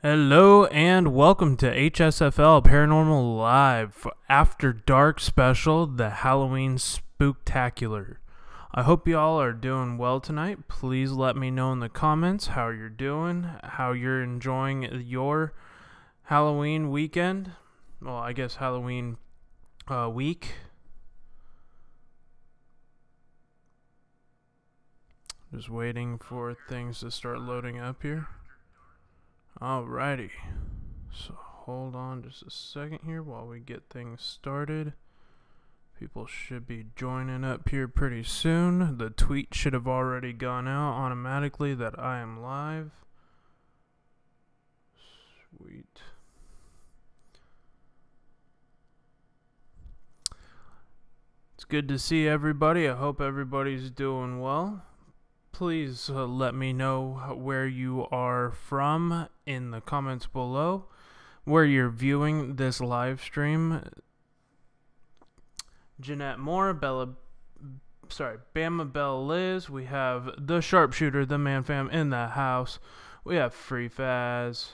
Hello and welcome to HSFL Paranormal Live After Dark Special, the Halloween Spooktacular. I hope you all are doing well tonight. Please let me know in the comments how you're doing, how you're enjoying your Halloween weekend. Well, I guess Halloween week. Just waiting for things to start loading up here. Alrighty, so hold on just a second here while we get things started. People should be joining up here pretty soon. The tweet should have already gone out automatically that I am live. Sweet. It's good to see everybody. I hope everybody's doing well. Please let me know where you are from in the comments below, where you're viewing this live stream. Jeanette Moore, Bama Bell Liz, we have the Sharpshooter, the Man Fam in the house. We have Free Faz.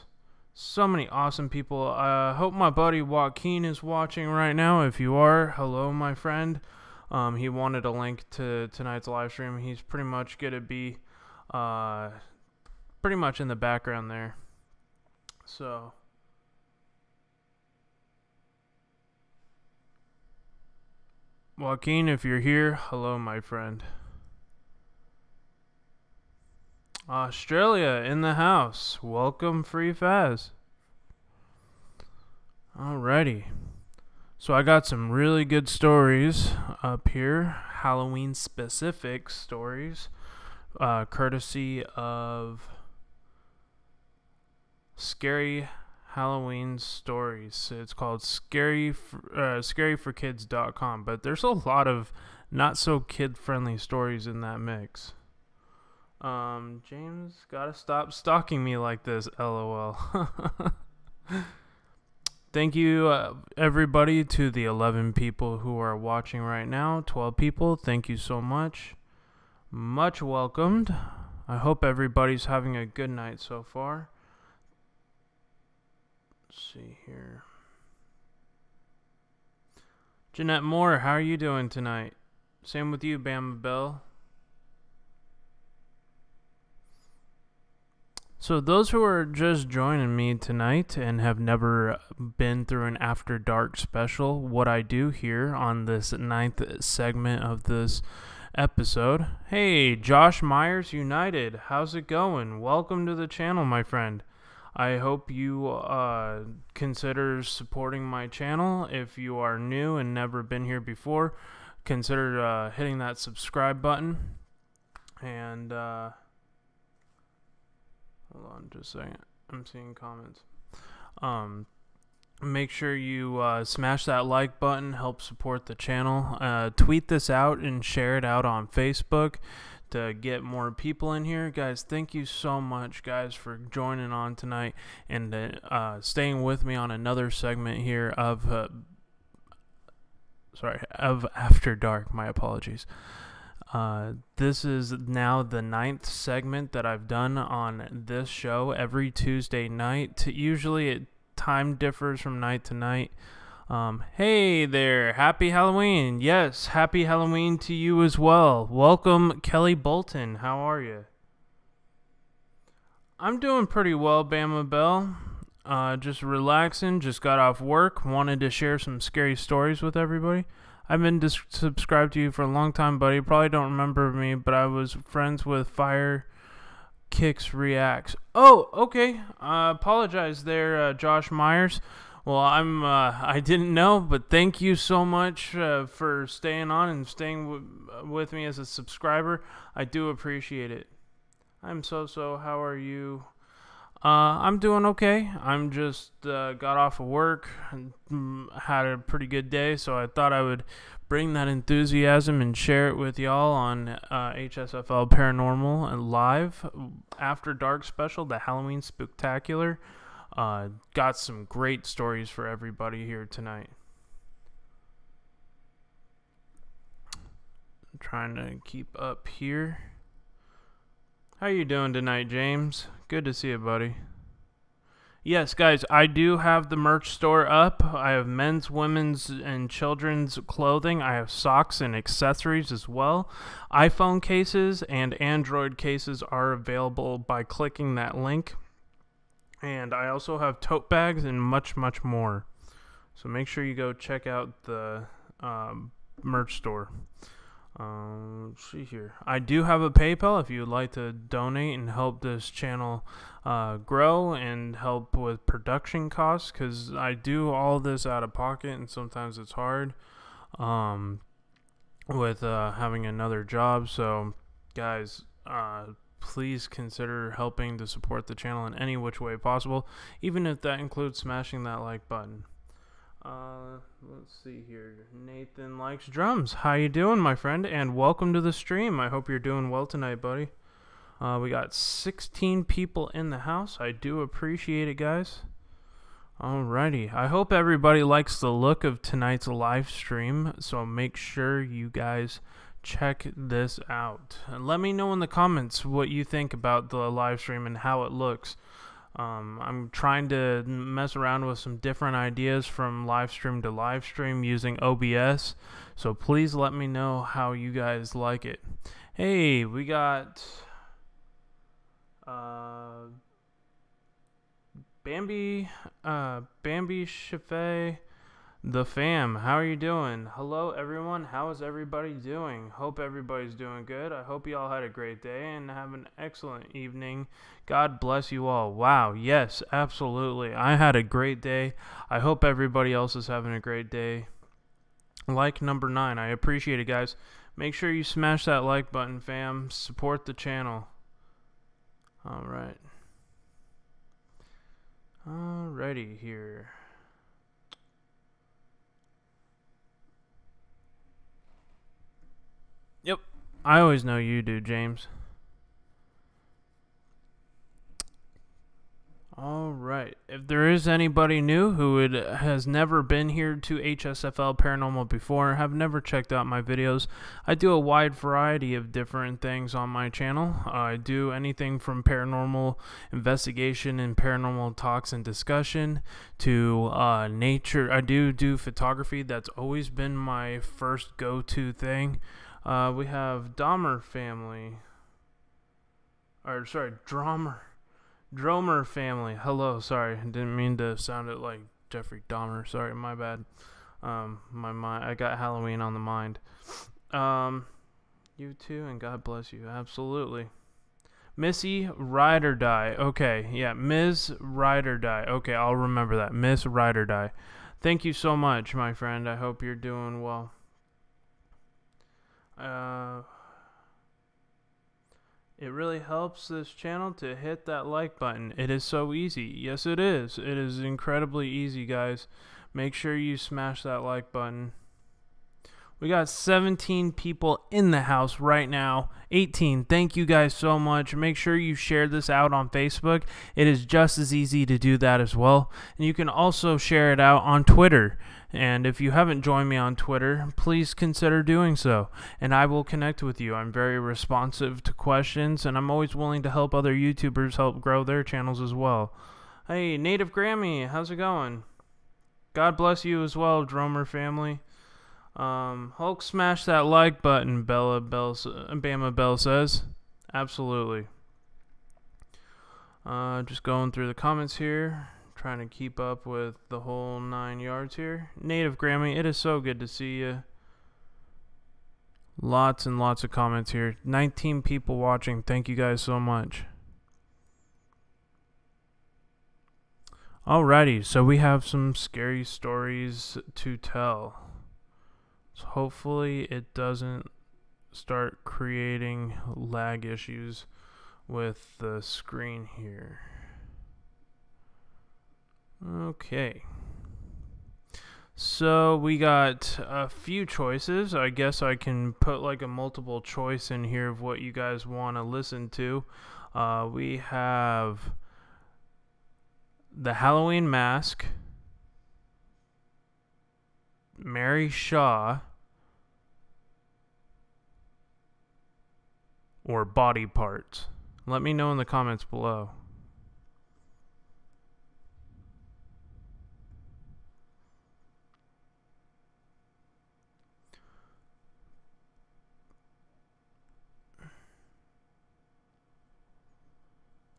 So many awesome people. I hope my buddy Joaquin is watching right now. If you are, hello, my friend. He wanted a link to tonight's live stream. He's pretty much going to be pretty much in the background there. So, Joaquin, if you're here, hello, my friend. Australia in the house. Welcome, Free Faz. Alrighty. So I got some really good stories up here, Halloween specific stories, courtesy of Scary Halloween Stories. It's called scaryforkids.com, but there's a lot of not so kid friendly stories in that mix. James, gotta stop stalking me like this, LOL. Thank you, everybody, to the 11 people who are watching right now. 12 people, thank you so much. Much welcomed. I hope everybody's having a good night so far. Let's see here. Jeanette Moore, how are you doing tonight? Same with you, Bama Bell. So those who are just joining me tonight and have never been through an After Dark special, what I do here on this 9th segment of this episode. Hey, Josh Myers United, how's it going? Welcome to the channel, my friend. I hope you consider supporting my channel. If you are new and never been here before, consider hitting that subscribe button. And hold on just a second. I'm seeing comments. Make sure you smash that like button. Help support the channel. Tweet this out and share it out on Facebook to get more people in here. Guys, thank you so much, guys, for joining on tonight and staying with me on another segment here of After Dark. My apologies. This is now the 9th segment that I've done on this show every Tuesday night. Usually time differs from night to night. Hey there, happy Halloween. Yes, happy Halloween to you as well. Welcome, Kelly Bolton. How are you? I'm doing pretty well, Bama Bell. Just relaxing, just got off work. Wanted to share some scary stories with everybody. I've been subscribed to you for a long time, buddy. You probably don't remember me, but I was friends with Fire Kicks Reacts. Oh, okay. Apologize there, Josh Myers. Well, I didn't know, but thank you so much for staying on and staying with me as a subscriber. I do appreciate it. I'm so. How are you? I'm doing okay. I'm just got off of work and had a pretty good day, so I thought I would bring that enthusiasm and share it with y'all on HSFL Paranormal and Live After Dark special, the Halloween Spooktacular. Got some great stories for everybody here tonight. I'm trying to keep up here. How you doing tonight, James? Good to see you, buddy. Yes, guys, I do have the merch store up. I have men's, women's, and children's clothing. I have socks and accessories as well. iPhone cases and Android cases are available by clicking that link. And I also have tote bags and much, much more. So make sure you go check out the merch store. Let's see here. I do have a PayPal if you would like to donate and help this channel grow and help with production costs, because I do all this out of pocket and sometimes it's hard with having another job. So guys, please consider helping to support the channel in any which way possible, even if that includes smashing that like button. Let's see here. Nathan likes drums. How you doing, my friend? And welcome to the stream. I hope you're doing well tonight, buddy. We got 16 people in the house. I do appreciate it, guys. Alrighty. I hope everybody likes the look of tonight's live stream, so make sure you guys check this out. And let me know in the comments what you think about the live stream and how it looks. I'm trying to mess around with some different ideas from live stream to live stream using OBS, so please let me know how you guys like it. Hey, we got Bambi Chaffee, the fam. How are you doing? Hello everyone, how is everybody doing? Hope everybody's doing good. I hope you all had a great day and have an excellent evening. God bless you all. Wow, yes, absolutely. I had a great day. I hope everybody else is having a great day. Like number 9. I appreciate it, guys. Make sure you smash that like button, fam. Support the channel. Alright. Alrighty here. Yep, I always know you do, James. Alright, if there is anybody new who has never been here to HSFL Paranormal before, have never checked out my videos, I do a wide variety of different things on my channel. I do anything from paranormal investigation and paranormal talks and discussion to nature. I do photography. That's always been my first go-to thing. We have Dromer family. Hello, sorry. I didn't mean to sound it like Jeffrey Dahmer. Sorry, my bad. My mind. I got Halloween on the mind. You too, and God bless you. Absolutely. Missy Ride or Die. Okay, yeah, Ms. Ride or Die. Okay, I'll remember that. Miss Ride or Die. Thank you so much, my friend. I hope you're doing well. It really helps this channel to hit that like button. It is so easy. Yes, it is. It is incredibly easy, guys. Make sure you smash that like button. We got 17 people in the house right now. 18. Thank you guys so much. Make sure you share this out on Facebook. It is just as easy to do that as well. And you can also share it out on Twitter. And if you haven't joined me on Twitter, please consider doing so, and I will connect with you. I'm very responsive to questions, and I'm always willing to help other YouTubers help grow their channels as well. Hey, Native Grammy, how's it going? God bless you as well, Dromer family. Hulk, smash that like button, Bama Bell says. Absolutely. Just going through the comments here. Trying to keep up with the whole 9 yards here. Native Grammy, it is so good to see you. Lots and lots of comments here. 19 people watching. Thank you guys so much. Alrighty, so we have some scary stories to tell. So hopefully it doesn't start creating lag issues with the screen here. Okay, so we got a few choices. I guess I can put like a multiple choice in here of what you guys want to listen to. We have the Halloween Mask, Mary Shaw, or Body Parts. Let me know in the comments below.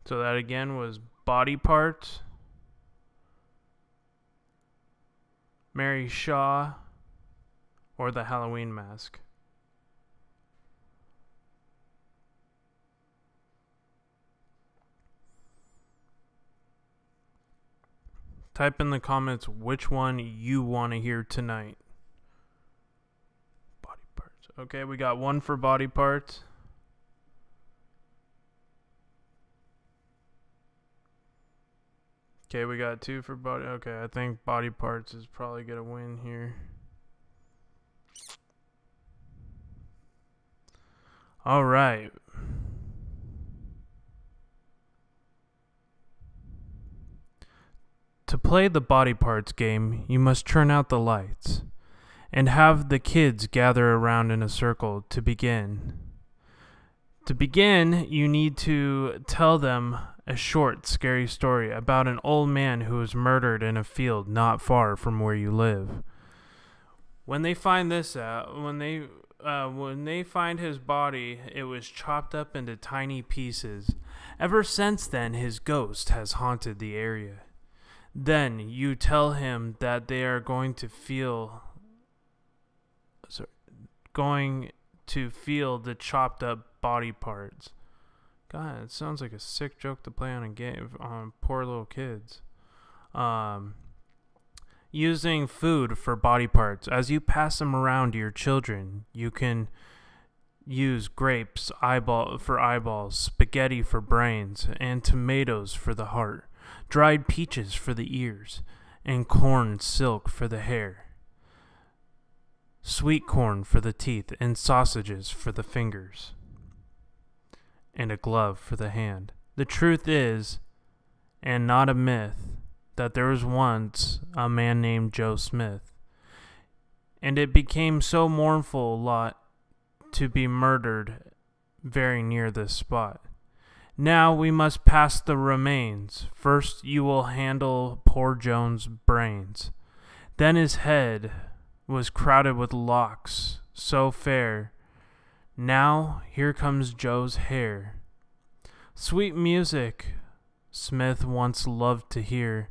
So that again was Body Parts, Mary Shaw, or The Halloween Mask. Type in the comments which one you want to hear tonight. Body Parts. Okay, we got one for Body Parts. Okay, we got two for Body. Okay, I think Body Parts is probably going to win here. All right. To play the Body Parts game, you must turn out the lights and have the kids gather around in a circle to begin. To begin, you need to tell them a short, scary story about an old man who was murdered in a field not far from where you live. When they find this out, when they find his body, it was chopped up into tiny pieces. Ever since then, his ghost has haunted the area. Then you tell him that they are going to feel the chopped up body parts. God, it sounds like a sick joke to play on a game on poor little kids. Using food for body parts. As you pass them around to your children, you can use grapes for eyeballs, spaghetti for brains, and tomatoes for the heart, dried peaches for the ears, and corn silk for the hair, sweet corn for the teeth, and sausages for the fingers, and a glove for the hand. The truth is, and not a myth, that there was once a man named Joe Smith, and it became so mournful lot to be murdered very near this spot. Now we must pass the remains. First you will handle poor Joe's brains. Then his head was crowded with locks so fair. Now here comes Joe's hair. Sweet music Smith once loved to hear.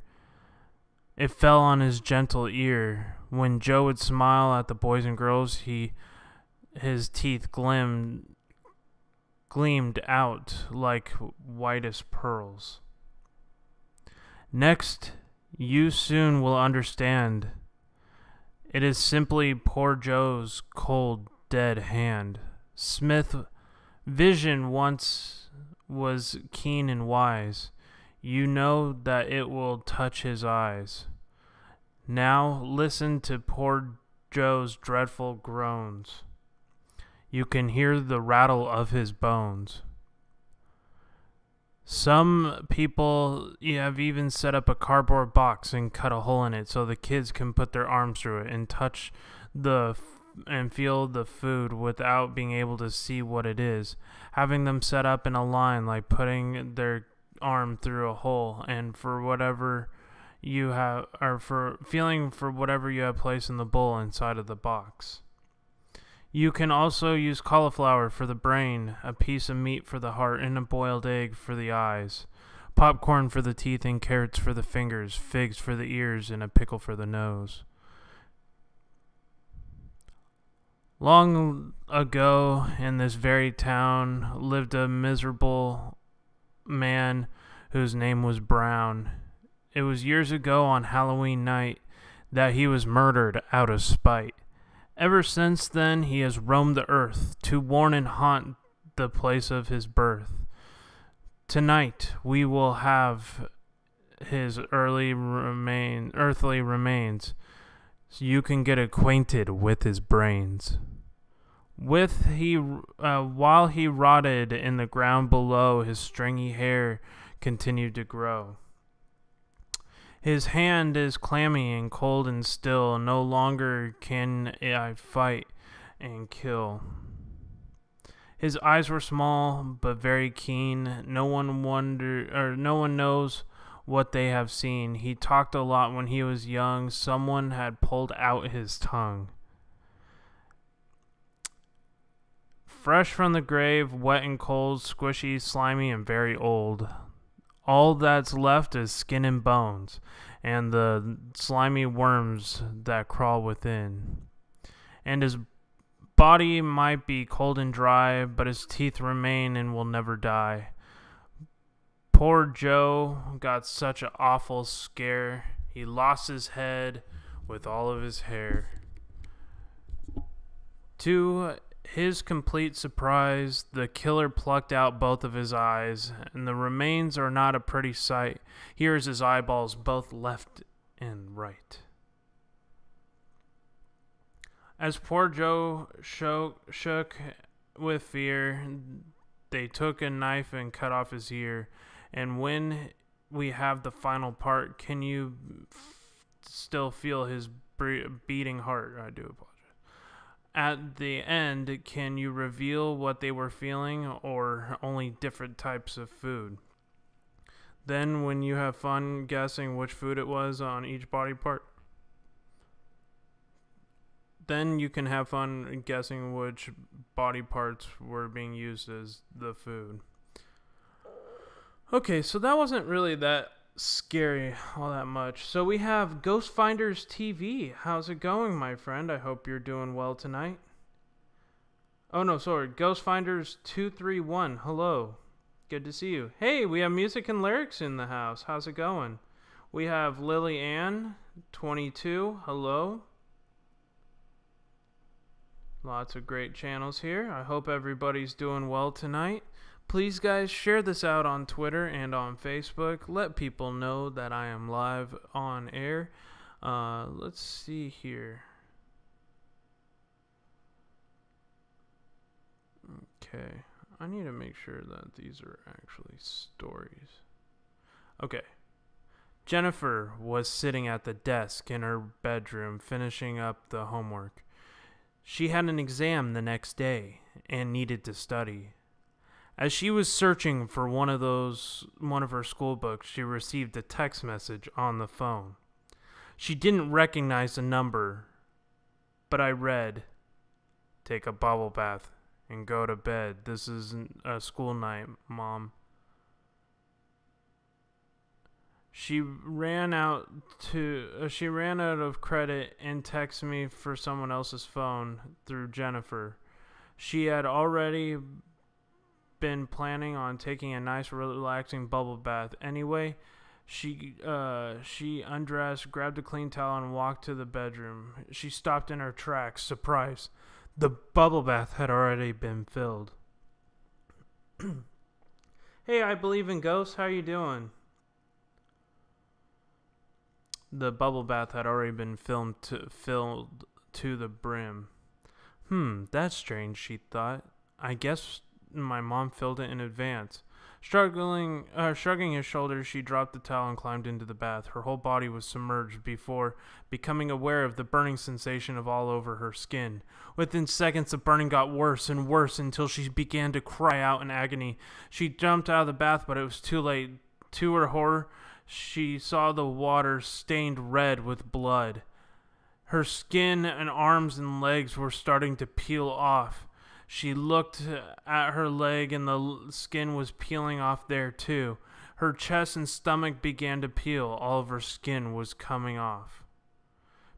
It fell on his gentle ear. When Joe would smile at the boys and girls, his teeth gleamed out like whitest pearls. Next, you soon will understand. It is simply poor Joe's cold, dead hand. Smith's vision once was keen and wise. You know that it will touch his eyes. Now listen to poor Joe's dreadful groans. You can hear the rattle of his bones. Some people have even set up a cardboard box and cut a hole in it so the kids can put their arms through it and touch and feel the food without being able to see what it is. Having them set up in a line, like putting their arm through a hole, and for whatever you have, or for feeling for whatever you have placed in the bowl inside of the box. You can also use cauliflower for the brain, a piece of meat for the heart, and a boiled egg for the eyes, popcorn for the teeth, and carrots for the fingers, figs for the ears, and a pickle for the nose. Long ago in this very town lived a miserable man whose name was Brown. It was years ago on Halloween night that he was murdered out of spite. Ever since then he has roamed the earth to warn and haunt the place of his birth. Tonight we will have his earthly remains, so you can get acquainted with his brains. While he rotted in the ground below, his stringy hair continued to grow. His hand is clammy and cold and still. No longer can I fight and kill. His eyes were small but very keen. No one knows what they have seen. He talked a lot when he was young. Someone had pulled out his tongue. Fresh from the grave, wet and cold, squishy, slimy, and very old. All that's left is skin and bones, and the slimy worms that crawl within. And his body might be cold and dry, but his teeth remain and will never die. Poor Joe got such an awful scare. He lost his head with all of his hair. To his complete surprise, the killer plucked out both of his eyes, and the remains are not a pretty sight. Here's his eyeballs, both left and right. As poor Joe shook with fear, they took a knife and cut off his ear. And when we have the final part, can you still feel his beating heart? I do apologize. At the end, can you reveal what they were feeling or only different types of food? Then when you have fun guessing which food it was on each body part, then you can have fun guessing which body parts were being used as the food. Okay, so that wasn't really that scary all that much. So we have Ghost Finders TV. How's it going, my friend? I hope you're doing well tonight. Oh no, sorry. Ghost Finders 231. Hello. Good to see you. Hey, we have music and lyrics in the house. How's it going? We have Lily Ann 22. Hello. Lots of great channels here. I hope everybody's doing well tonight. Please, guys, share this out on Twitter and on Facebook. Let people know that I am live on air. Let's see here. Okay. I need to make sure that these are actually stories. Okay. Jennifer was sitting at the desk in her bedroom finishing up the homework. She had an exam the next day and needed to study. As she was searching for one of her school books, she received a text message on the phone. She didn't recognize the number, but I read, "Take a bubble bath and go to bed. This isn't a school night, Mom." She ran out of credit and texted me for someone else's phone through Jennifer. She had already been planning on taking a nice relaxing bubble bath. Anyway, she undressed, grabbed a clean towel, and walked to the bedroom. She stopped in her tracks, surprised. The bubble bath had already been filled. Hey, I believe in ghosts. How you doing? The bubble bath had already been filled to the brim. That's strange, she thought. I guess my mom filled it in advance. Shrugging his shoulders, she dropped the towel and climbed into the bath. Her whole body was submerged before becoming aware of the burning sensation of all over her skin. Within seconds, the burning got worse and worse until she began to cry out in agony. She jumped out of the bath, but it was too late. To her horror, she saw the water stained red with blood. Her skin and arms and legs were starting to peel off. She looked at her leg and the skin was peeling off there too. Her chest and stomach began to peel. All of her skin was coming off.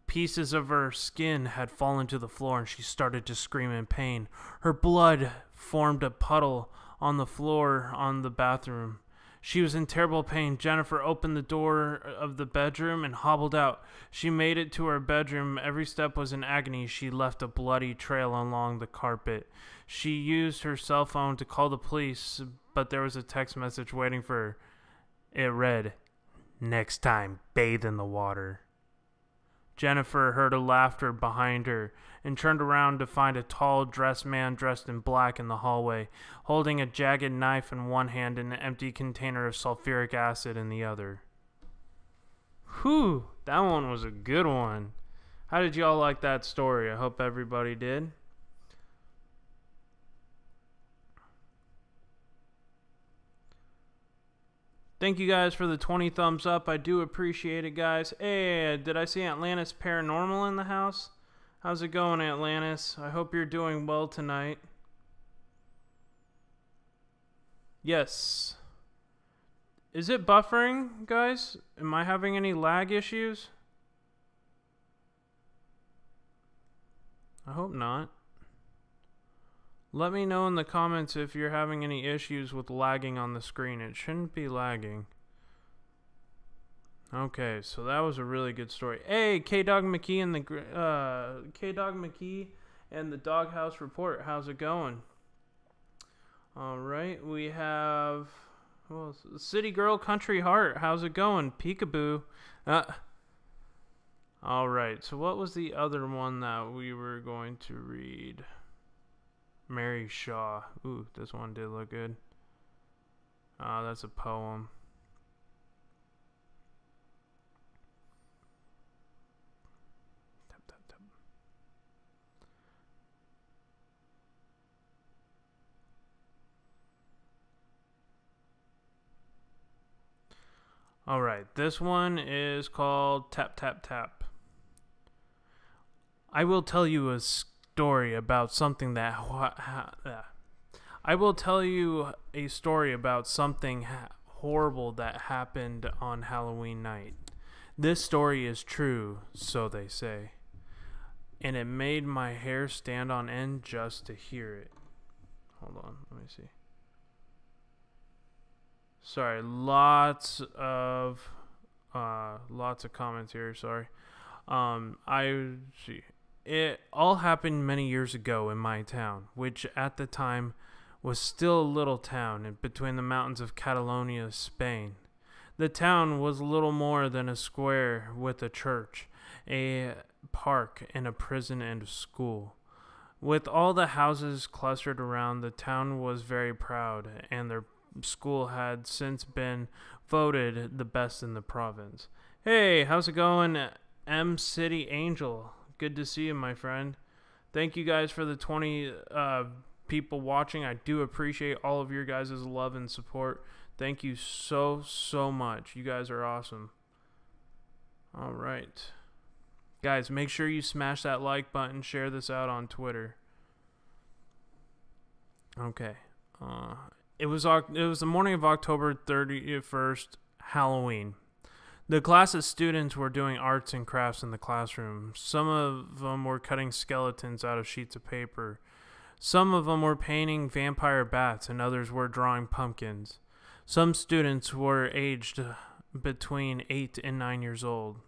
Pieces of her skin had fallen to the floor and she started to scream in pain. Her blood formed a puddle on the floor on the bathroom. She was in terrible pain. Jennifer opened the door of the bedroom and hobbled out. She made it to her bedroom. Every step was in agony. She left a bloody trail along the carpet. She used her cell phone to call the police, but there was a text message waiting for her. It read, "Next time, bathe in the water." Jennifer heard a laughter behind her and turned around to find a tall, dressed man dressed in black in the hallway, holding a jagged knife in one hand and an empty container of sulfuric acid in the other. Whew, that one was a good one. How did y'all like that story? I hope everybody did. Thank you guys for the 20 thumbs up. I do appreciate it, guys. Hey, did I see Atlantis Paranormal in the house? How's it going, Atlantis? I hope you're doing well tonight. Yes. Is it buffering, guys? Am I having any lag issues? I hope not. Let me know in the comments if you're having any issues with lagging on the screen. It shouldn't be lagging. Okay, so that was a really good story. Hey, K-Dog McKee and the Doghouse Report. How's it going? All right, we have City Girl Country Heart. How's it going? Peekaboo. All right, so what was the other one that we were going to read? Mary Shaw. Ooh, this one did look good. That's a poem. Tap, tap, tap. All right, this one is called Tap, Tap, Tap. I will tell you a story about something that horrible that happened on Halloween night. This story is true, so they say, and it made my hair stand on end just to hear it. Hold on, let me see. Sorry, lots of comments here. Sorry. It all happened many years ago in my town, which at the time was still a little town between the mountains of Catalonia, Spain. The town was little more than a square with a church, a park, and a prison and a school. With all the houses clustered around, the town was very proud, and their school had since been voted the best in the province. Hey, how's it going, M City Angel? Good to see you, my friend. Thank you guys for the 20 people watching. I do appreciate all of your guys' love and support. Thank you so much. You guys are awesome. All right. Guys, make sure you smash that like button. Share this out on Twitter. Okay. It was the morning of October 31st, Halloween. The class of students were doing arts and crafts in the classroom. Some of them were cutting skeletons out of sheets of paper. Some of them were painting vampire bats, and others were drawing pumpkins. Some students were aged between 8 and 9 years old.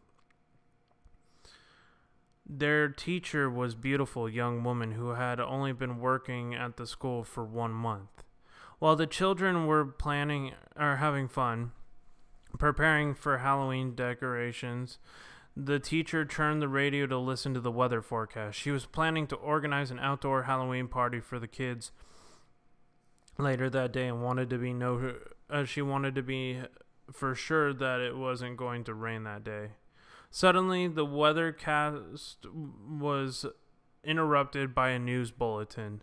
Their teacher was a beautiful young woman who had only been working at the school for 1 month. While the children were having fun, preparing for Halloween decorations, the teacher turned the radio to listen to the weather forecast. She was planning to organize an outdoor Halloween party for the kids later that day and she wanted to be for sure that it wasn't going to rain that day. Suddenly, the weathercast was interrupted by a news bulletin.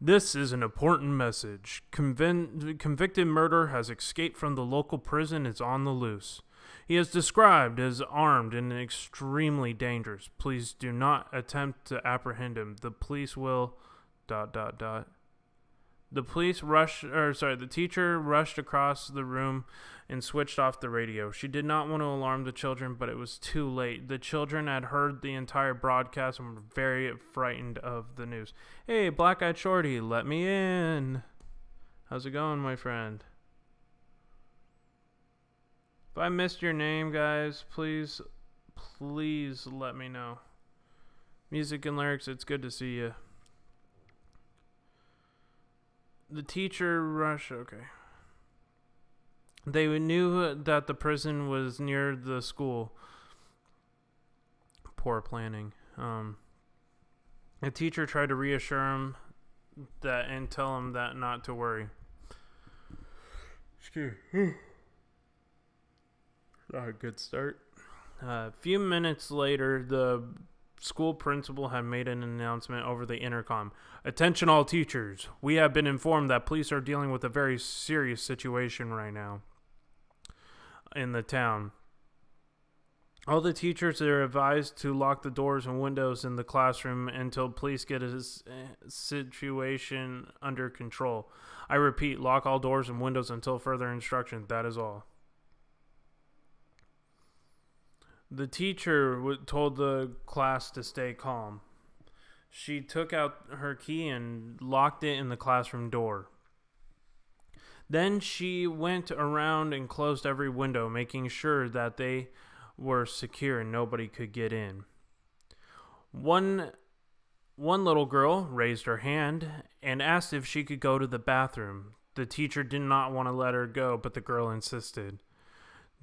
This is an important message. Convicted murderer has escaped from the local prison and is on the loose. He is described as armed and extremely dangerous. Please do not attempt to apprehend him. The police will... The teacher rushed across the room and switched off the radio. She did not want to alarm the children, but it was too late. The children had heard the entire broadcast and were very frightened of the news. Hey, Black-Eyed Shorty, let me in. How's it going, my friend? If I missed your name, guys, please let me know. Music and lyrics, it's good to see you. The teacher rushed. Okay. They knew that the prison was near the school. Poor planning. The teacher tried to reassure him that and tell him that not to worry. Excuse me. Not a good start. A few minutes later, the school principal had made an announcement over the intercom. Attention all teachers. We have been informed that police are dealing with a very serious situation right now in the town. All the teachers are advised to lock the doors and windows in the classroom until police get a situation under control. I repeat, lock all doors and windows until further instruction. That is all. The teacher told the class to stay calm. She took out her key and locked it in the classroom door. Then she went around and closed every window, making sure that they were secure and nobody could get in. One little girl raised her hand and asked if she could go to the bathroom. The teacher did not want to let her go, but the girl insisted.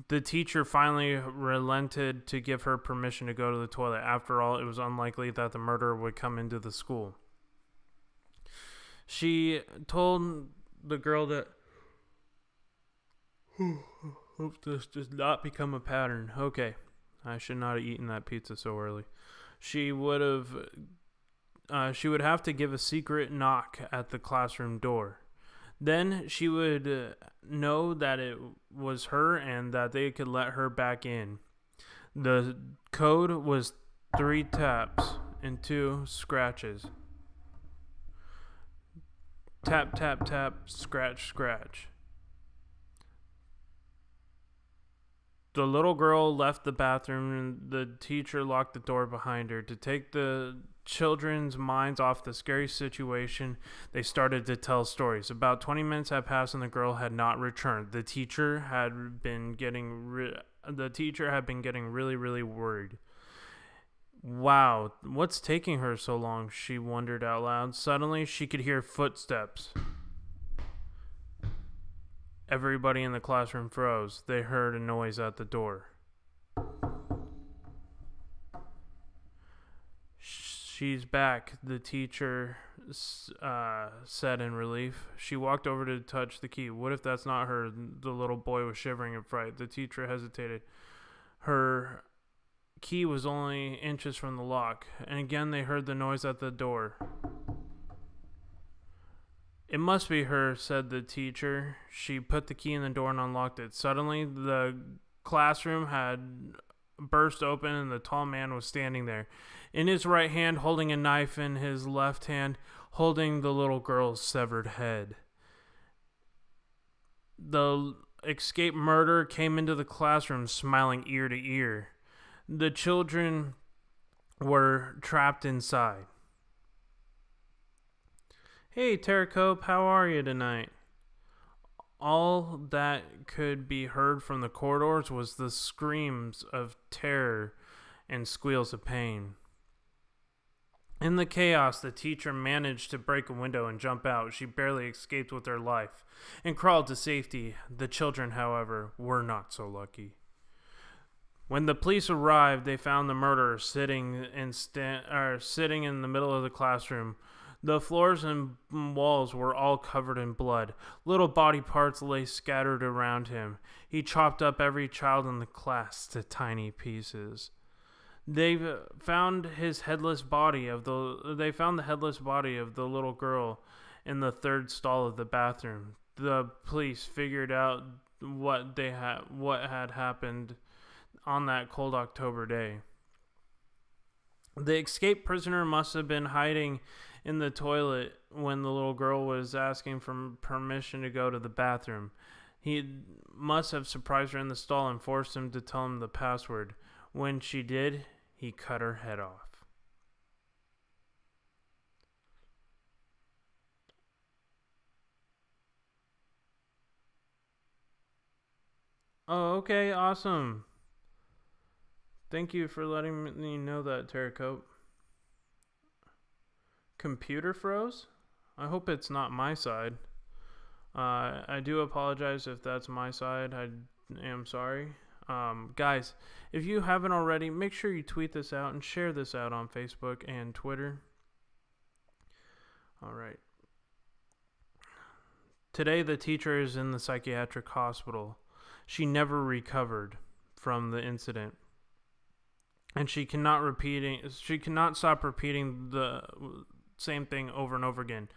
The teacher finally relented to give her permission to go to the toilet. After all, it was unlikely that the murderer would come into the school. She told the girl that, hope this does not become a pattern. Okay, I should not have eaten that pizza so early. She would have to give a secret knock at the classroom door. Then she would know that it was her and that they could let her back in. The code was 3 taps and 2 scratches. Tap, tap, tap, scratch, scratch. The little girl left the bathroom and the teacher locked the door behind her. To take the children's minds off the scary situation, they started to tell stories. About 20 minutes had passed and the girl had not returned. The teacher had been getting really, really worried. Wow, what's taking her so long? She wondered out loud. Suddenly, she could hear footsteps. Everybody in the classroom froze. They heard a noise at the door. She's back, the teacher said in relief. She walked over to touch the key. What if that's not her? The little boy was shivering in fright. The teacher hesitated. Her key was only inches from the lock. And again they heard the noise at the door. It must be her, said the teacher. She put the key in the door and unlocked it. Suddenly, the classroom had burst open and the tall man was standing there. In his right hand, holding a knife, in his left hand, holding the little girl's severed head. The escaped murderer came into the classroom, smiling ear to ear. The children were trapped inside. Hey, Terracope, how are you tonight? All that could be heard from the corridors was the screams of terror and squeals of pain. In the chaos, the teacher managed to break a window and jump out. She barely escaped with her life and crawled to safety. The children, however, were not so lucky. When the police arrived, they found the murderer sitting in the middle of the classroom. The floors and walls were all covered in blood. Little body parts lay scattered around him. He chopped up every child in the class to tiny pieces. They found the headless body of the little girl in the third stall of the bathroom. The police figured out what had happened on that cold October day. The escaped prisoner must have been hiding in the toilet when the little girl was asking for permission to go to the bathroom. He must have surprised her in the stall and forced him to tell him the password. When she did, he cut her head off. Oh, okay, awesome. Thank you for letting me know that, Terracope. Computer froze? I hope it's not my side. I do apologize if that's my side. I am sorry. Guys, if you haven't already, make sure you tweet this out and share this out on Facebook and Twitter. All right. Today, the teacher is in the psychiatric hospital. She never recovered from the incident. And she cannot stop repeating the same thing over and over again.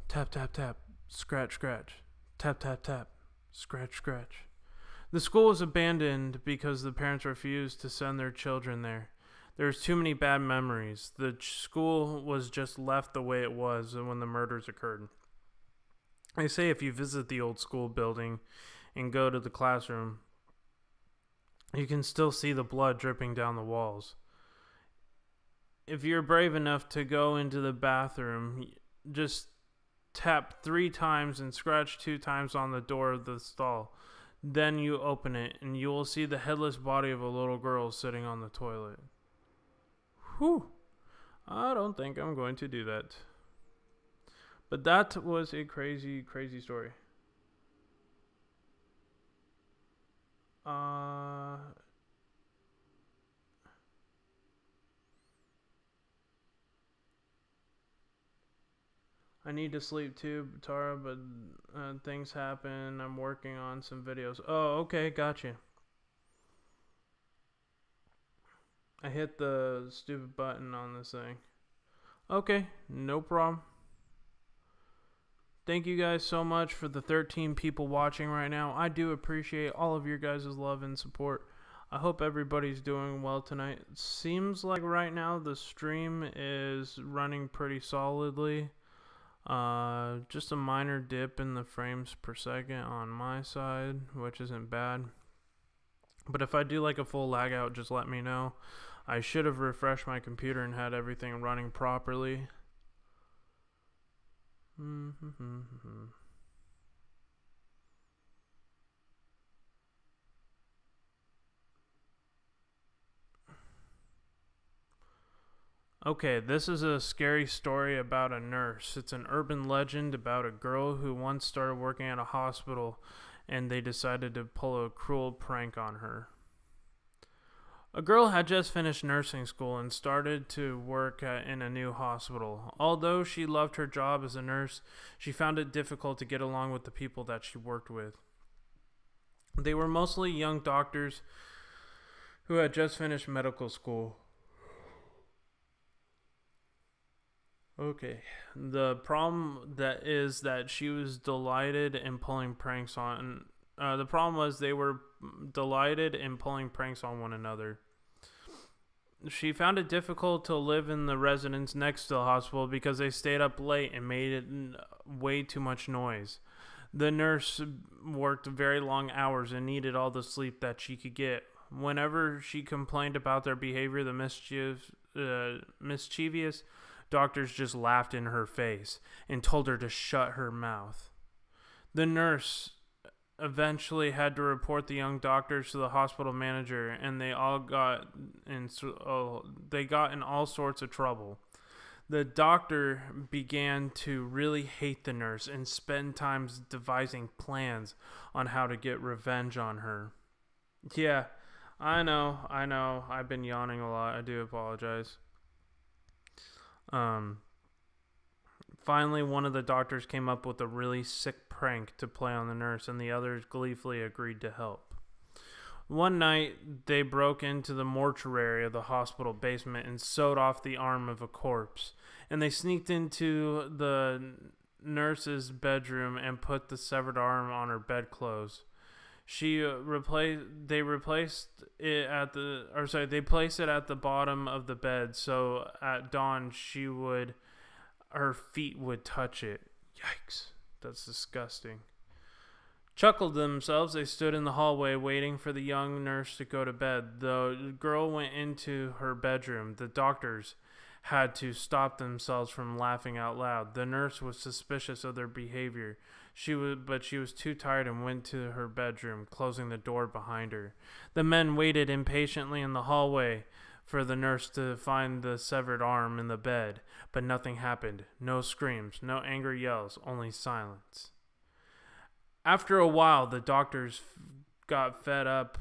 Tap, tap, tap. Scratch, scratch. Tap, tap, tap. Scratch, scratch. The school was abandoned because the parents refused to send their children there. There's too many bad memories. The school was just left the way it was when the murders occurred. They say if you visit the old school building and go to the classroom, you can still see the blood dripping down the walls. If you're brave enough to go into the bathroom, just tap 3 times and scratch 2 times on the door of the stall. Then you open it and you will see the headless body of a little girl sitting on the toilet. Whew. I don't think I'm going to do that. But that was a crazy, crazy story. I need to sleep too, Tara, but things happen. I'm working on some videos. Oh, okay, gotcha. I hit the stupid button on this thing. Okay, no problem. Thank you guys so much for the 13 people watching right now. I do appreciate all of your guys' love and support. I hope everybody's doing well tonight. It seems like right now the stream is running pretty solidly. Just a minor dip in the frames per second on my side, which isn't bad. But if I do like a full lag out, just let me know. I should have refreshed my computer and had everything running properly. Okay, this is a scary story about a nurse. It's an urban legend about a girl who once started working at a hospital and they decided to pull a cruel prank on her. A girl had just finished nursing school and started to work in a new hospital. Although she loved her job as a nurse, she found it difficult to get along with the people that she worked with. They were mostly young doctors who had just finished medical school. Okay, the problem that she was delighted in pulling pranks on. The problem was they were delighted in pulling pranks on one another. She found it difficult to live in the residence next to the hospital because they stayed up late and made it way too much noise. The nurse worked very long hours and needed all the sleep that she could get. Whenever she complained about their behavior, the mischievous doctors just laughed in her face and told her to shut her mouth. The nurse eventually had to report the young doctors to the hospital manager, and they got in all sorts of trouble. The doctor began to really hate the nurse and spend time devising plans on how to get revenge on her. Yeah, I know. I've been yawning a lot. I do apologize. Finally, one of the doctors came up with a really sick prank to play on the nurse, and the others gleefully agreed to help. One night, they broke into the mortuary of the hospital basement and sewed off the arm of a corpse. And they sneaked into the nurse's bedroom and put the severed arm on her bedclothes. They placed it at the bottom of the bed, so at dawn her feet would touch it. Yikes, that's disgusting. Chuckled to themselves, they stood in the hallway waiting for the young nurse to go to bed. The girl went into her bedroom. The doctors had to stop themselves from laughing out loud. The nurse was suspicious of their behavior. But she was too tired and went to her bedroom, closing the door behind her. The men waited impatiently in the hallway for the nurse to find the severed arm in the bed, but nothing happened. No screams, no angry yells, only silence. After a while, the doctors got fed up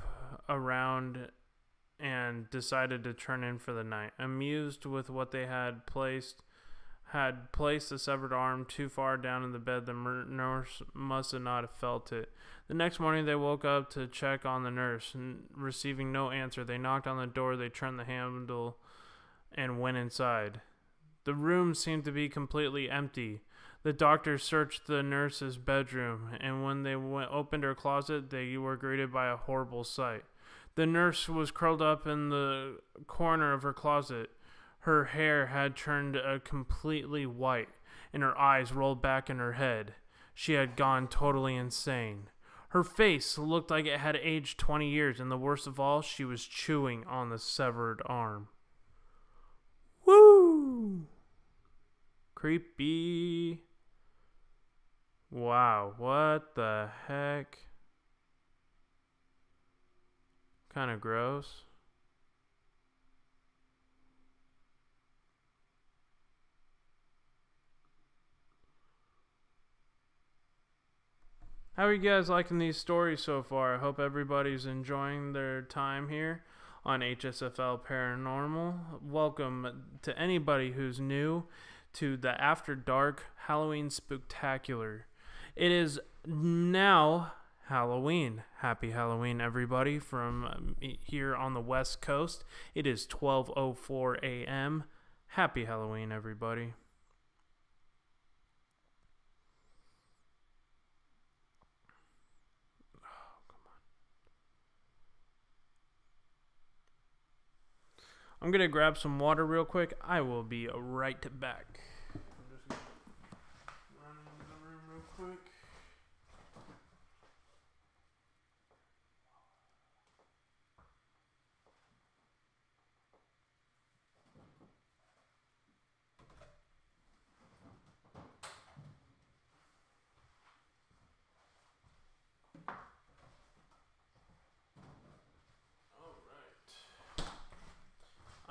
around and decided to turn in for the night. Amused with what they had placed the severed arm too far down in the bed, the nurse must have not felt it. The next morning, they woke up to check on the nurse, and receiving no answer, they knocked on the door, they turned the handle, and went inside. The room seemed to be completely empty. The doctors searched the nurse's bedroom, and when they opened her closet, they were greeted by a horrible sight. The nurse was curled up in the corner of her closet. Her hair had turned completely white, and her eyes rolled back in her head. She had gone totally insane. Her face looked like it had aged 20 years, and the worst of all, she was chewing on the severed arm. Woo! Creepy. Wow, what the heck? Kind of gross. How are you guys liking these stories so far? I hope everybody's enjoying their time here on HSFL Paranormal. Welcome to anybody who's new to the After Dark Halloween Spooktacular. It is now Halloween. Happy Halloween, everybody, from here on the West Coast. It is 12:04 a.m. Happy Halloween, everybody. I'm going to grab some water real quick. I will be right back. I'm just going to run into the room real quick.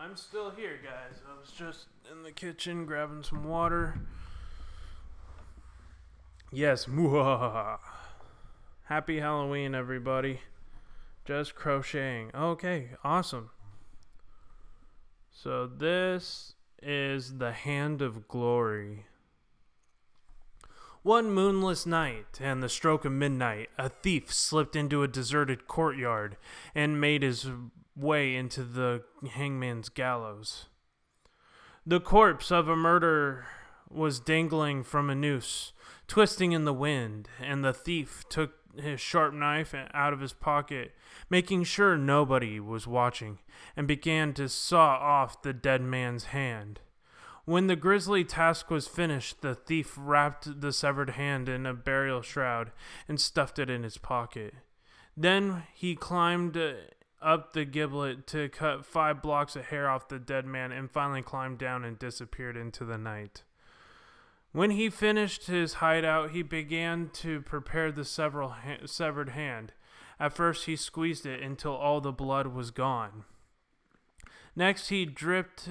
I'm still here, guys. I was just in the kitchen grabbing some water. Yes, muhahaha. Happy Halloween, everybody. Just crocheting. Okay, awesome. So this is the Hand of Glory. One moonless night, and the stroke of midnight, a thief slipped into a deserted courtyard and made his way into the hangman's gallows. The corpse of a murderer was dangling from a noose, twisting in the wind, and the thief took his sharp knife out of his pocket, making sure nobody was watching, and began to saw off the dead man's hand. When the grisly task was finished, the thief wrapped the severed hand in a burial shroud and stuffed it in his pocket. Then he climbed up the gibbet to cut 5 blocks of hair off the dead man and finally climbed down and disappeared into the night. When he finished his hideout, he began to prepare the severed hand. At first, he squeezed it until all the blood was gone. Next, he dripped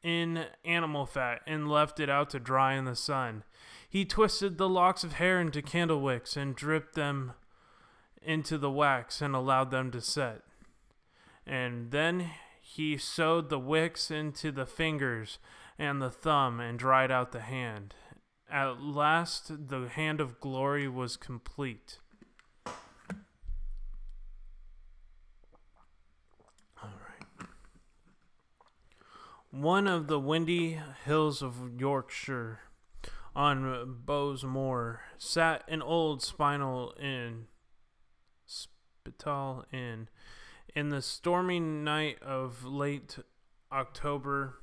in animal fat and left it out to dry in the sun. He twisted the locks of hair into candle wicks and dripped them into the wax and allowed them to set. And then he sewed the wicks into the fingers and the thumb and dried out the hand. At last, the Hand of Glory was complete. One of the windy hills of Yorkshire, on Bowes Moor, sat an old Spital Inn. In the stormy night of late October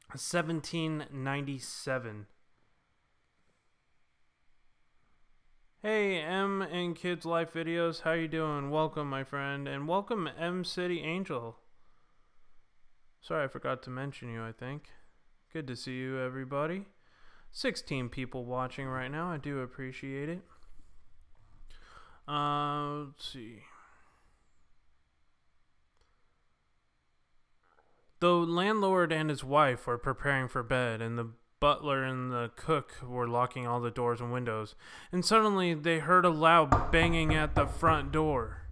1797. Hey, M and Kids Life Videos, how you doing? Welcome, my friend, and welcome, M City Angel. Sorry, I forgot to mention you, I think. Good to see you, everybody. 16 people watching right now. I do appreciate it. Let's see. The landlord and his wife were preparing for bed, and the butler and the cook were locking all the doors and windows. And suddenly they heard a loud banging at the front door.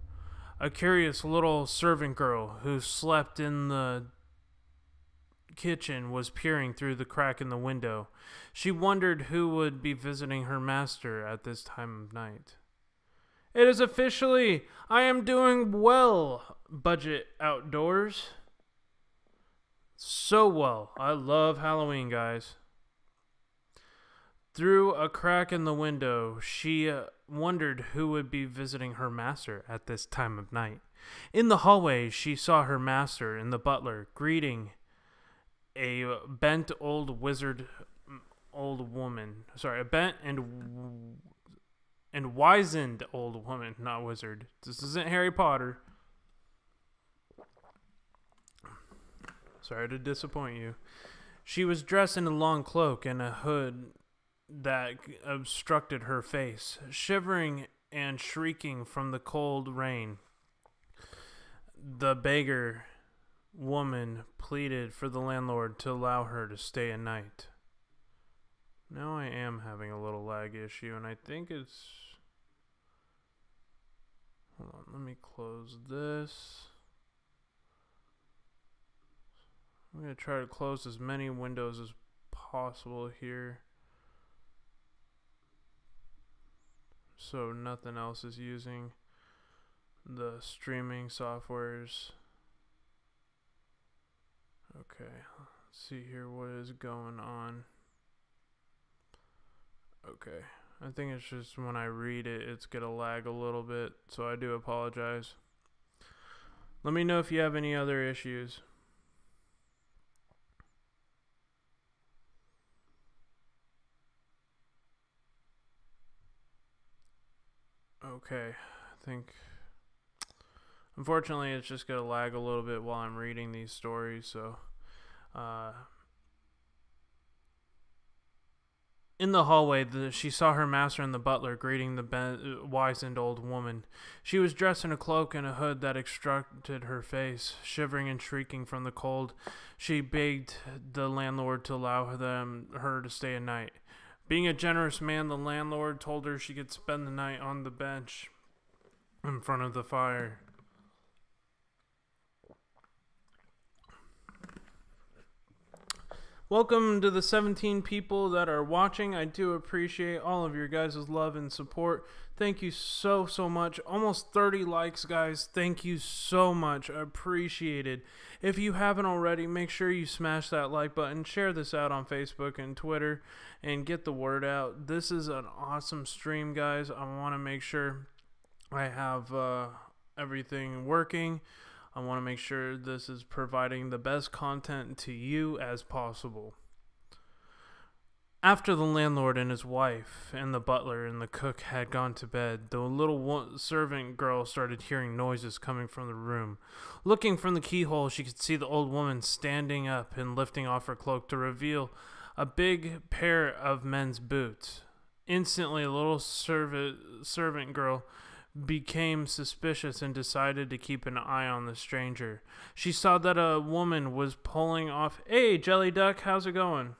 A curious little servant girl who slept in the kitchen was peering through the crack in the window. She wondered who would be visiting her master at this time of night. It is officially, I am doing well, Budget Outdoors. So well. I love Halloween, guys. Through a crack in the window, she wondered who would be visiting her master at this time of night. In the hallway, she saw her master and the butler greeting a bent old wizard old woman. Sorry, a bent and wizened old woman, not wizard. This isn't Harry Potter. Sorry to disappoint you. She was dressed in a long cloak and a hood that obstructed her face, shivering and shrieking from the cold rain. The beggar woman pleaded for the landlord to allow her to stay a night. Now I am having a little lag issue, and I think it's... Hold on, let me close this. I'm going to try to close as many windows as possible here, so nothing else is using the streaming softwares. Okay, let's see here what is going on. Okay, I think it's just when I read it, it's gonna lag a little bit, so I do apologize. Let me know if you have any other issues. Okay, I think unfortunately it's just gonna lag a little bit while I'm reading these stories, so in the hallway, she saw her master and the butler greeting the wizened old woman. She was dressed in a cloak and a hood that obstructed her face. Shivering and shrieking from the cold, she begged the landlord to allow her to stay a night. Being a generous man, the landlord told her she could spend the night on the bench in front of the fire. Welcome to the 17 people that are watching. I do appreciate all of your guys' love and support. Thank you so much. Almost 30 likes, guys. Thank you so much. I appreciate it. If you haven't already, make sure you smash that like button. Share this out on Facebook and Twitter and get the word out. This is an awesome stream, guys. I want to make sure I have everything working. I want to make sure this is providing the best content to you as possible. After the landlord and his wife and the butler and the cook had gone to bed, the little servant girl started hearing noises coming from the room. Looking from the keyhole, she could see the old woman standing up and lifting off her cloak to reveal a big pair of men's boots. Instantly, a little servant girl became suspicious and decided to keep an eye on the stranger. She saw that a woman was pulling off... Hey, Jelly Duck, how's it going?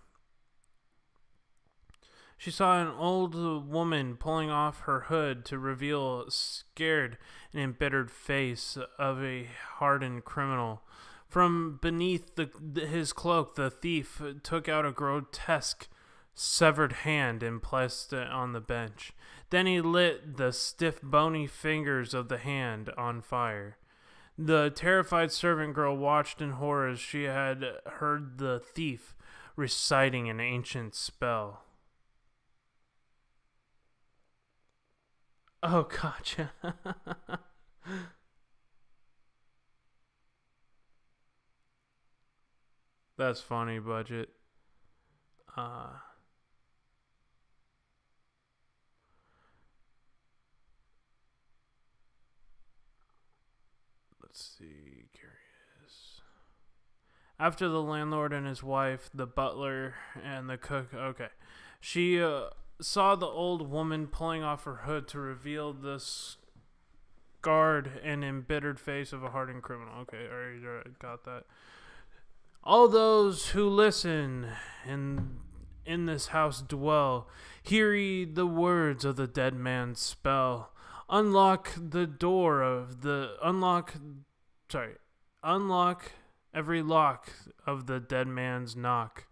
She saw an old woman pulling off her hood to reveal a scared and embittered face of a hardened criminal. From beneath his cloak, the thief took out a grotesque severed hand and placed it on the bench. Then he lit the stiff, bony fingers of the hand on fire. The terrified servant girl watched in horror as she had heard the thief reciting an ancient spell. Oh, gotcha. That's funny, Budget. Let's see, curious. After the landlord and his wife, the butler, and the cook, okay. She saw the old woman pulling off her hood to reveal the scarred and embittered face of a hardened criminal. Okay, already got that. All those who listen and in this house dwell, hear ye the words of the dead man's spell. Unlock every lock of the dead man's knock.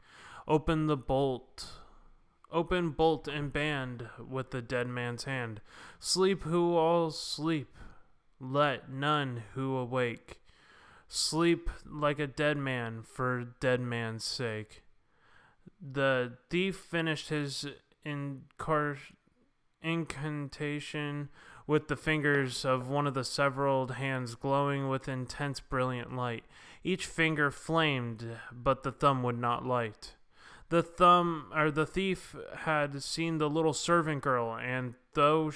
Open bolt and band with the dead man's hand. Sleep who all sleep, let none who awake. Sleep like a dead man for dead man's sake. The thief finished his incantation with the fingers of one of the several hands glowing with intense brilliant light. Each finger flamed, but the thumb would not light. The thief had seen the little servant girl, and thought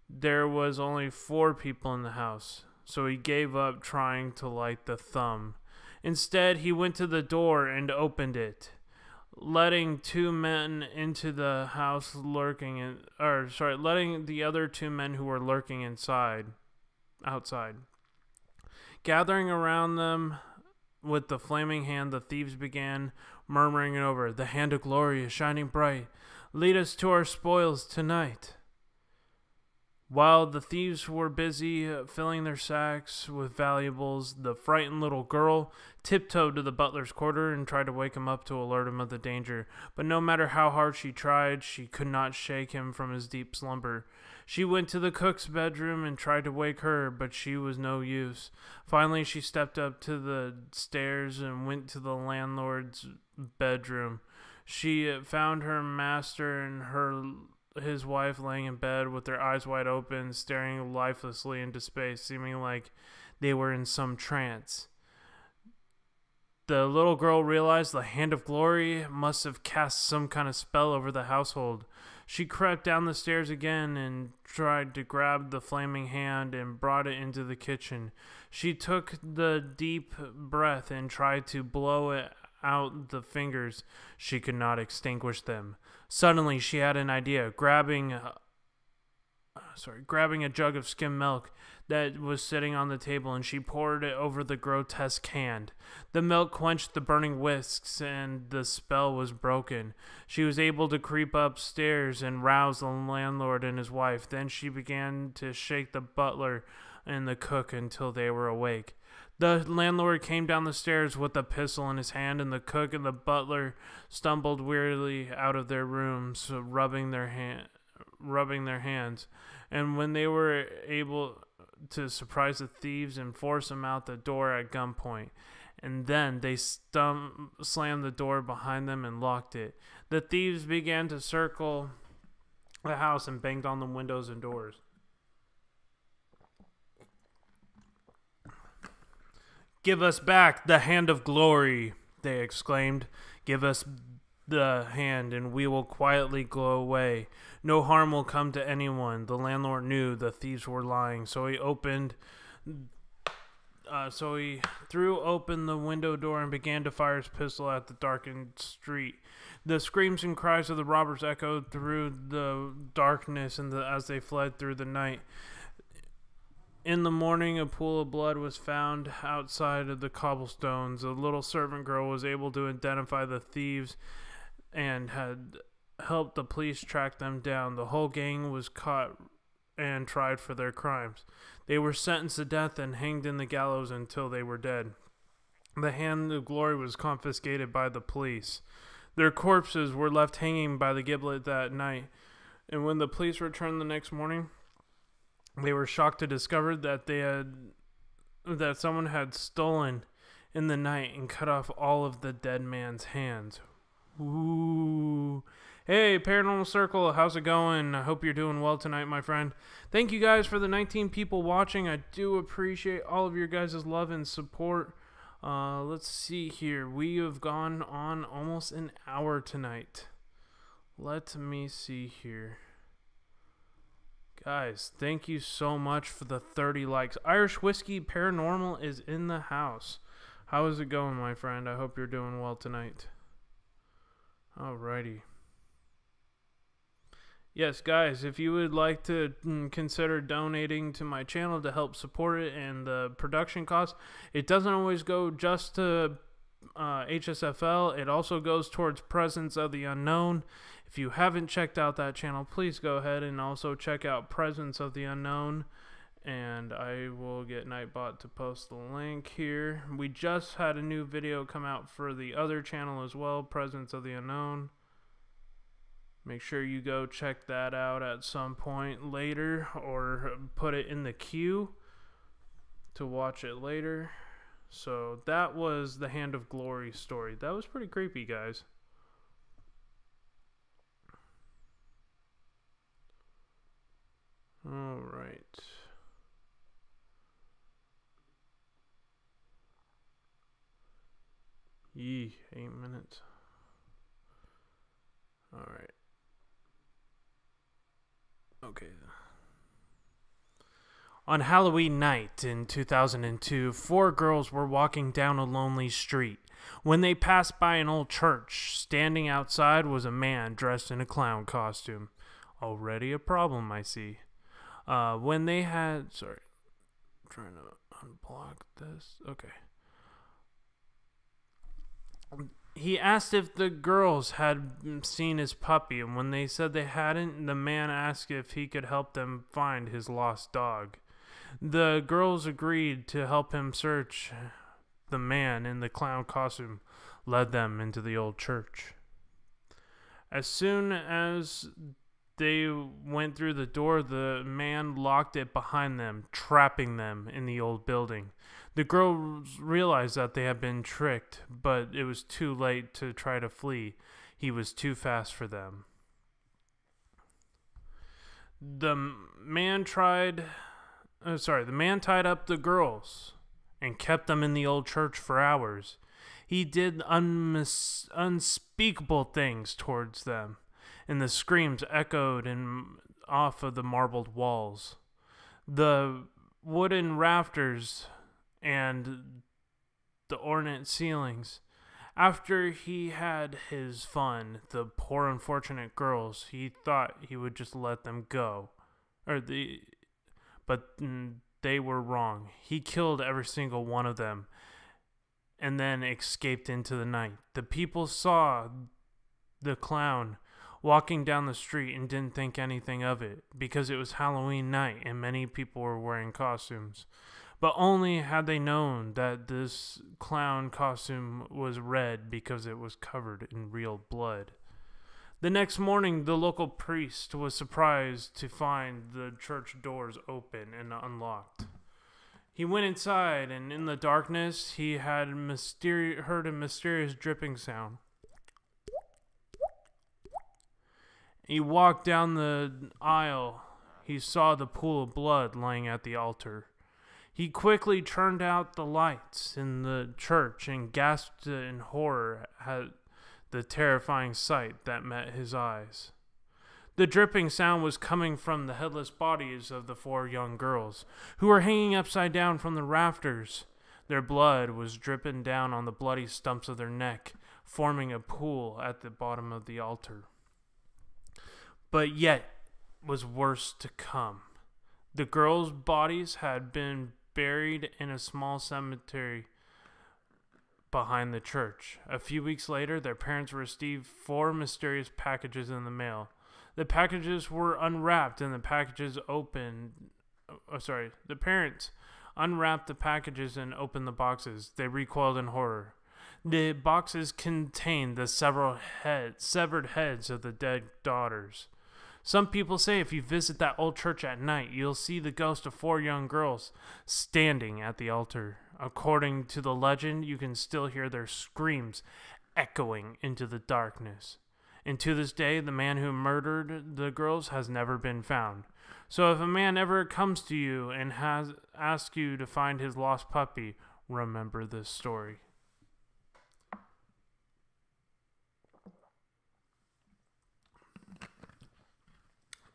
there was only 4 people in the house, so he gave up trying to light the thumb. Instead, he went to the door and opened it, letting 2 men into the house letting the other 2 men who were lurking outside. Gathering around them with the flaming hand, the thieves began murmuring over, "The hand of glory is shining bright. Lead us to our spoils tonight." While the thieves were busy filling their sacks with valuables, the frightened little girl tiptoed to the butler's quarter and tried to wake him up to alert him of the danger. But no matter how hard she tried, she could not shake him from his deep slumber. She went to the cook's bedroom and tried to wake her, but she was no use. Finally, she stepped up to the stairs and went to the landlord's bedroom. She found her master and his wife laying in bed with their eyes wide open, staring lifelessly into space, seeming like they were in some trance. The little girl realized the hand of glory must have cast some kind of spell over the household. She crept down the stairs again and tried to grab the flaming hand and brought it into the kitchen. She took the deep breath and tried to blow it out the fingers. She could not extinguish them. Suddenly, she had an idea. Grabbing a jug of skim milk that was sitting on the table, and she poured it over the grotesque hand. The milk quenched the burning whisks, and the spell was broken. She was able to creep upstairs and rouse the landlord and his wife. Then she began to shake the butler and the cook until they were awake. The landlord came down the stairs with a pistol in his hand, and the cook and the butler stumbled wearily out of their rooms, rubbing their hands. And when they were able to surprise the thieves and force them out the door at gunpoint, and then they slammed the door behind them and locked it. The thieves began to circle the house and banged on the windows and doors. "Give us back the hand of glory," they exclaimed. "Give us the hand, and we will quietly go away. No harm will come to anyone." The landlord knew the thieves were lying, so he threw open the window door and began to fire his pistol at the darkened street. The screams and cries of the robbers echoed through the darkness as they fled through the night. In the morning, a pool of blood was found outside of the cobblestones. The little servant girl was able to identify the thieves and had helped the police track them down. The whole gang was caught and tried for their crimes. They were sentenced to death and hanged in the gallows until they were dead. The hand of glory was confiscated by the police. Their corpses were left hanging by the gibbet that night, and when the police returned the next morning, they were shocked to discover that someone had stolen in the night and cut off all of the dead man's hands. Ooh. Hey, Paranormal Circle, how's it going? I hope you're doing well tonight, my friend. Thank you guys for the 19 people watching. I do appreciate all of your guys' love and support. Let's see here. We have gone on almost an hour tonight. Let me see here. Guys, thank you so much for the 30 likes. Irish Whiskey Paranormal is in the house. How is it going, my friend? I hope you're doing well tonight. Alrighty. Yes, guys, if you would like to consider donating to my channel to help support it and the production costs, it doesn't always go just to HSFL. It also goes towards Presence of the Unknown. If you haven't checked out that channel, please go ahead and also check out Presence of the Unknown. And I will get Nightbot to post the link here. We just had a new video come out for the other channel as well, Presence of the Unknown. Make sure you go check that out at some point later, or put it in the queue to watch it later. So that was the Hand of Glory story. That was pretty creepy, guys. Yee, 8 minutes. Alright. Okay. On Halloween night in 2002, 4 girls were walking down a lonely street when they passed by an old church. Standing outside was a man dressed in a clown costume. Already a problem, I see. When they had... Sorry. I'm trying to unblock this. Okay. He asked if the girls had seen his puppy, and when they said they hadn't, the man asked if he could help them find his lost dog. The girls agreed to help him search. The man in the clown costume led them into the old church. As soon as they went through the door, the man locked it behind them, trapping them in the old building. The girls realized that they had been tricked, but it was too late to try to flee. He was too fast for them. The man tied up the girls and kept them in the old church for hours. He did unspeakable things towards them, and the screams echoed off of the marbled walls. The wooden rafters and the ornate ceilings. After he had his fun, the poor unfortunate girls, he thought he would just let them go. But they were wrong. He killed every single one of them and then escaped into the night. The people saw the clown walking down the street and didn't think anything of it because it was Halloween night and many people were wearing costumes. But only had they known that this clown costume was red because it was covered in real blood. The next morning, the local priest was surprised to find the church doors open and unlocked. He went inside, and in the darkness, he had heard a mysterious dripping sound. He walked down the aisle. He saw the pool of blood lying at the altar. He quickly turned out the lights in the church and gasped in horror at the terrifying sight that met his eyes. The dripping sound was coming from the headless bodies of the 4 young girls, who were hanging upside down from the rafters. Their blood was dripping down on the bloody stumps of their neck, forming a pool at the bottom of the altar. But yet was worse to come. The girls' bodies had been buried in a small cemetery behind the church. A few weeks later, their parents received 4 mysterious packages in the mail. The packages were unwrapped and the packages opened. The parents unwrapped the packages and opened the boxes. They recoiled in horror. The boxes contained the severed heads of the dead daughters. Some people say if you visit that old church at night, you'll see the ghost of 4 young girls standing at the altar. According to the legend, you can still hear their screams echoing into the darkness. And to this day, the man who murdered the girls has never been found. So if a man ever comes to you and has asked you to find his lost puppy, remember this story.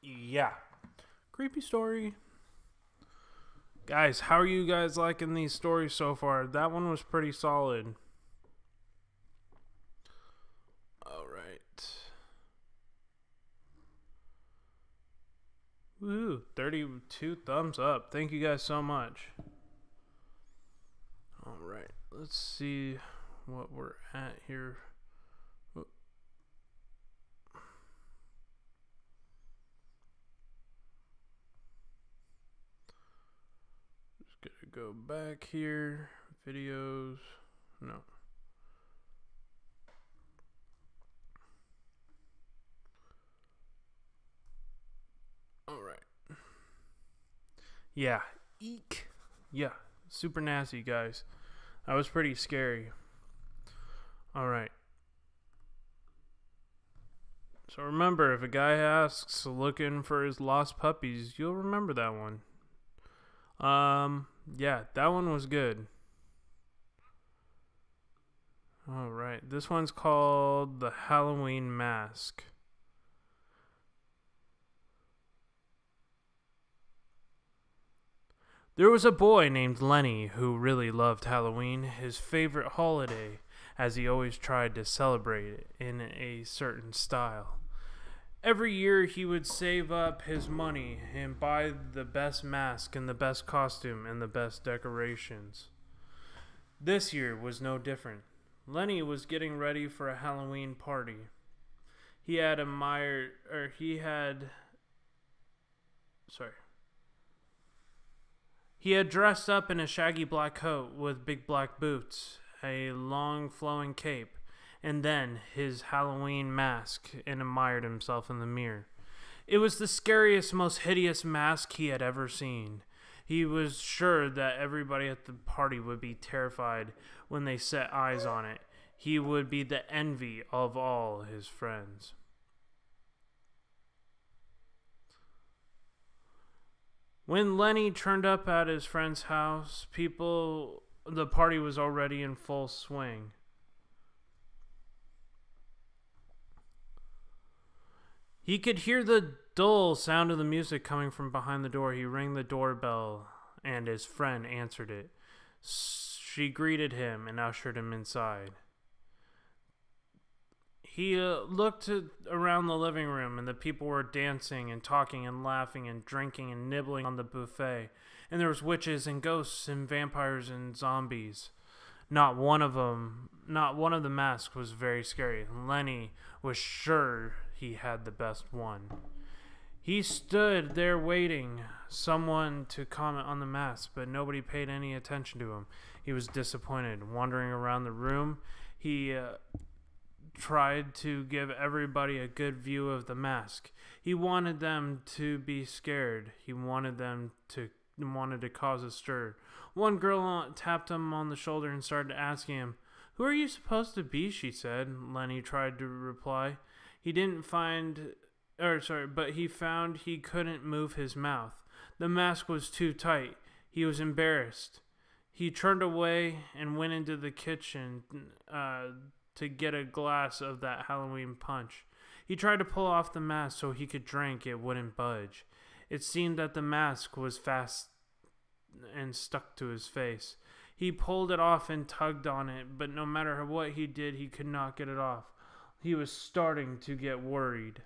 Yeah. Creepy story. Guys, how are you guys liking these stories so far? That one was pretty solid. Alright. Woo, 32 thumbs up. Thank you guys so much. Alright, let's see what we're at here. Gonna go back here, videos, no. All right. Yeah, eek. Yeah, super nasty, guys. That was pretty scary. All right. So remember, if a guy asks looking for his lost puppies, you'll remember that one. Yeah, that one was good. All right. This one's called The Halloween Mask. There was a boy named Lenny who really loved Halloween, his favorite holiday, as he always tried to celebrate it in a certain style. Every year he would save up his money and buy the best mask and the best costume and the best decorations. This year was no different. Lenny was getting ready for a Halloween party. He had admired, or he had, sorry. He had dressed up in a shaggy black coat with big black boots, a long flowing cape, and then his Halloween mask, and admired himself in the mirror. It was the scariest, most hideous mask he had ever seen. He was sure that everybody at the party would be terrified when they set eyes on it. He would be the envy of all his friends. When Lenny turned up at his friend's house, the party was already in full swing. He could hear the dull sound of the music coming from behind the door. He rang the doorbell, and his friend answered it. She greeted him and ushered him inside. He looked around the living room, and the people were dancing and talking and laughing and drinking and nibbling on the buffet. And there was witches and ghosts and vampires and zombies. Not one of the masks was very scary. Lenny was sure he had the best one. He stood there waiting someone to comment on the mask, but nobody paid any attention to him. He was disappointed. Wandering around the room, he tried to give everybody a good view of the mask. He wanted them to be scared. He wanted to cause a stir. One girl tapped him on the shoulder and started asking him, "Who are you supposed to be?" she said. Lenny tried to reply. But he found he couldn't move his mouth. The mask was too tight. He was embarrassed. He turned away and went into the kitchen to get a glass of that Halloween punch. He tried to pull off the mask so he could drink. It wouldn't budge. It seemed that the mask was fast and stuck to his face. He pulled it off and tugged on it, but no matter what he did, he could not get it off. He was starting to get worried.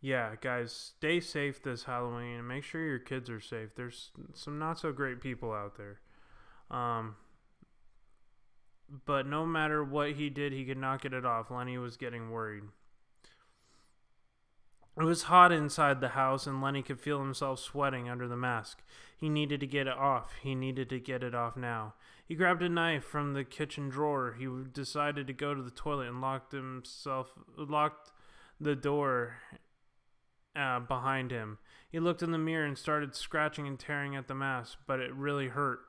Yeah, guys, stay safe this Halloween and make sure your kids are safe. There's some not so great people out there. But no matter what he did, he could not get it off. Lenny was getting worried. It was hot inside the house, and Lenny could feel himself sweating under the mask. He needed to get it off. He needed to get it off now. He grabbed a knife from the kitchen drawer. He decided to go to the toilet and locked the door behind him. He looked in the mirror and started scratching and tearing at the mask, but it really hurt.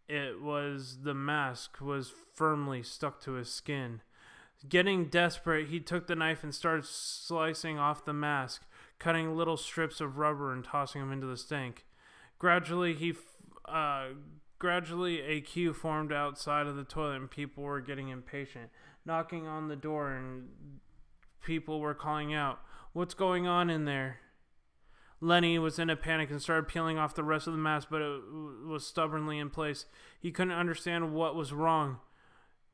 The mask was firmly stuck to his skin. Getting desperate, he took the knife and started slicing off the mask, cutting little strips of rubber and tossing them into the sink. Gradually, a queue formed outside of the toilet, and people were getting impatient, knocking on the door, and people were calling out, "What's going on in there?" Lenny was in a panic and started peeling off the rest of the mask, but it was stubbornly in place. He couldn't understand what was wrong.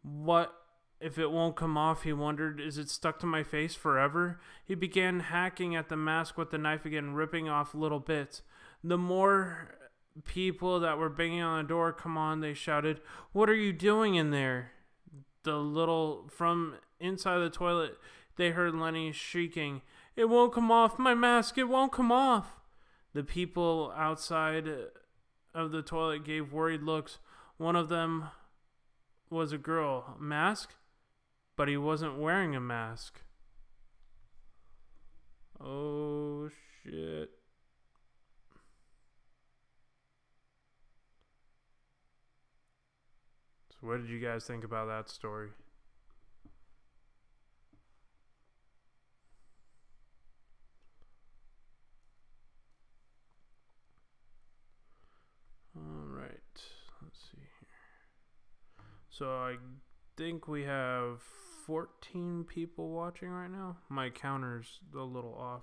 What if it won't come off, he wondered. Is it stuck to my face forever? He began hacking at the mask with the knife again, ripping off little bits. The more people that were banging on the door, "Come on," they shouted. "What are you doing in there?" From inside the toilet, they heard Lenny shrieking, "It won't come off, my mask, it won't come off." The people outside of the toilet gave worried looks. One of them was a girl. "Mask?" But he wasn't wearing a mask. Oh, shit. So what did you guys think about that story? All right. Let's see here. So I think we have 14 people watching right now. My counter's a little off.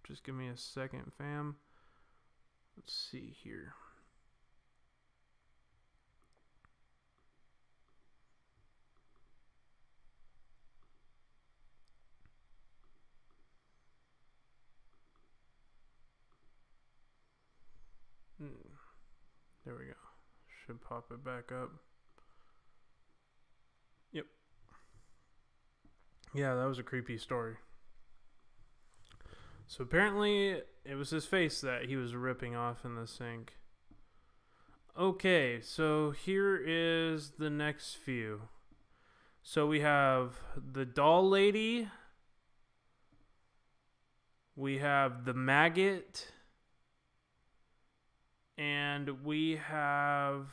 Just give me a second, fam. Let's see here. There we go. Should pop it back up. Yep. Yeah, that was a creepy story. So apparently it was his face that he was ripping off in the sink. Okay, so here is the next few. So we have the doll lady. We have the maggot. And we have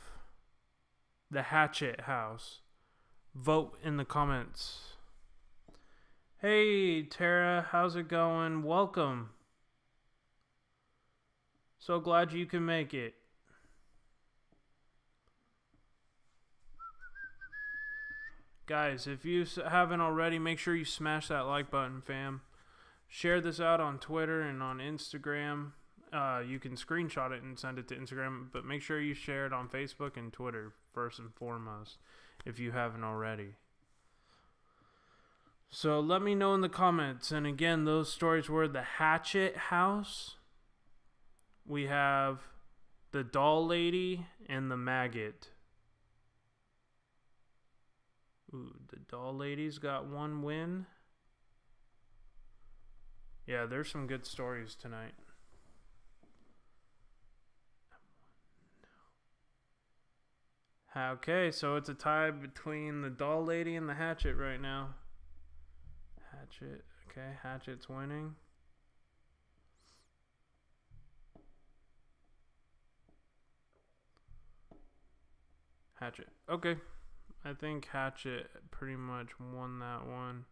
the hatchet house. Vote in the comments. Hey, Tara, how's it going? Welcome. So glad you can make it. Guys, if you haven't already, make sure you smash that like button, fam. Share this out on Twitter and on Instagram. You can screenshot it and send it to Instagram, but make sure you share it on Facebook and Twitter first and foremost if you haven't already. So let me know in the comments. And again, those stories were the hatchet house. We have the doll lady and the maggot. Ooh, the doll lady's got one win. Yeah, there's some good stories tonight. Okay, so it's a tie between the doll lady and the hatchet right now. Hatchet, okay, hatchet's winning. Hatchet, okay. I think hatchet pretty much won that one.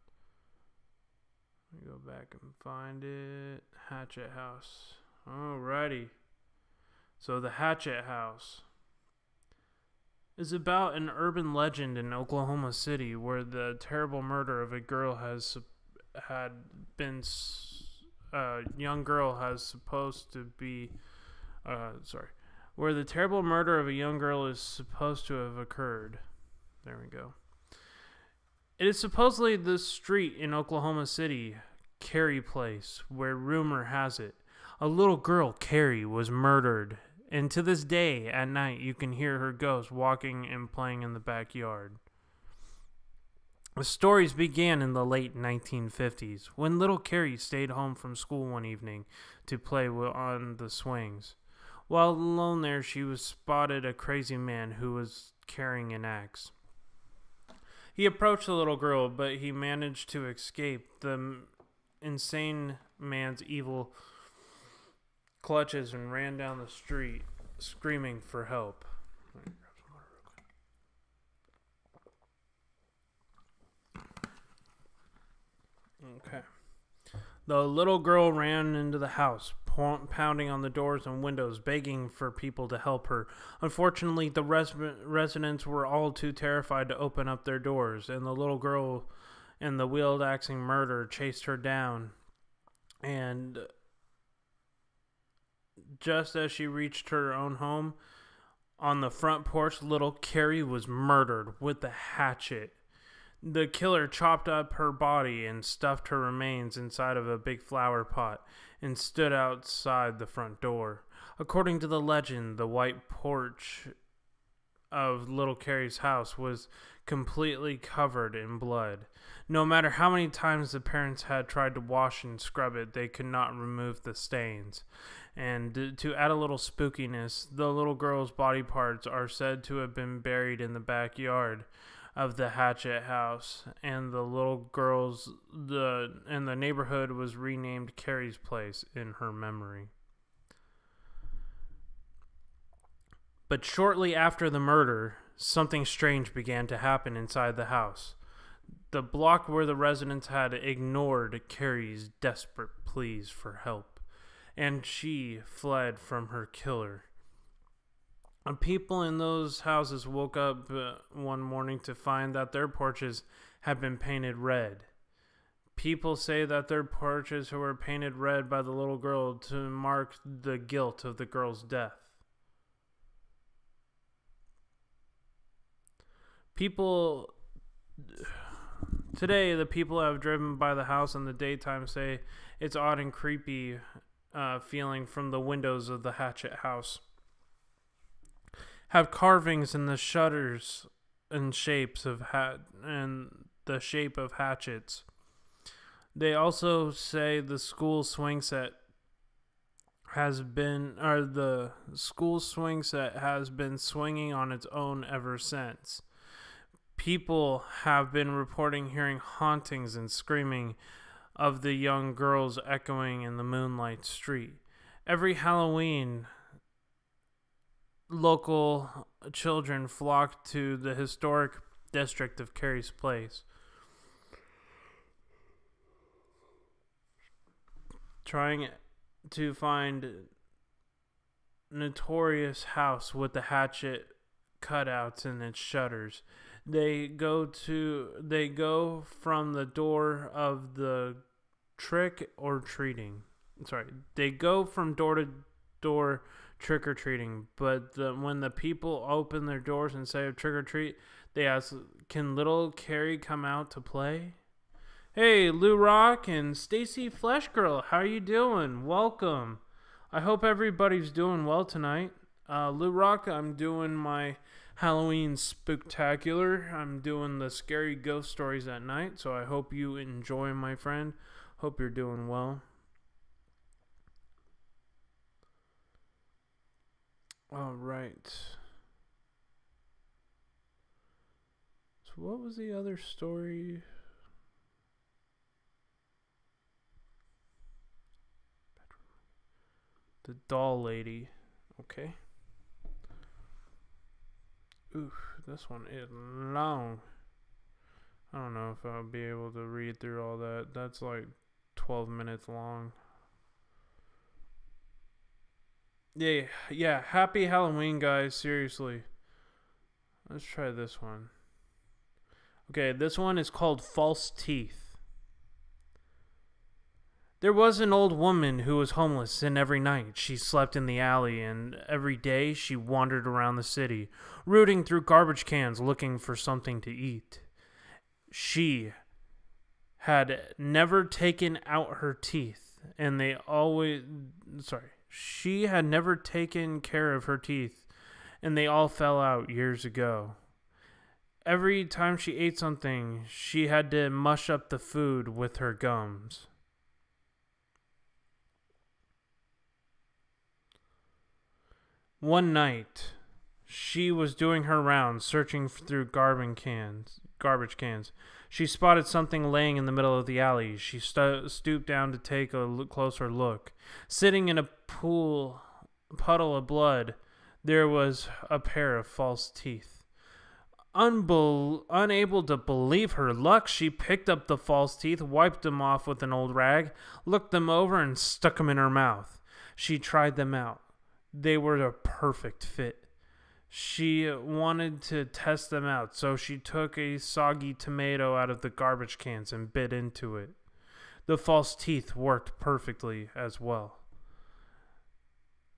Let me go back and find it. Hatchet house. Alrighty. So the hatchet house is about an urban legend in Oklahoma City where the terrible murder of a girl young girl has supposed to be where the terrible murder of a young girl is supposed to have occurred. There we go. It is supposedly the street in Oklahoma City, Carrie Place, where rumor has it a little girl, Carrie, was murdered. And to this day, at night, you can hear her ghost walking and playing in the backyard. The stories began in the late 1950s, when little Carrie stayed home from school one evening to play on the swings. While alone there, she was spotted a crazy man who was carrying an axe. He approached the little girl, but he managed to escape the insane man's evil clutches and ran down the street screaming for help. Okay. The little girl ran into the house, pounding on the doors and windows, begging for people to help her. Unfortunately, the residents were all too terrified to open up their doors, and the little girl and the wheel-axing murderer chased her down. And just as she reached her own home, on the front porch, little Carrie was murdered with a hatchet. The killer chopped up her body and stuffed her remains inside of a big flower pot and stood outside the front door. According to the legend, the white porch of little Carrie's house was completely covered in blood. No matter how many times the parents had tried to wash and scrub it, they could not remove the stains. And to add a little spookiness, the little girl's body parts are said to have been buried in the backyard of the hatchet house, and the neighborhood was renamed Carrie's Place in her memory. But shortly after the murder, something strange began to happen inside the house. The block where the residents had ignored Carrie's desperate pleas for help, and she fled from her killer. People in those houses woke up one morning to find that their porches had been painted red. People say that their porches were painted red by the little girl to mark the guilt of the girl's death. People today, the people who have driven by the house in the daytime say it's odd and creepy feeling from the windows of the Hatchet house. Have carvings in the shutters and shapes of and the shape of hatchets. They also say the school swing set has been swinging on its own ever since. People have been reporting hearing hauntings and screaming of the young girls echoing in the moonlight street. Every Halloween, local children flock to the historic district of Carey's Place, trying to find notorious house with the hatchet cutouts in its shutters. They go from the door of the trick or treating. They go from door to door trick or treating, but when the people open their doors and say trick or treat, they ask, "Can little Carrie come out to play?" Hey, Lou Rock and Stacy Flesh Girl, how you doing? Welcome. I hope everybody's doing well tonight. Lou Rock, I'm doing my Halloween Spooktacular. I'm doing the scary ghost stories at night, so I hope you enjoy, my friend. Hope you're doing well. All right. So what was the other story? The doll lady. Okay. Oof, this one is long. I don't know if I'll be able to read through all that. That's like 12 minutes long. Yeah. Happy Halloween, guys. Seriously. Let's try this one. Okay, this one is called False Teeth. There was an old woman who was homeless, and every night she slept in the alley, and every day she wandered around the city, rooting through garbage cans looking for something to eat. She had never taken out her teeth, and she had never taken care of her teeth, and they all fell out years ago. Every time she ate something, she had to mush up the food with her gums. One night, she was doing her rounds, searching through garbage cans. She spotted something laying in the middle of the alley. She stooped down to take a closer look. Sitting in a puddle of blood, there was a pair of false teeth. Unable to believe her luck, she picked up the false teeth, wiped them off with an old rag, looked them over, and stuck them in her mouth. She tried them out. They were a perfect fit. She wanted to test them out, so she took a soggy tomato out of the garbage cans and bit into it. The false teeth worked perfectly as well.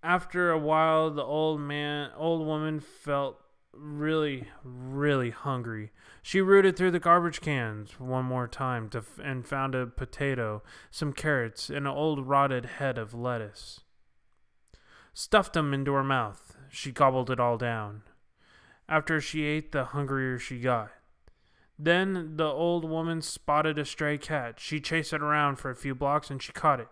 After a while, the old woman felt really, really hungry. She rooted through the garbage cans one more time and found a potato, some carrots, and an old rotted head of lettuce. Stuffed them into her mouth. She gobbled it all down. After she ate, the hungrier she got. Then the old woman spotted a stray cat. She chased it around for a few blocks and she caught it.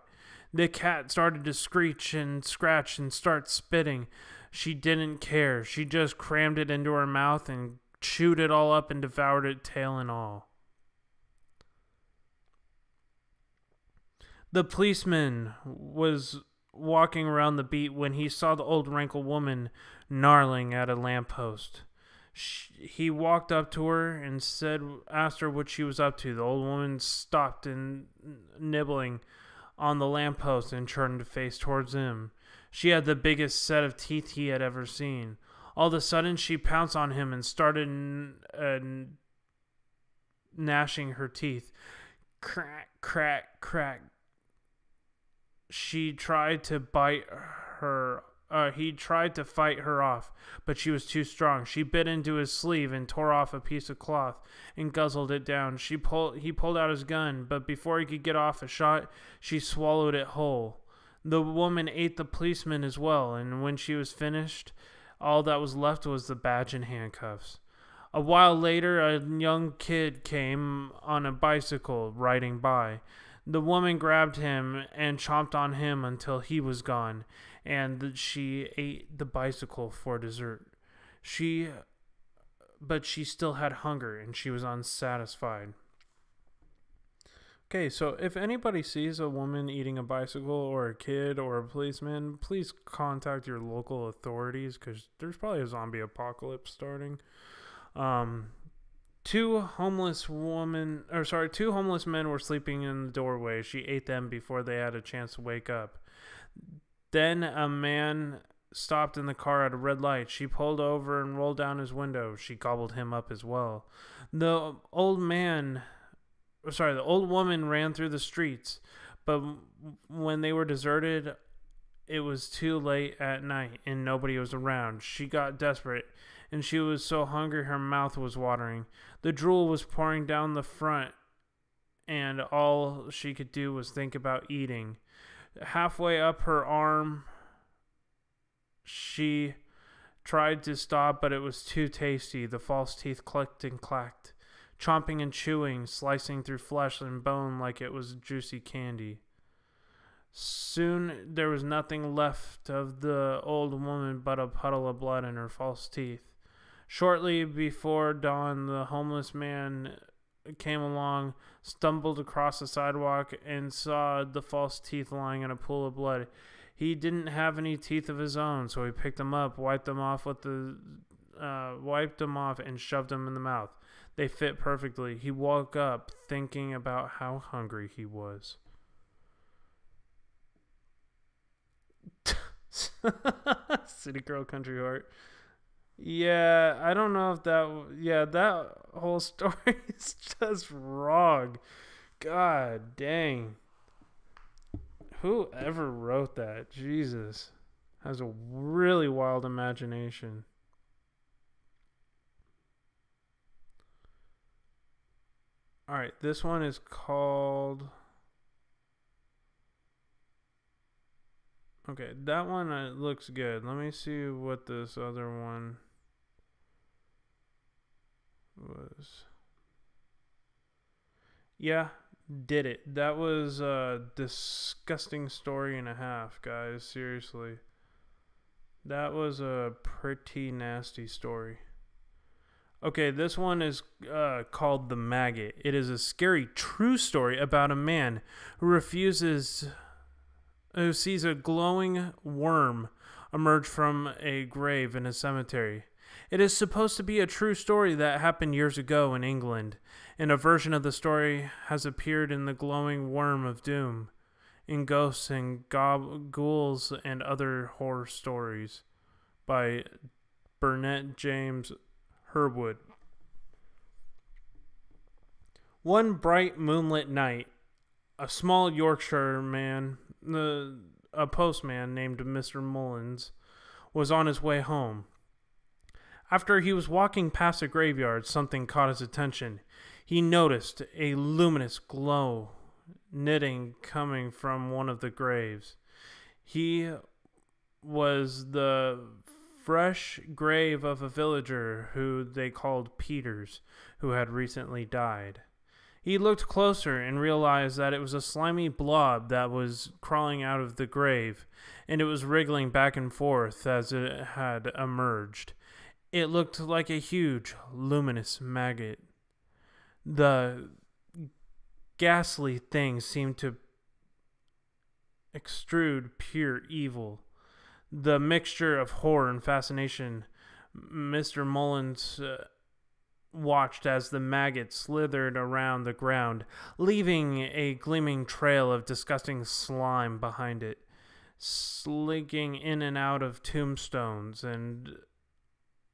The cat started to screech and scratch and start spitting. She didn't care. She just crammed it into her mouth and chewed it all up and devoured it, tail and all. The policeman was walking around the beat when he saw the old wrinkled woman gnarling at a lamppost. He walked up to her and asked her what she was up to. The old woman stopped and nibbling on the lamppost and turned to face towards him. She had the biggest set of teeth he had ever seen. All of a sudden, she pounced on him and started gnashing her teeth. Crack, crack, crack. She tried to bite her. He tried to fight her off, but she was too strong. She bit into his sleeve and tore off a piece of cloth and guzzled it down. He pulled out his gun, but before he could get off a shot, she swallowed it whole. The woman ate the policeman as well, and when she was finished, all that was left was the badge and handcuffs. A while later, a young kid came on a bicycle riding by. The woman grabbed him and chomped on him until he was gone, and she ate the bicycle for dessert. But she still had hunger, and she was unsatisfied. Okay, so if anybody sees a woman eating a bicycle or a kid or a policeman, please contact your local authorities because there's probably a zombie apocalypse starting. Two homeless men were sleeping in the doorway. She ate them before they had a chance to wake up. Then a man stopped in the car at a red light. She pulled over and rolled down his window. She gobbled him up as well. The old woman ran through the streets, but when they were deserted, it was too late at night and nobody was around. She got desperate, and she was so hungry her mouth was watering. The drool was pouring down the front, and all she could do was think about eating. Halfway up her arm, she tried to stop, but it was too tasty. The false teeth clicked and clacked, chomping and chewing, slicing through flesh and bone like it was juicy candy. Soon there was nothing left of the old woman but a puddle of blood in her false teeth. Shortly before dawn, the homeless man came along, stumbled across the sidewalk, and saw the false teeth lying in a pool of blood. He didn't have any teeth of his own, so he picked them up, wiped them off, and shoved them in the mouth. They fit perfectly. He woke up thinking about how hungry he was. City Girl, Country Heart. Yeah, I don't know if that whole story is just wrong. God dang. Whoever wrote that, Jesus, has a really wild imagination. Alright, this one is called... Okay, that one looks good. Let me see what this other one was. Yeah, did it. That was a disgusting story and a half, guys. Seriously. That was a pretty nasty story. Okay, this one is called The Maggot. It is a scary true story about a man who sees a glowing worm emerge from a grave in a cemetery. It is supposed to be a true story that happened years ago in England, and a version of the story has appeared in The Glowing Worm of Doom, in Ghosts and Ghouls and Other Horror Stories by Burnett James Herwood. One bright moonlit night, a small Yorkshire man, a postman named Mr. Mullins, was on his way home. After he was walking past a graveyard, something caught his attention. He noticed a luminous glow knitting coming from one of the graves. He was the fresh grave of a villager who they called Peters, who had recently died. He looked closer and realized that it was a slimy blob that was crawling out of the grave, and it was wriggling back and forth as it had emerged. It looked like a huge, luminous maggot. The ghastly thing seemed to extrude pure evil. The mixture of horror and fascination. Mr. Mullins watched as the maggot slithered around the ground, leaving a gleaming trail of disgusting slime behind it, slinking in and out of tombstones and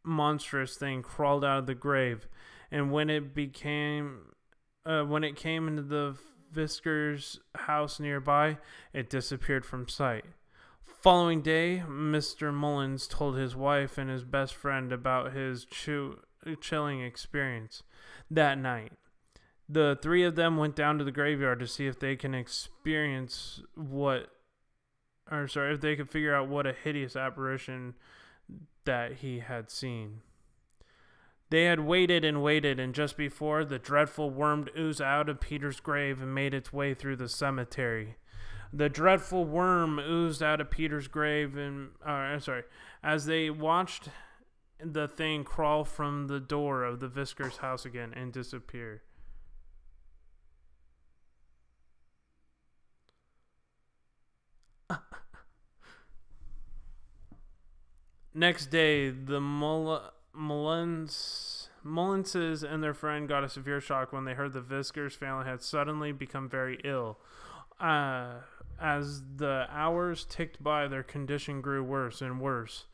monstrous thing crawled out of the grave, and when it came into the Visker's house nearby, it disappeared from sight. Following day, Mr. Mullins told his wife and his best friend about his chilling experience that night. The three of them went down to the graveyard to see if they can if they could figure out what a hideous apparition that he had seen. They had waited and waited, and just before, the dreadful worm oozed out of Peter's grave and made its way through the cemetery. The dreadful worm oozed out of Peter's grave, as they watched the thing crawl from the door of the Visker's house again and disappear. Next day, the Mullinses and their friend got a severe shock when they heard the Visker's family had suddenly become very ill. As the hours ticked by, their condition grew worse and worse,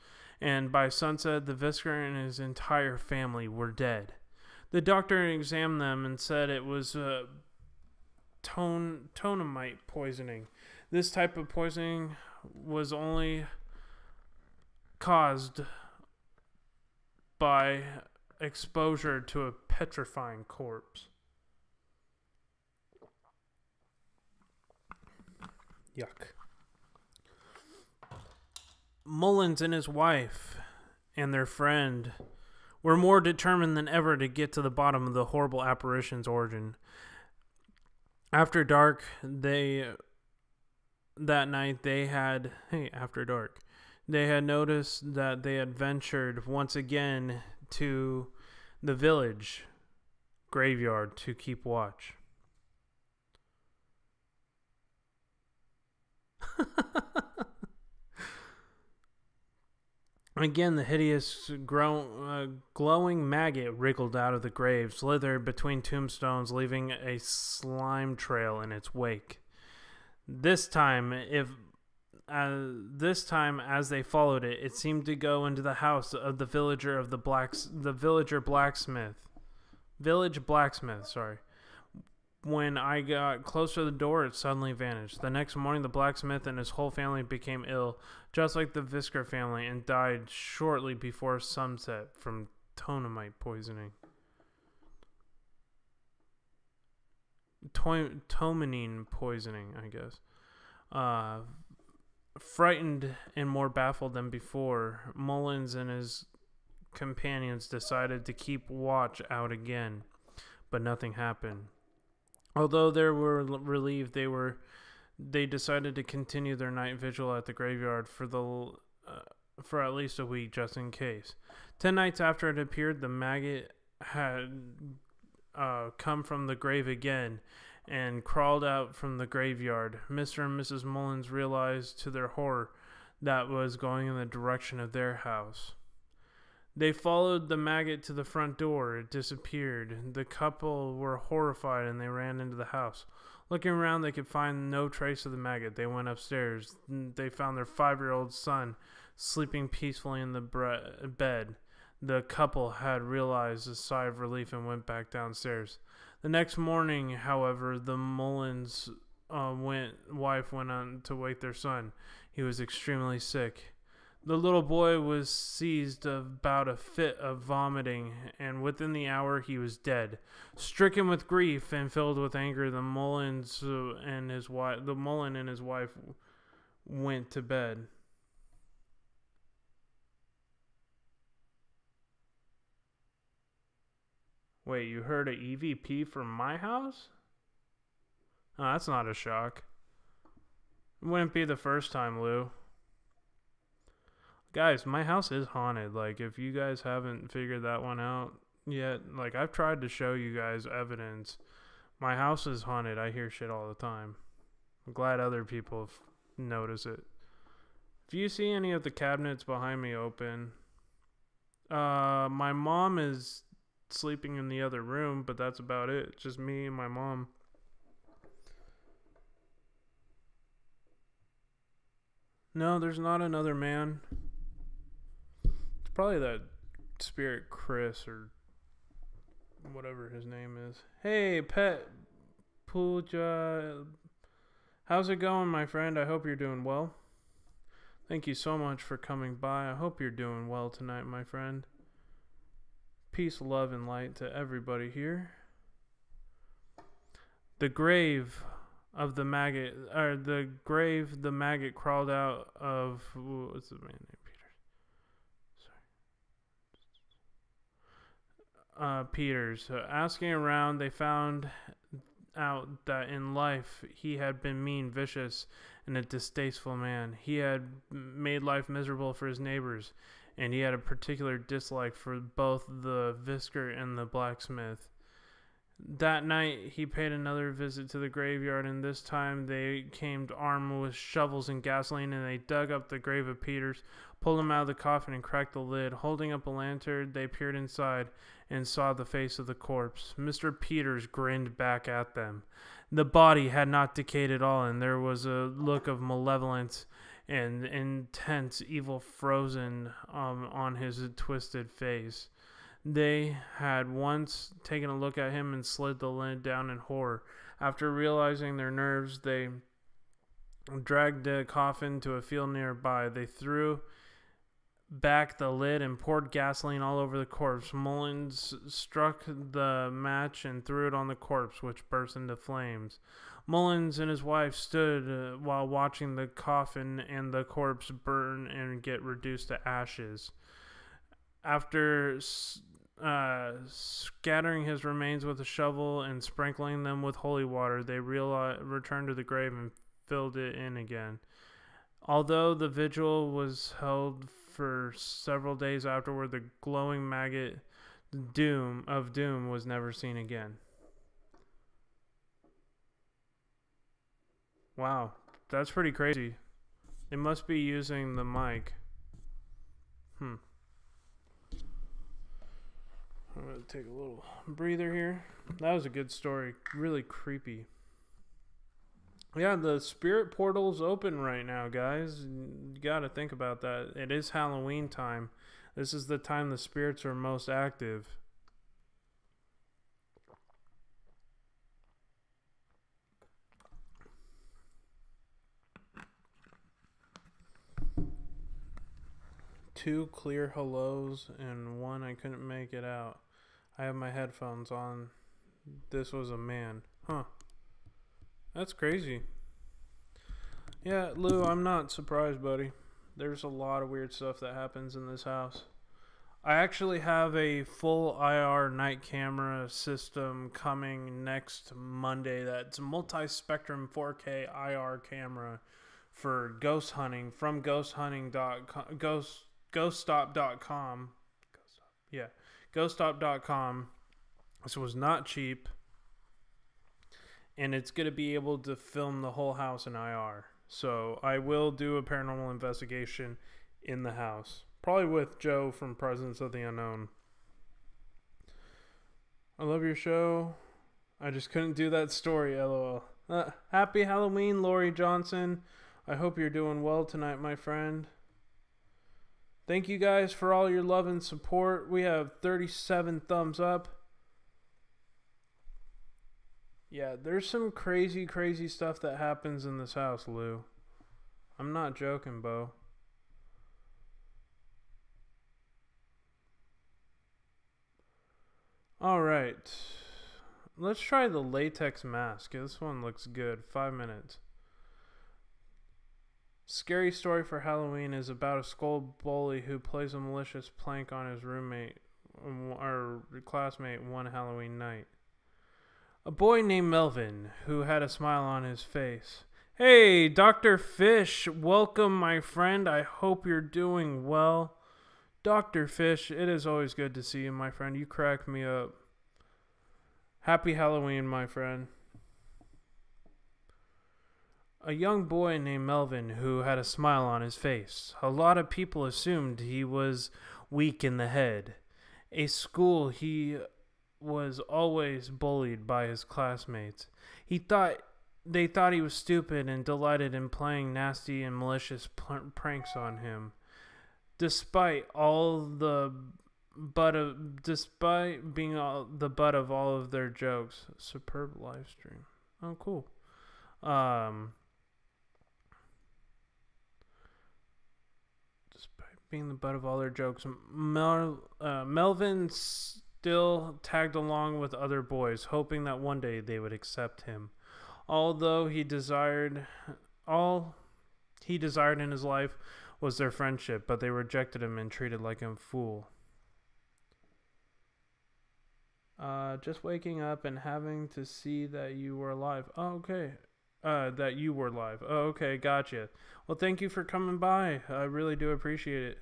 and by sunset, the Visker and his entire family were dead. The doctor examined them and said it was tonamite poisoning. This type of poisoning was only caused by exposure to a petrifying corpse. Yuck. Mullins and his wife and their friend were more determined than ever to get to the bottom of the horrible apparition's origin. After dark, they had noticed that they had ventured once again to the village graveyard to keep watch. Again, the hideous glowing maggot wriggled out of the grave, slithered between tombstones, leaving a slime trail in its wake. This time, as they followed it, it seemed to go into the house of the villager blacksmith. When I got close to the door, it suddenly vanished. The next morning, the blacksmith and his whole family became ill, just like the Visker family, and died shortly before sunset from tonamite poisoning. Tomanine poisoning, I guess. Frightened and more baffled than before, Mullins and his companions decided to keep watch out again, but nothing happened. Although they were relieved, they decided to continue their night vigil at the graveyard for at least a week, just in case. 10 nights after it appeared, the maggot had come from the grave again and crawled out from the graveyard. Mr. and Mrs. Mullins realized to their horror that was going in the direction of their house. They followed the maggot to the front door. It disappeared. The couple were horrified and they ran into the house. Looking around, they could find no trace of the maggot. They went upstairs. They found their 5-year-old son sleeping peacefully in the bed. The couple had realized a sigh of relief and went back downstairs. The next morning, however, the Mullins wife went on to wake their son. He was extremely sick. The little boy was seized about a fit of vomiting, and within the hour he was dead. Stricken with grief and filled with anger, the Mullen and his wife went to bed. Wait, you heard an EVP from my house? Oh, that's not a shock. It wouldn't be the first time, Lou. Guys, my house is haunted. Like, if you guys haven't figured that one out yet, like, I've tried to show you guys evidence. My house is haunted. I hear shit all the time. I'm glad other people notice it. If you see any of the cabinets behind me open, my mom is sleeping in the other room, but that's about it. It's just me and my mom. No, there's not another man. It's probably that Spirit Chris or whatever his name is. Hey, Pet Pooja. How's it going, my friend? I hope you're doing well. Thank you so much for coming by. I hope you're doing well tonight, my friend. Peace, love, and light to everybody here. The grave of the maggot, or the grave the maggot crawled out of. What's the man named Peter? Peters. Asking around, they found out that in life he had been mean, vicious, and a distasteful man. He had made life miserable for his neighbors, and he had a particular dislike for both the vicar and the blacksmith. That night, he paid another visit to the graveyard, and this time they came armed with shovels and gasoline, and they dug up the grave of Peters, pulled him out of the coffin, and cracked the lid. Holding up a lantern, they peered inside and saw the face of the corpse. Mr. Peters grinned back at them. The body had not decayed at all, and there was a look of malevolence and intense evil frozen on his twisted face. They had once taken a look at him and slid the lid down in horror. After realizing their nerves, they dragged the coffin to a field nearby. They threw back the lid and poured gasoline all over the corpse. Mullins struck the match and threw it on the corpse, which burst into flames. Mullins and his wife stood while watching the coffin and the corpse burn and get reduced to ashes. After scattering his remains with a shovel and sprinkling them with holy water, they returned to the grave and filled it in again. Although the vigil was held for several days afterward, the glowing maggot doom was never seen again. Wow, that's pretty crazy. They must be using the mic. I'm going to take a little breather here. That was a good story. Really creepy. Yeah, the spirit portal's open right now, guys. You got to think about that. It is Halloween time. This is the time the spirits are most active. Two clear hellos and one I couldn't make it out. I have my headphones on. This was a man. Huh. That's crazy. Yeah, Lou, I'm not surprised, buddy. There's a lot of weird stuff that happens in this house. I actually have a full IR night camera system coming next Monday. That's a multi-spectrum 4K IR camera for ghost hunting from ghoststop.com. Yeah, ghoststop.com. This was not cheap, and it's going to be able to film the whole house in IR. So I will do a paranormal investigation in the house, probably with Joe from Presence of the Unknown. I love your show. I just couldn't do that story, lol. Happy Halloween, Lori Johnson. I hope you're doing well tonight, my friend. Thank you guys for all your love and support. We have 37 thumbs up. Yeah, there's some crazy, crazy stuff that happens in this house, Lou. I'm not joking, Bo. Alright. Let's try the latex mask. This one looks good. 5 minutes. Scary story for Halloween is about a school bully who plays a malicious prank on his roommate or classmate one Halloween night. A boy named Melvin who had a smile on his face. Hey, Dr. Fish, welcome, my friend. I hope you're doing well. Dr. Fish, it is always good to see you, my friend. You crack me up. Happy Halloween, my friend. A young boy named Melvin who had a smile on his face. A lot of people assumed he was weak in the head. At school, he was always bullied by his classmates. They thought he was stupid and delighted in playing nasty and malicious pranks on him. Despite all the despite being the butt of all of their jokes. Superb live stream. Oh, cool. Despite being the butt of all their jokes, Melvin still tagged along with other boys, hoping that one day they would accept him. All he desired in his life was their friendship, but they rejected him and treated like a fool. Just waking up and having to see that you were alive. Oh, okay. That you were live. Oh, okay, gotcha. Well, thank you for coming by. I really do appreciate it.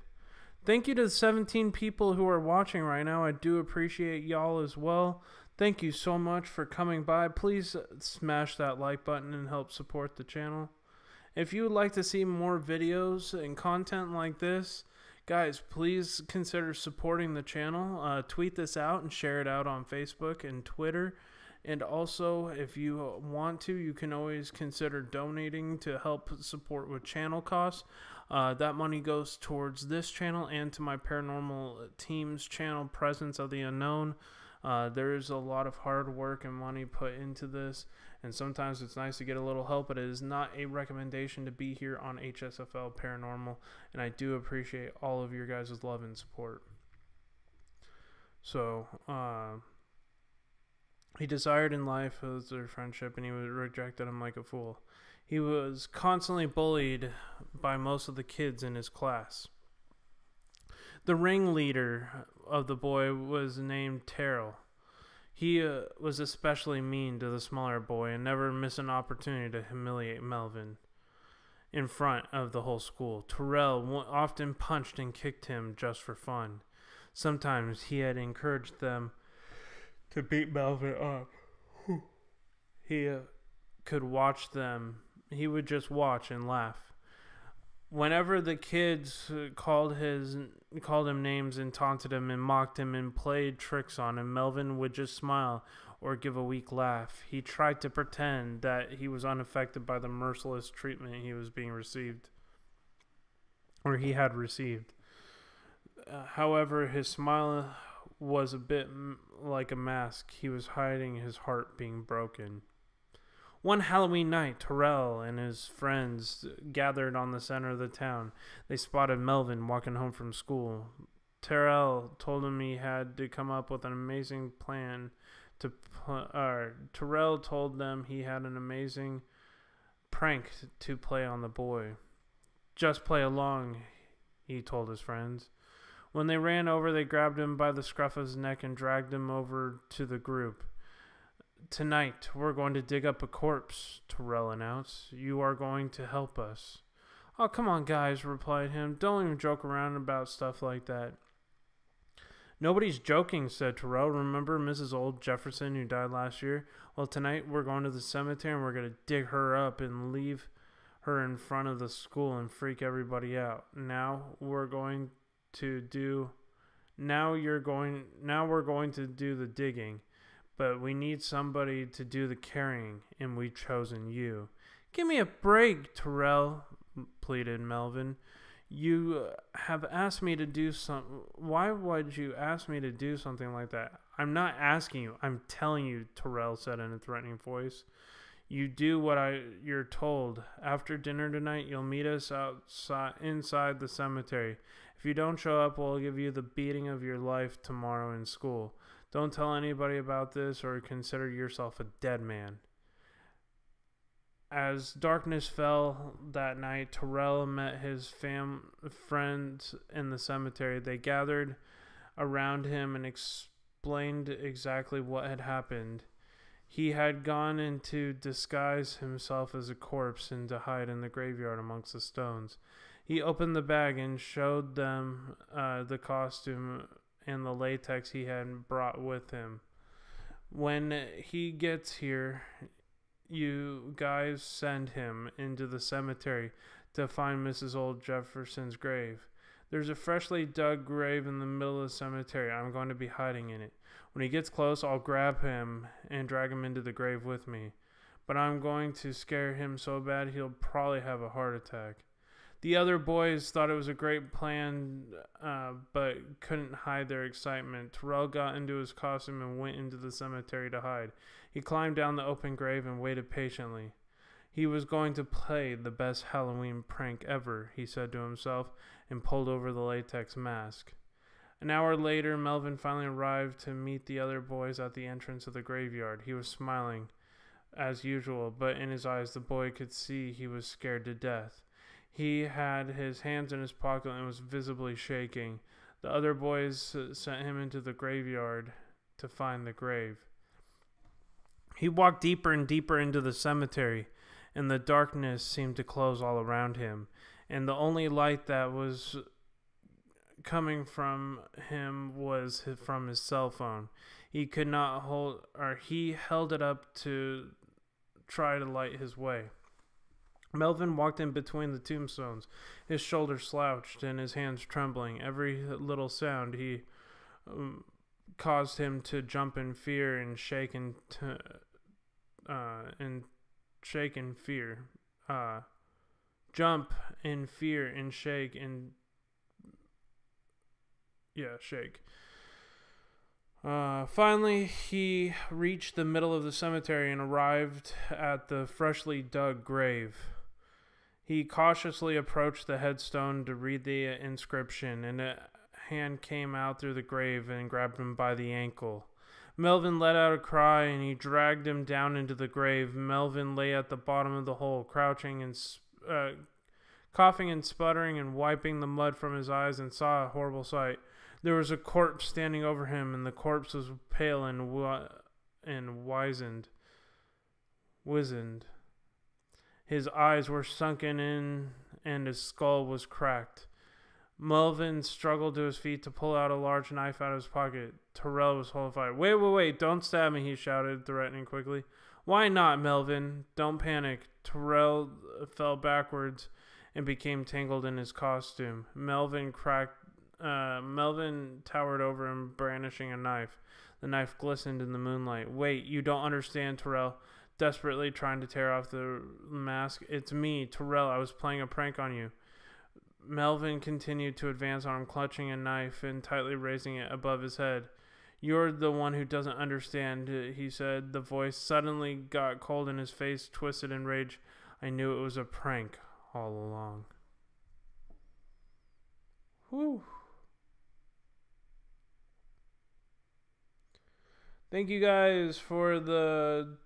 Thank you to the 17 people who are watching right now. I do appreciate y'all as well. Thank you so much for coming by. Please smash that like button and help support the channel. If you would like to see more videos and content like this, guys, please consider supporting the channel. Tweet this out and share it out on Facebook and Twitter. And also, if you want to, you can always consider donating to help support with channel costs. That money goes towards this channel and to my paranormal team's channel, Presence of the Unknown. There's a lot of hard work and money put into this, and sometimes it's nice to get a little help, but it is not a recommendation to be here on HSFL Paranormal, and I do appreciate all of your guys' love and support. So, he desired in life was their friendship, and he rejected him like a fool. He was constantly bullied by most of the kids in his class. The ringleader of the boy was named Terrell. He was especially mean to the smaller boy and never missed an opportunity to humiliate Melvin in front of the whole school. Terrell often punched and kicked him just for fun. Sometimes he had encouraged them to beat Melvin up. He could watch them. He would just watch and laugh. Whenever the kids called him names and taunted him and mocked him and played tricks on him, Melvin would just smile or give a weak laugh. He tried to pretend that he was unaffected by the merciless treatment he was being received, or he had received. However, his smile was a bit like a mask. He was hiding his heart being broken. One Halloween night, Terrell and his friends gathered on the center of the town. They spotted Melvin walking home from school. Terrell told him he had to come up with an amazing plan to... Terrell told them he had an amazing prank to play on the boy. Just play along, he told his friends. When they ran over, they grabbed him by the scruff of his neck and dragged him over to the group. Tonight, we're going to dig up a corpse, Terrell announced. You are going to help us. Oh, come on, guys, replied him. Don't even joke around about stuff like that. Nobody's joking, said Terrell. Remember Mrs. Old Jefferson who died last year? Well, tonight we're going to the cemetery and we're going to dig her up and leave her in front of the school and freak everybody out. Now we're going to do the digging. But we need somebody to do the carrying, and we've chosen you. Give me a break, Terrell, pleaded Melvin. You have asked me to do something. Why would you ask me to do something like that? I'm not asking you. I'm telling you, Terrell said in a threatening voice. You do what you're told. After dinner tonight, you'll meet us inside the cemetery. If you don't show up, we'll give you the beating of your life tomorrow in school. Don't tell anybody about this or consider yourself a dead man. As darkness fell that night, Terrell met his friends in the cemetery. They gathered around him and explained exactly what had happened. He had gone in to disguise himself as a corpse and to hide in the graveyard amongst the stones. He opened the bag and showed them the costume and the latex he had brought with him. When he gets here, you guys send him into the cemetery to find Mrs. Old Jefferson's grave. There's a freshly dug grave in the middle of the cemetery. I'm going to be hiding in it. When he gets close, I'll grab him and drag him into the grave with me. But I'm going to scare him so bad he'll probably have a heart attack. The other boys thought it was a great plan, but couldn't hide their excitement. Terrell got into his costume and went into the cemetery to hide. He climbed down the open grave and waited patiently. He was going to play the best Halloween prank ever, he said to himself, and pulled over the latex mask. An hour later, Melvin finally arrived to meet the other boys at the entrance of the graveyard. He was smiling, as usual, but in his eyes the boy could see he was scared to death. He had his hands in his pocket and was visibly shaking. The other boys sent him into the graveyard to find the grave. He walked deeper and deeper into the cemetery, and the darkness seemed to close all around him, and the only light that was coming from him was from his cell phone. He held it up to try to light his way. Melvin walked in between the tombstones, his shoulders slouched and his hands trembling. Every little sound he caused him to jump in fear and shake in fear. Jump in fear and shake and shake. Finally, he reached the middle of the cemetery and arrived at the freshly dug grave. He cautiously approached the headstone to read the inscription, and a hand came out through the grave and grabbed him by the ankle. Melvin let out a cry, and he dragged him down into the grave. Melvin lay at the bottom of the hole, crouching and coughing and sputtering and wiping the mud from his eyes, and saw a horrible sight. There was a corpse standing over him, and the corpse was pale and wizened. His eyes were sunken in, and his skull was cracked. Melvin struggled to his feet to pull out a large knife out of his pocket. Terrell was horrified. Wait, don't stab me, he shouted, threatening quickly. Why not, Melvin? Don't panic. Terrell fell backwards and became tangled in his costume. Melvin towered over him, brandishing a knife. The knife glistened in the moonlight. Wait, you don't understand, Terrell. Desperately trying to tear off the mask. It's me, Terrell. I was playing a prank on you. Melvin continued to advance on him, clutching a knife and tightly raising it above his head. You're the one who doesn't understand, he said. The voice suddenly got cold and his face twisted in rage. I knew it was a prank all along. Whew. Thank you guys for the...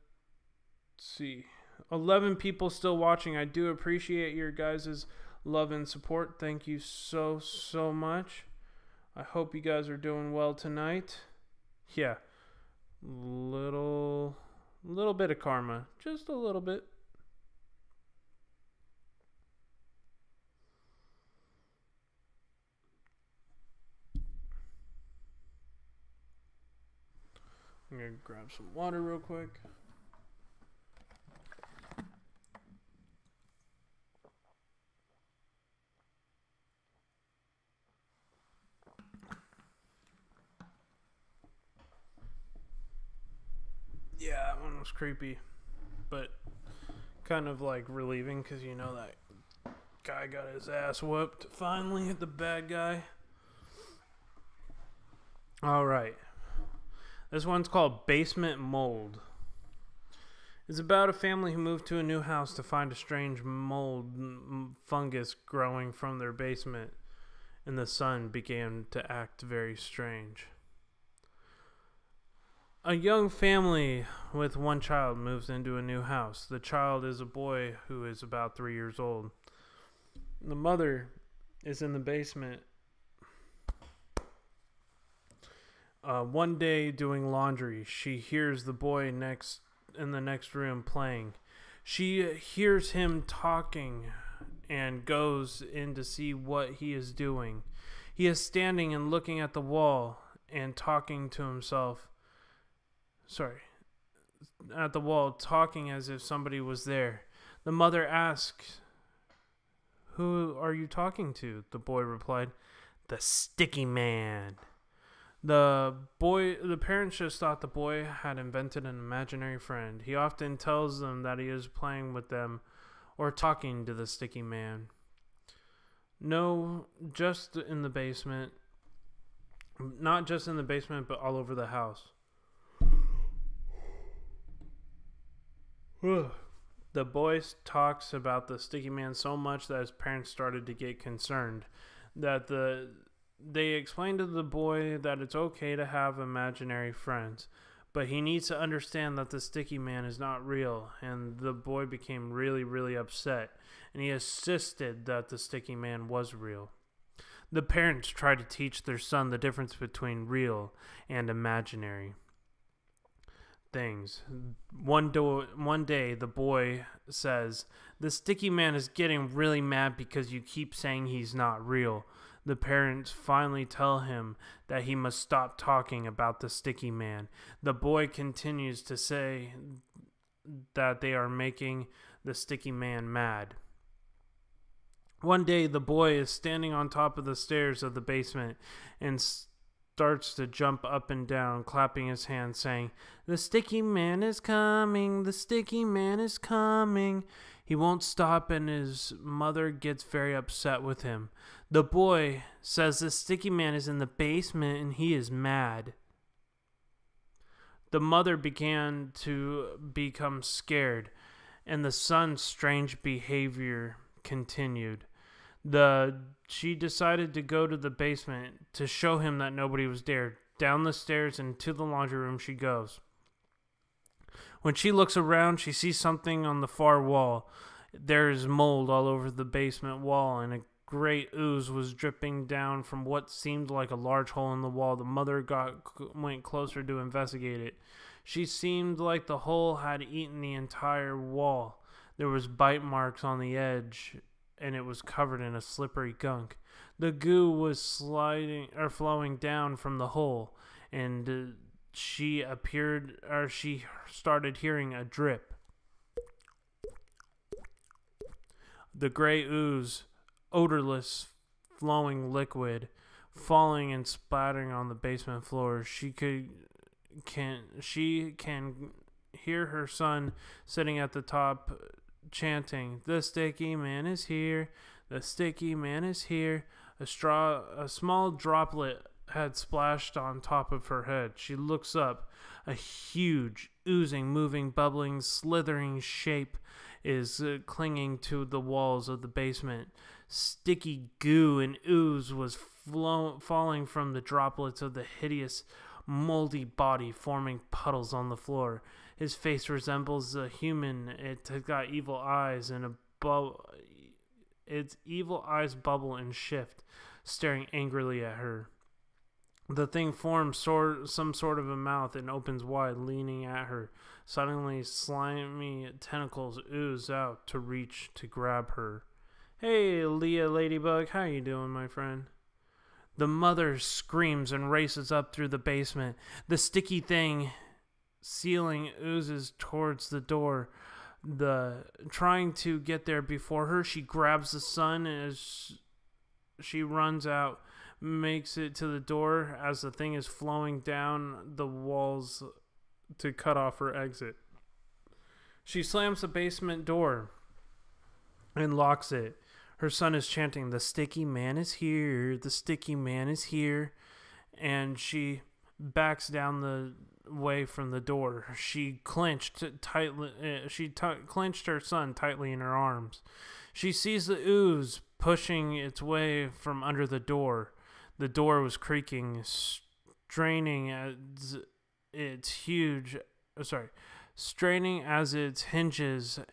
Let's see. 11 people still watching. I do appreciate your guys' love and support. Thank you so much. I hope you guys are doing well tonight. Yeah. Little bit of karma. Just a little bit. I'm going to grab some water real quick. Yeah, that one was creepy, but kind of like relieving because you know that guy got his ass whooped. Finally, the bad guy. All right. This one's called Basement Mold. It's about a family who moved to a new house to find a strange mold fungus growing from their basement, and the sun began to act very strange. A young family with one child moves into a new house. The child is a boy who is about 3 years old. The mother is in the basement one day doing laundry. She hears the boy in the next room playing. She hears him talking and goes in to see what he is doing. He is standing and looking at the wall and talking to himself. At the wall, talking as if somebody was there. The mother asks, "Who are you talking to?" The boy replied, "The sticky man." The parents just thought the boy had invented an imaginary friend. He often tells them that he is playing with them or talking to the sticky man. No, just in the basement. Not just in the basement, but all over the house. The boy talks about the sticky man so much that his parents started to get concerned. They explained to the boy that it's okay to have imaginary friends, but he needs to understand that the sticky man is not real. And the boy became really, really upset, and he insisted that the sticky man was real. The parents tried to teach their son the difference between real and imaginary things. One day, the boy says, "The sticky man is getting really mad because you keep saying he's not real." The parents finally tell him that he must stop talking about the sticky man. The boy continues to say that they are making the sticky man mad. One day, the boy is standing on top of the stairs of the basement and starts to jump up and down, clapping his hands, saying, "The sticky man is coming, the sticky man is coming." He won't stop, and his mother gets very upset with him. The boy says the sticky man is in the basement and he is mad. The mother began to become scared, and the son's strange behavior continued. She decided to go to the basement to show him that nobody was there. Down the stairs and to the laundry room she goes. When she looks around, she sees something on the far wall. There is mold all over the basement wall, and a great ooze was dripping down from what seemed like a large hole in the wall. The mother went closer to investigate it. She seemed like the hole had eaten the entire wall. There was bite marks on the edge, and it was covered in a slippery gunk. The goo was flowing down from the hole, and she started hearing a drip. The gray ooze, odorless, flowing liquid, falling and splattering on the basement floor. She can hear her son sitting at the top, chanting, "The sticky man is here, the sticky man is here." A small droplet had splashed on top of her head. She looks up. A huge, oozing, moving, bubbling, slithering shape is clinging to the walls of the basement. Sticky goo and ooze was falling from the droplets of the hideous, moldy body, forming puddles on the floor. His face resembles a human. It has got evil eyes, and its evil eyes bubble and shift, staring angrily at her. The thing forms some sort of a mouth and opens wide, leaning at her. Suddenly, slimy tentacles ooze out to reach to grab her. "Hey, Leah Ladybug, how you doing, my friend?" The mother screams and races up through the basement. The sticky thing ceiling oozes towards the door. Trying to get there before her, she grabs the son as she runs out, makes it to the door as the thing is flowing down the walls to cut off her exit. She slams the basement door and locks it. Her son is chanting, "The sticky man is here, the sticky man is here," and she backs down the way from the door. She clenched her son tightly in her arms. She sees the ooze pushing its way from under the door. The door was creaking, straining as its hinges,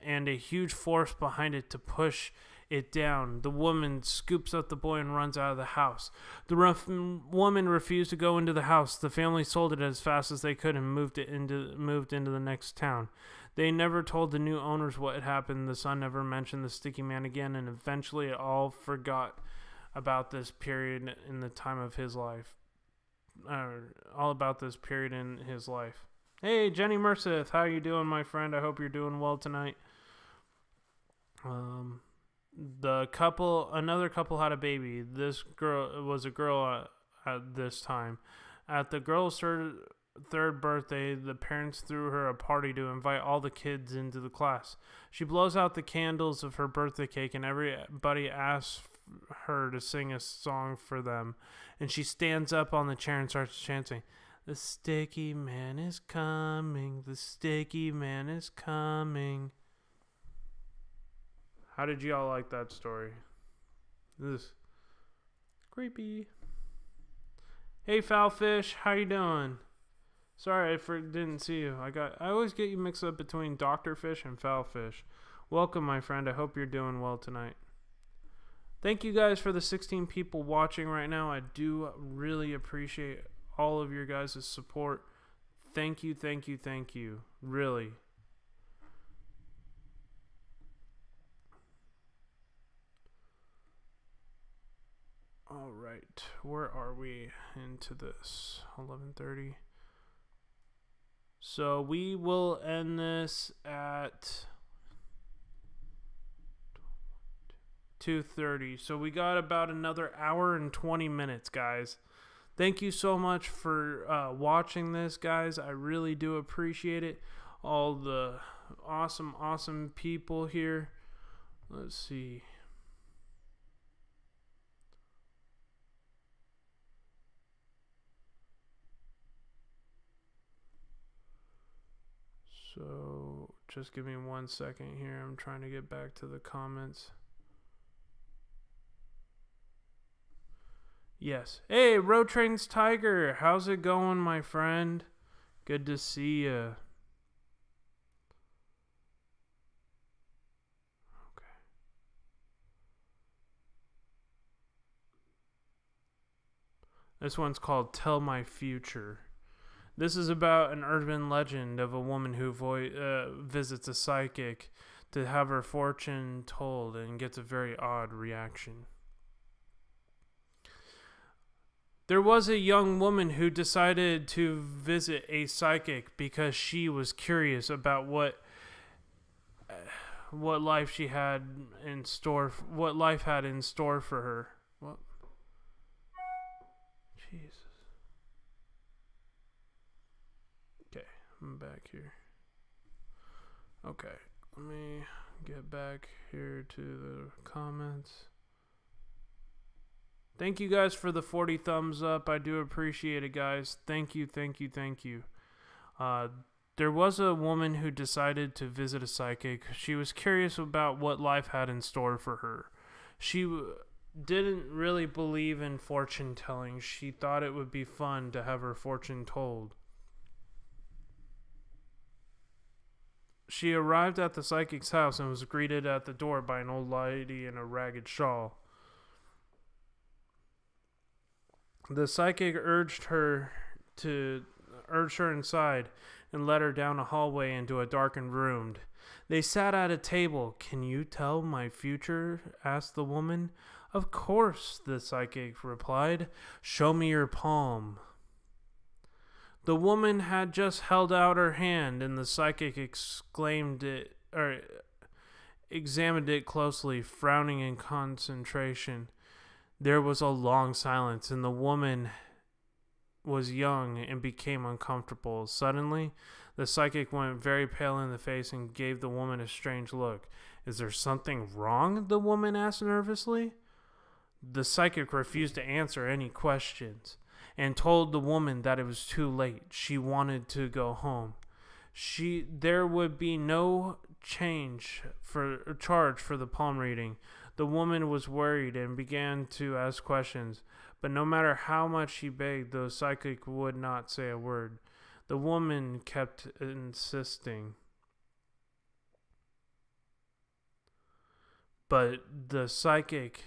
and a huge force behind it to push it down. The woman scoops up the boy and runs out of the house. The woman refused to go into the house. The family sold it as fast as they could and moved into the next town. They never told the new owners what had happened. The son never mentioned the sticky man again, and eventually it all forgot about this period in the time of his life. All about this period in his life. Hey, Jenny Merseth, how you doing, my friend? I hope you're doing well tonight. Another couple had a baby. This girl was a girl at this time. At the girl's third birthday, the parents threw her a party to invite all the kids into the class. She blows out the candles of her birthday cake, and everybody asks her to sing a song for them. And she stands up on the chair and starts chanting, "The sticky man is coming, the sticky man is coming." How did y'all like that story? This is creepy. Hey, Foulfish, how you doing? Sorry, I didn't see you. I always get you mixed up between Dr. Fish and Foulfish. Welcome, my friend. I hope you're doing well tonight. Thank you guys for the 16 people watching right now. I do really appreciate all of your guys' support. Thank you, thank you, thank you. Really. All right, where are we into this? 11:30. So we will end this at 2:30. So we got about another hour and 20 minutes, guys. Thank you so much for watching this, guys. I really do appreciate it. All the awesome people here. Let's see. So just give me 1 second here. I'm trying to get back to the comments. Yes. Hey, Road Trains Tiger. How's it going, my friend? Good to see you. Okay. This one's called Tell My Future. This is about an urban legend of a woman who visits a psychic to have her fortune told and gets a very odd reaction. There was a young woman who decided to visit a psychic because she was curious about what life she had in store, what life had in store for her. What? Jesus. Okay, I'm back here. Okay, let me get back here to the comments. Thank you guys for the 40 thumbs up. I do appreciate it, guys. Thank you, thank you, thank you. There was a woman who decided to visit a psychic. She was curious about what life had in store for her. She didn't really believe in fortune telling. She thought it would be fun to have her fortune told. She arrived at the psychic's house and was greeted at the door by an old lady in a ragged shawl. The psychic urged her inside and led her down a hallway into a darkened room. They sat at a table. "Can you tell my future?" asked the woman. "Of course," the psychic replied. "Show me your palm." The woman had just held out her hand, and the psychic examined it closely, frowning in concentration. There was a long silence, and the woman was young and became uncomfortable. Suddenly, the psychic went very pale in the face and gave the woman a strange look. "Is there something wrong?" the woman asked nervously. The psychic refused to answer any questions and told the woman that it was too late. She wanted to go home. There would be no charge for the palm reading. The woman was worried and began to ask questions, but no matter how much she begged, the psychic would not say a word. The woman kept insisting, but the psychic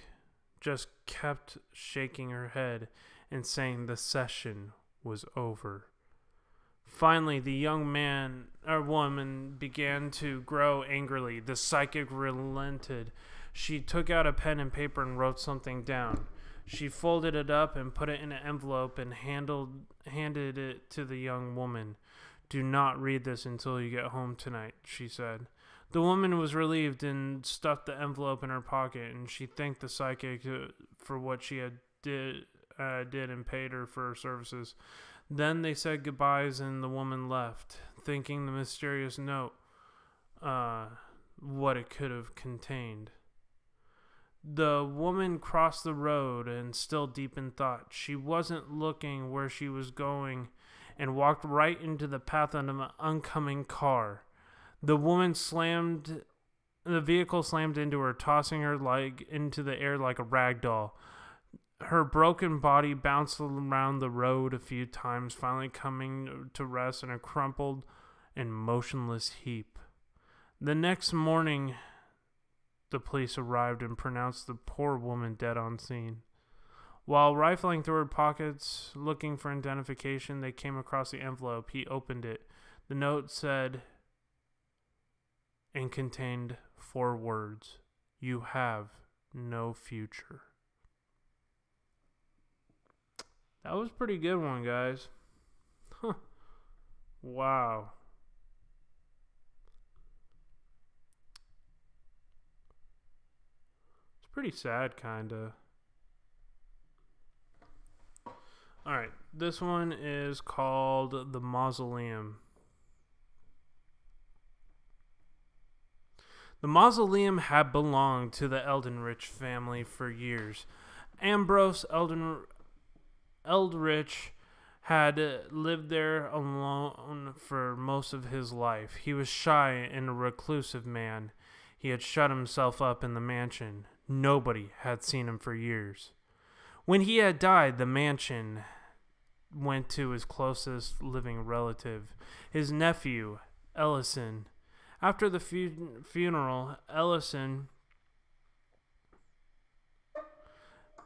just kept shaking her head and saying the session was over. Finally, the young man or woman began to grow angrily. The psychic relented. She took out a pen and paper and wrote something down. She folded it up and put it in an envelope and handed it to the young woman. "Do not read this until you get home tonight," she said. The woman was relieved and stuffed the envelope in her pocket, and she thanked the psychic for what she had did and paid her for her services. Then they said goodbyes, and the woman left, thinking the mysterious note, what it could have contained. The woman crossed the road and, still deep in thought, she wasn't looking where she was going, and walked right into the path of an oncoming car. The vehicle slammed into her, tossing her leg into the air like a rag doll. Her broken body bounced around the road a few times, finally coming to rest in a crumpled and motionless heap. The next morning, the police arrived and pronounced the poor woman dead on scene. While rifling through her pockets, looking for identification, they came across the envelope. He opened it. The note said and contained 4 words: "You have no future." That was a pretty good one, guys. Huh. Wow. It's pretty sad, kinda. Alright, this one is called The Mausoleum. The mausoleum had belonged to the Eldridge family for years. Ambrose Eldridge had lived there alone for most of his life. He was shy and a reclusive man. He had shut himself up in the mansion. Nobody had seen him for years. When he had died, the mansion went to his closest living relative, his nephew, Ellison. After the funeral, Ellison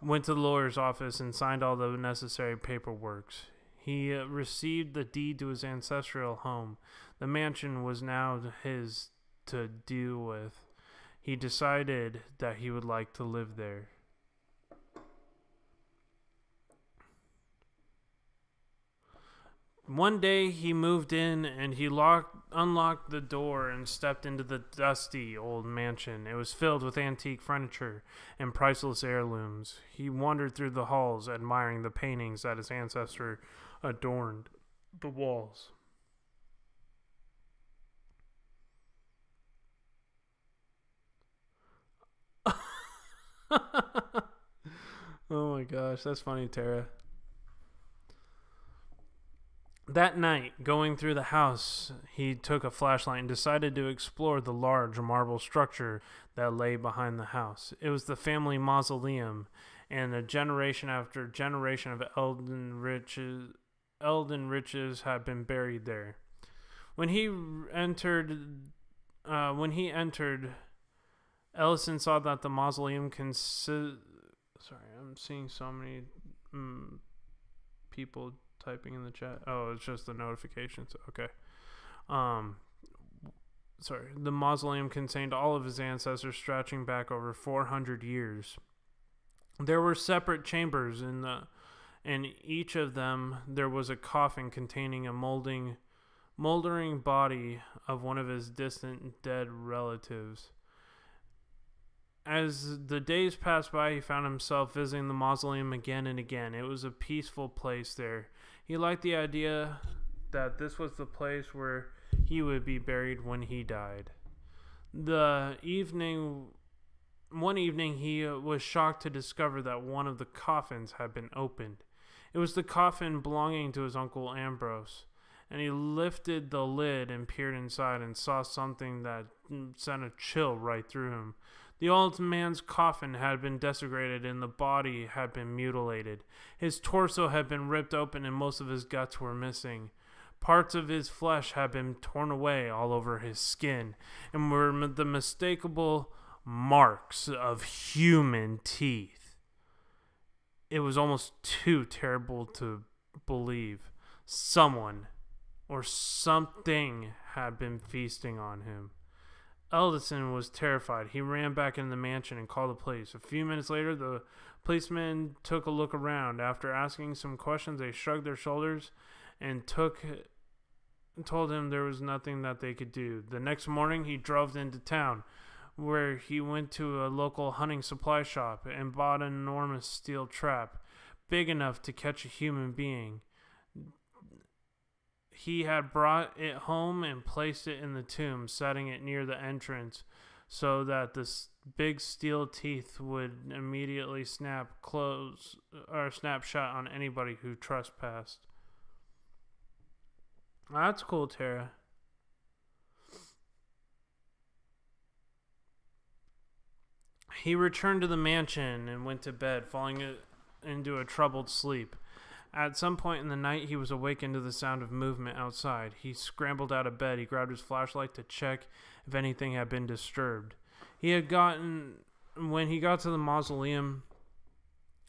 went to the lawyer's office and signed all the necessary paperwork. He received the deed to his ancestral home. The mansion was now his to deal with. He decided that he would like to live there. One day he moved in and he unlocked the door and stepped into the dusty old mansion. It was filled with antique furniture and priceless heirlooms. He wandered through the halls, admiring the paintings that his ancestor adorned the walls. Oh my gosh, that's funny, Tara. That night, going through the house, he took a flashlight and decided to explore the large marble structure that lay behind the house. It was the family mausoleum, and a generation after generation of Eldridges had been buried there. When he entered, Ellison saw that the mausoleum Sorry, I'm seeing so many people typing in the chat. Oh, it's just the notifications. Okay. Sorry. The mausoleum contained all of his ancestors, stretching back over 400 years. There were separate chambers in each of them there was a coffin containing a moldering body of one of his distant dead relatives. As the days passed by, he found himself visiting the mausoleum again and again. It was a peaceful place there. He liked the idea that this was the place where he would be buried when he died. One evening, he was shocked to discover that one of the coffins had been opened. It was the coffin belonging to his uncle Ambrose, and he lifted the lid and peered inside and saw something that sent a chill right through him. The old man's coffin had been desecrated and the body had been mutilated. His torso had been ripped open and most of his guts were missing. Parts of his flesh had been torn away all over his skin and were the mistakable marks of human teeth. It was almost too terrible to believe. Someone or something had been feasting on him. Eldison was terrified. He ran back into the mansion and called the police. A few minutes later, the policemen took a look around. After asking some questions, they shrugged their shoulders and told him there was nothing that they could do. The next morning, he drove into town, where he went to a local hunting supply shop and bought an enormous steel trap, big enough to catch a human being. He had brought it home and placed it in the tomb, setting it near the entrance so that the big steel teeth would immediately snap shut on anybody who trespassed. That's cool, Tara. He returned to the mansion and went to bed, falling into a troubled sleep. At some point in the night, he was awakened to the sound of movement outside. He scrambled out of bed. He grabbed his flashlight to check if anything had been disturbed. When he got to the mausoleum,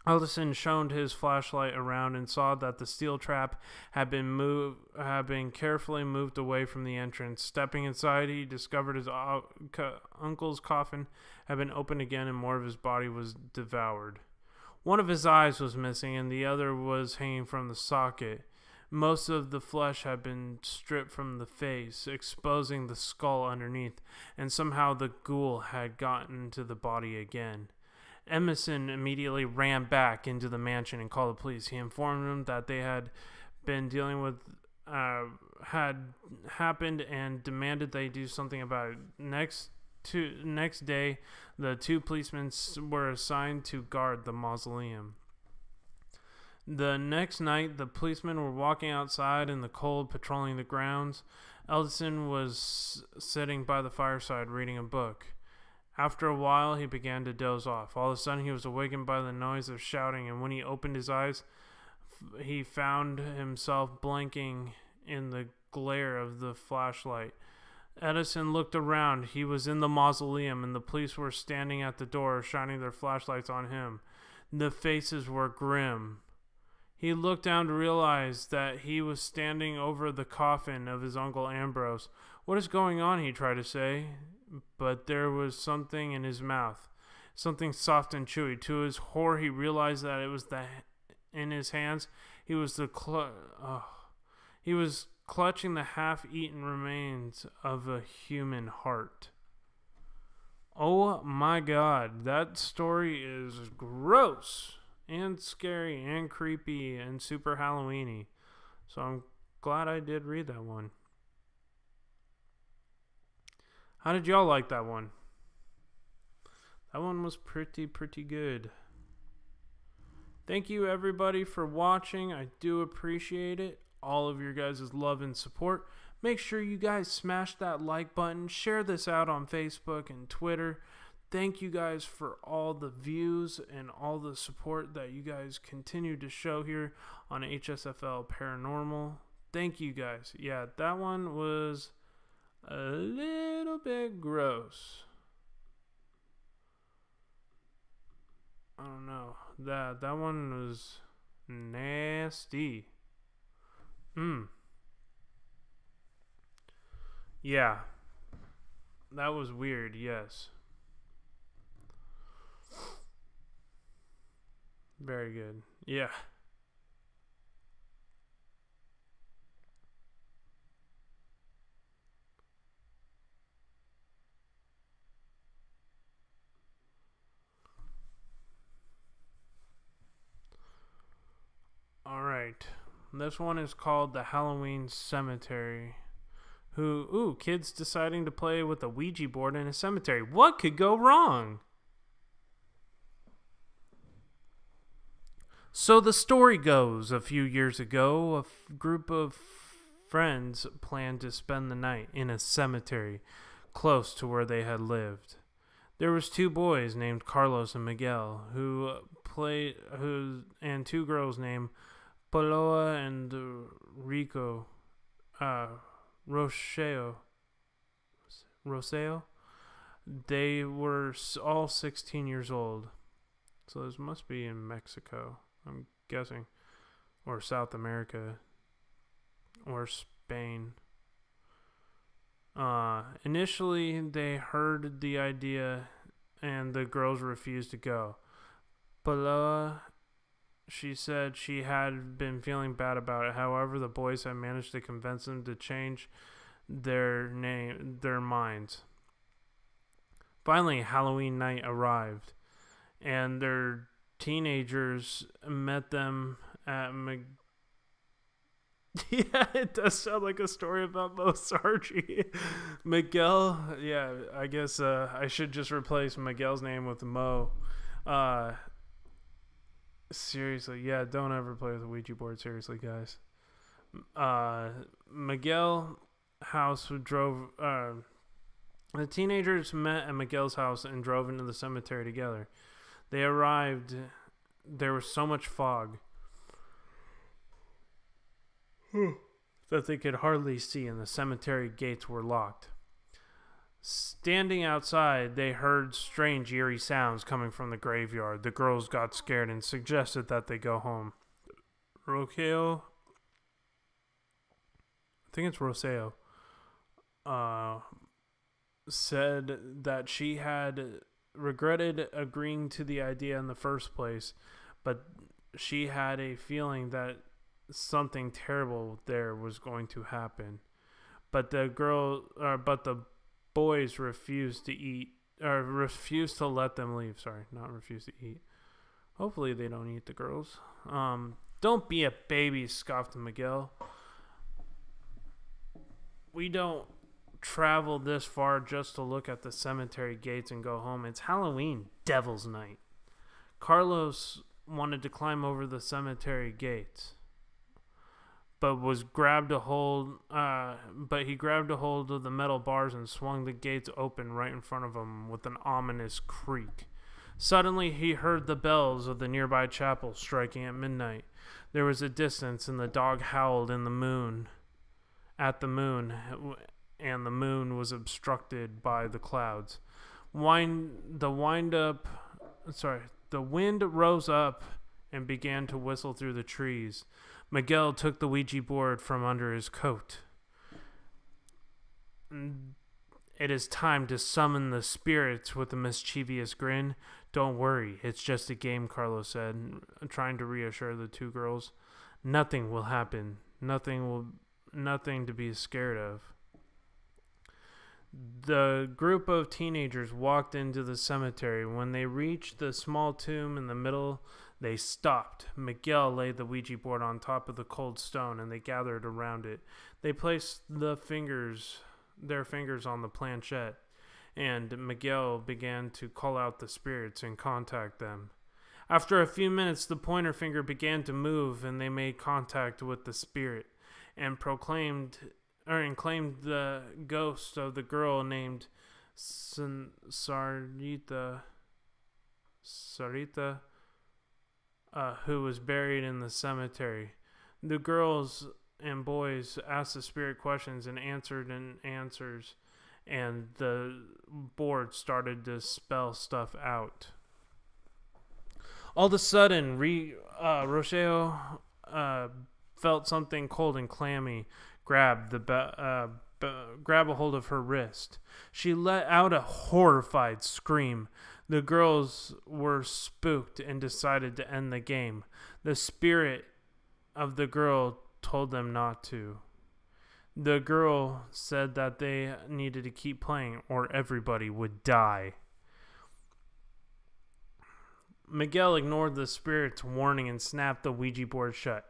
Ellison shone his flashlight around and saw that the steel trap had been carefully moved away from the entrance. Stepping inside, he discovered his uncle's coffin had been opened again and more of his body was devoured. One of his eyes was missing and the other was hanging from the socket. Most of the flesh had been stripped from the face, exposing the skull underneath, and somehow the ghoul had gotten to the body again. Emerson immediately ran back into the mansion and called the police. He informed them that they had been dealing with had happened and demanded they do something about it. Next day, the two policemen were assigned to guard the mausoleum. The next night, the policemen were walking outside in the cold, patrolling the grounds. Ellison was sitting by the fireside reading a book. After a while, he began to doze off. All of a sudden, he was awakened by the noise of shouting, and when he opened his eyes, he found himself blinking in the glare of the flashlight. Edison looked around. He was in the mausoleum, and the police were standing at the door, shining their flashlights on him. The faces were grim. He looked down to realize that he was standing over the coffin of his Uncle Ambrose. "What is going on?" he tried to say, but there was something in his mouth, something soft and chewy. To his horror, he realized that it was in his hands. He was clutching the half-eaten remains of a human heart. Oh my God, that story is gross and scary and creepy and super Halloween-y. So I'm glad I did read that one. How did y'all like that one? That one was pretty good. Thank you everybody for watching. I do appreciate it. All of your guys' love and support. Make sure you guys smash that like button. Share this out on Facebook and Twitter. Thank you guys for all the views and all the support that you guys continue to show here on HSFL Paranormal. Thank you guys. Yeah, that one was a little bit gross. I don't know. That one was nasty. Yeah. That was weird, yes. Very good. Yeah. All right. This one is called The Halloween Cemetery. Kids deciding to play with a Ouija board in a cemetery. What could go wrong? So the story goes, a few years ago, a group of friends planned to spend the night in a cemetery close to where they had lived. There was two boys named Carlos and Miguel and two girls named Poloa and Roseo. They were all 16 years old. So this must be in Mexico, I'm guessing, or South America, or Spain. Initially, they heard the idea, and the girls refused to go. Poloa, she said she had been feeling bad about it. However, the boys had managed to convince them to change their minds. Finally, Halloween night arrived, and their teenagers met them at Yeah, it does sound like a story about Mo Sargi. Miguel, yeah, I guess I should just replace Miguel's name with Mo. Uh, Seriously, yeah, don't ever play with a Ouija board, seriously, guys. Miguel house drove, the teenagers met at Miguel's house and drove into the cemetery together. They arrived, there was so much fog that they could hardly see, and the cemetery gates were locked. Standing outside, they heard strange, eerie sounds coming from the graveyard. The girls got scared and suggested that they go home. Roseo, I think it's Roseo, said that she had regretted agreeing to the idea in the first place, but she had a feeling that something terrible there was going to happen. But the boys refused to eat, or refused to let them leave. Sorry, not refuse to eat. Hopefully they don't eat the girls. Don't be a baby, scoffed Miguel. We don't travel this far just to look at the cemetery gates and go home. It's Halloween, Devil's Night. Carlos wanted to climb over the cemetery gates, but he grabbed a hold of the metal bars and swung the gates open right in front of him with an ominous creak. Suddenly, he heard the bells of the nearby chapel striking at midnight. There was a distance, and the dog howled at the moon, and the moon was obstructed by the clouds. The wind rose up and began to whistle through the trees. Miguel took the Ouija board from under his coat. It is time to summon the spirits, with a mischievous grin. Don't worry, it's just a game, Carlos said, trying to reassure the two girls. Nothing will happen. Nothing to be scared of. The group of teenagers walked into the cemetery. When they reached the small tomb in the middle, they stopped. Miguel laid the Ouija board on top of the cold stone, and they gathered around it. They placed their fingers on the planchette, and Miguel began to call out the spirits and contact them. After a few minutes, the pointer finger began to move, and they made contact with the spirit and claimed the ghost of the girl named Sarita, who was buried in the cemetery. The girls and boys asked the spirit questions and answered answers, and the board started to spell stuff out. All of a sudden, Rochelle felt something cold and clammy grab a hold of her wrist. She let out a horrified scream. The girls were spooked and decided to end the game. The spirit of the girl told them not to. The girl said that they needed to keep playing or everybody would die. Miguel ignored the spirit's warning and snapped the Ouija board shut.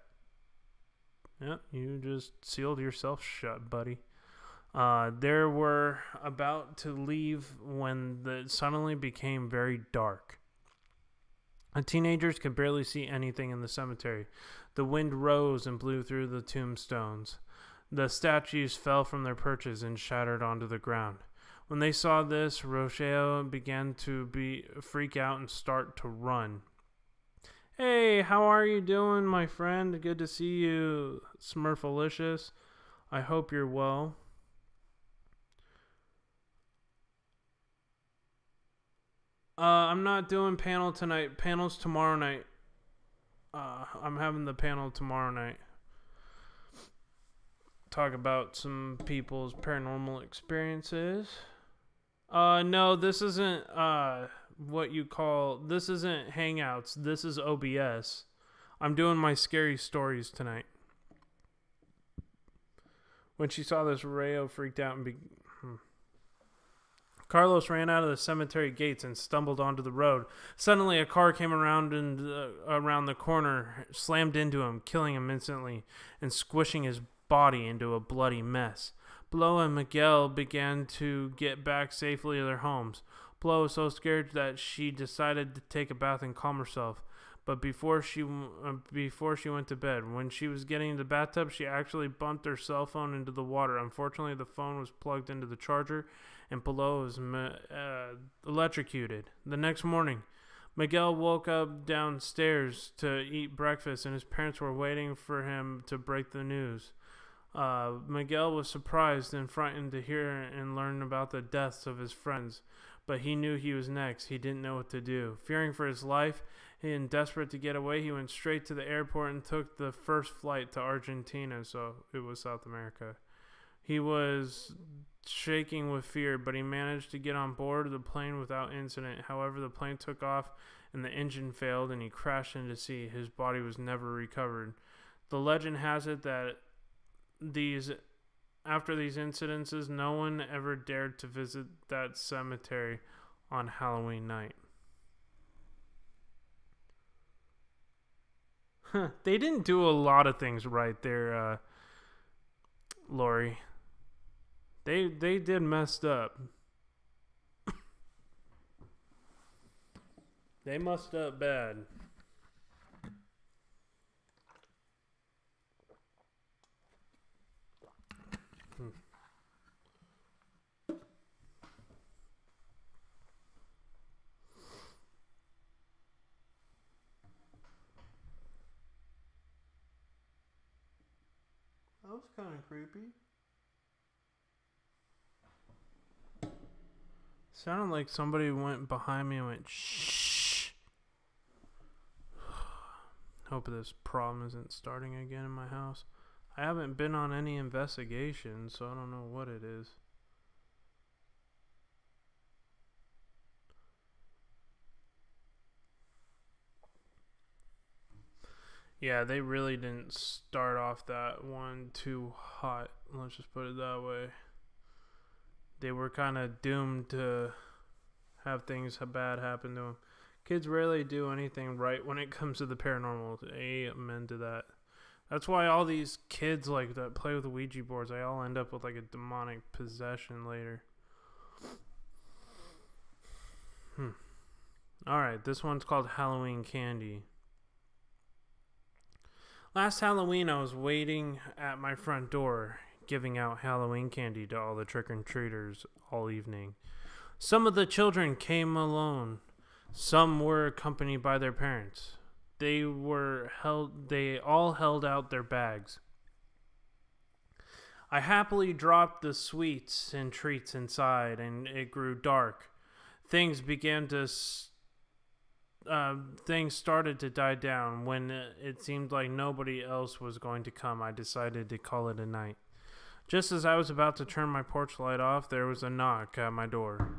Yep, you just sealed yourself shut, buddy. They were about to leave when it suddenly became very dark. The teenagers could barely see anything in the cemetery. The wind rose and blew through the tombstones. The statues fell from their perches and shattered onto the ground. When they saw this, Rochelle began to freak out and start to run. Hey, how are you doing, my friend? Good to see you, Smurfalicious. I hope you're well. I'm not doing panel tonight. Panel's tomorrow night. I'm having the panel tomorrow night. Talk about some people's paranormal experiences. No, this isn't this isn't Hangouts. This is OBS. I'm doing my scary stories tonight. When she saw this, Rayo freaked out and Carlos ran out of the cemetery gates and stumbled onto the road. Suddenly, a car came around the corner, slammed into him, killing him instantly, and squishing his body into a bloody mess. Below and Miguel began to get back safely to their homes. Below was so scared that she decided to take a bath and calm herself. But before she went to bed, when she was getting in the bathtub, she actually bumped her cell phone into the water. Unfortunately, the phone was plugged into the charger, and Below was electrocuted. The next morning, Miguel woke up downstairs to eat breakfast, and his parents were waiting for him to break the news. Miguel was surprised and frightened to hear and learn about the deaths of his friends, but he knew he was next. He didn't know what to do. Fearing for his life and desperate to get away, he went straight to the airport and took the first flight to Argentina, so it was South America. He was shaking with fear, but he managed to get on board the plane without incident. However, the plane took off and the engine failed and he crashed into sea. His body was never recovered. The legend has it that after these incidences, no one ever dared to visit that cemetery on Halloween night. They didn't do a lot of things right there, Lori. They did messed up. They messed up bad. That was kind of creepy. Sounded like somebody went behind me and went, shh. Hope this problem isn't starting again in my house. I haven't been on any investigation, so I don't know what it is. Yeah, they really didn't start off that one too hot. Let's just put it that way. They were kind of doomed to have things bad happen to them. Kids rarely do anything right when it comes to the paranormal. Amen to that. That's why all these kids like that play with the Ouija boards, they all end up with like a demonic possession later. Alright, this one's called Halloween Candy. Last Halloween, I was waiting at my front door, giving out Halloween candy to all the trick-or-treaters all evening. Some of the children came alone. Some were accompanied by their parents. They all held out their bags. I happily dropped the sweets and treats inside, and it grew dark. Things started to die down. When it seemed like nobody else was going to come, I decided to call it a night. Just as I was about to turn my porch light off, there was a knock at my door.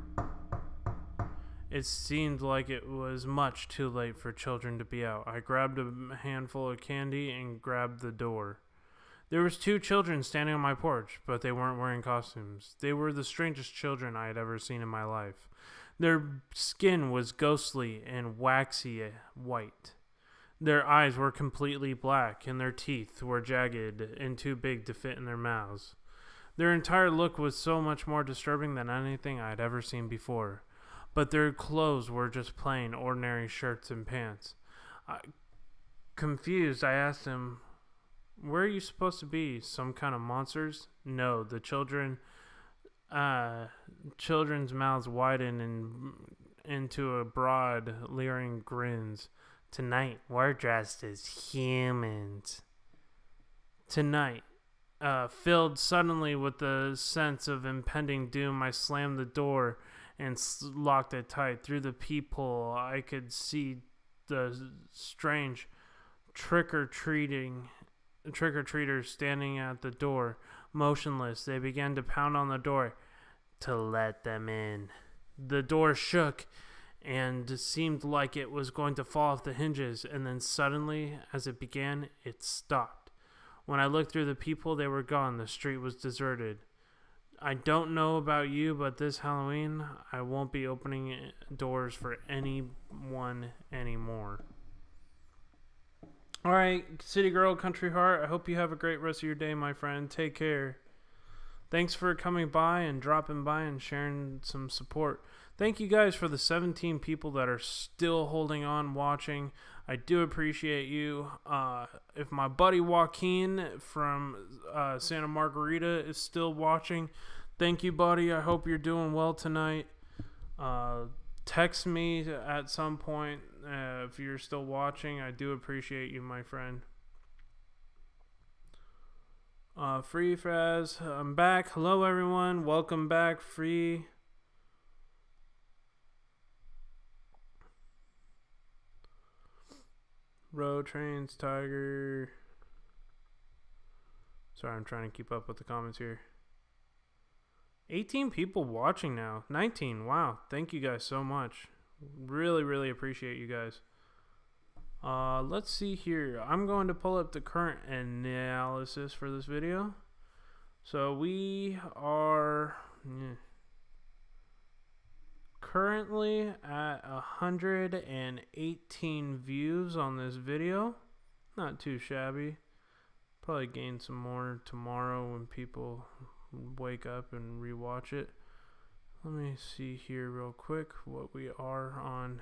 It seemed like it was much too late for children to be out. I grabbed a handful of candy and grabbed the door. There was 2 children standing on my porch, but they weren't wearing costumes. They were the strangest children I had ever seen in my life. Their skin was ghostly and waxy white. Their eyes were completely black, and their teeth were jagged and too big to fit in their mouths. Their entire look was so much more disturbing than anything I had ever seen before. But their clothes were just plain, ordinary shirts and pants. Confused, I asked them, "Where are you supposed to be? Some kind of monsters?" No, the children's mouths widened into a broad, leering grins. "Tonight, we're dressed as humans." Tonight, filled suddenly with the sense of impending doom, I slammed the door and locked it tight. Through the peephole, I could see the strange trick-or-treaters standing at the door, motionless. They began to pound on the door to let them in. The door shook and seemed like it was going to fall off the hinges, and then suddenly, as it began, it stopped. When I looked through the peephole, they were gone. The street was deserted. I don't know about you, but this Halloween, I won't be opening doors for anyone anymore. All right, City Girl, Country Heart, I hope you have a great rest of your day, my friend. Take care. Thanks for coming by and dropping by and sharing some support. Thank you guys for the 17 people that are still holding on watching. I do appreciate you. If my buddy Joaquin from Santa Margarita is still watching, thank you, buddy. I hope you're doing well tonight. Text me at some point if you're still watching. I do appreciate you, my friend. Free Fraz, I'm back. Hello, everyone. Welcome back, Free. Road Trains, Tiger. Sorry, I'm trying to keep up with the comments here. 18 people watching now. 19. Wow. Thank you guys so much. Really, really appreciate you guys. Let's see here. I'm going to pull up the current analysis for this video. So we are currently at 118 views on this video. Not too shabby. Probably gain some more tomorrow when people wake up and rewatch it. Let me see here real quick what we are on.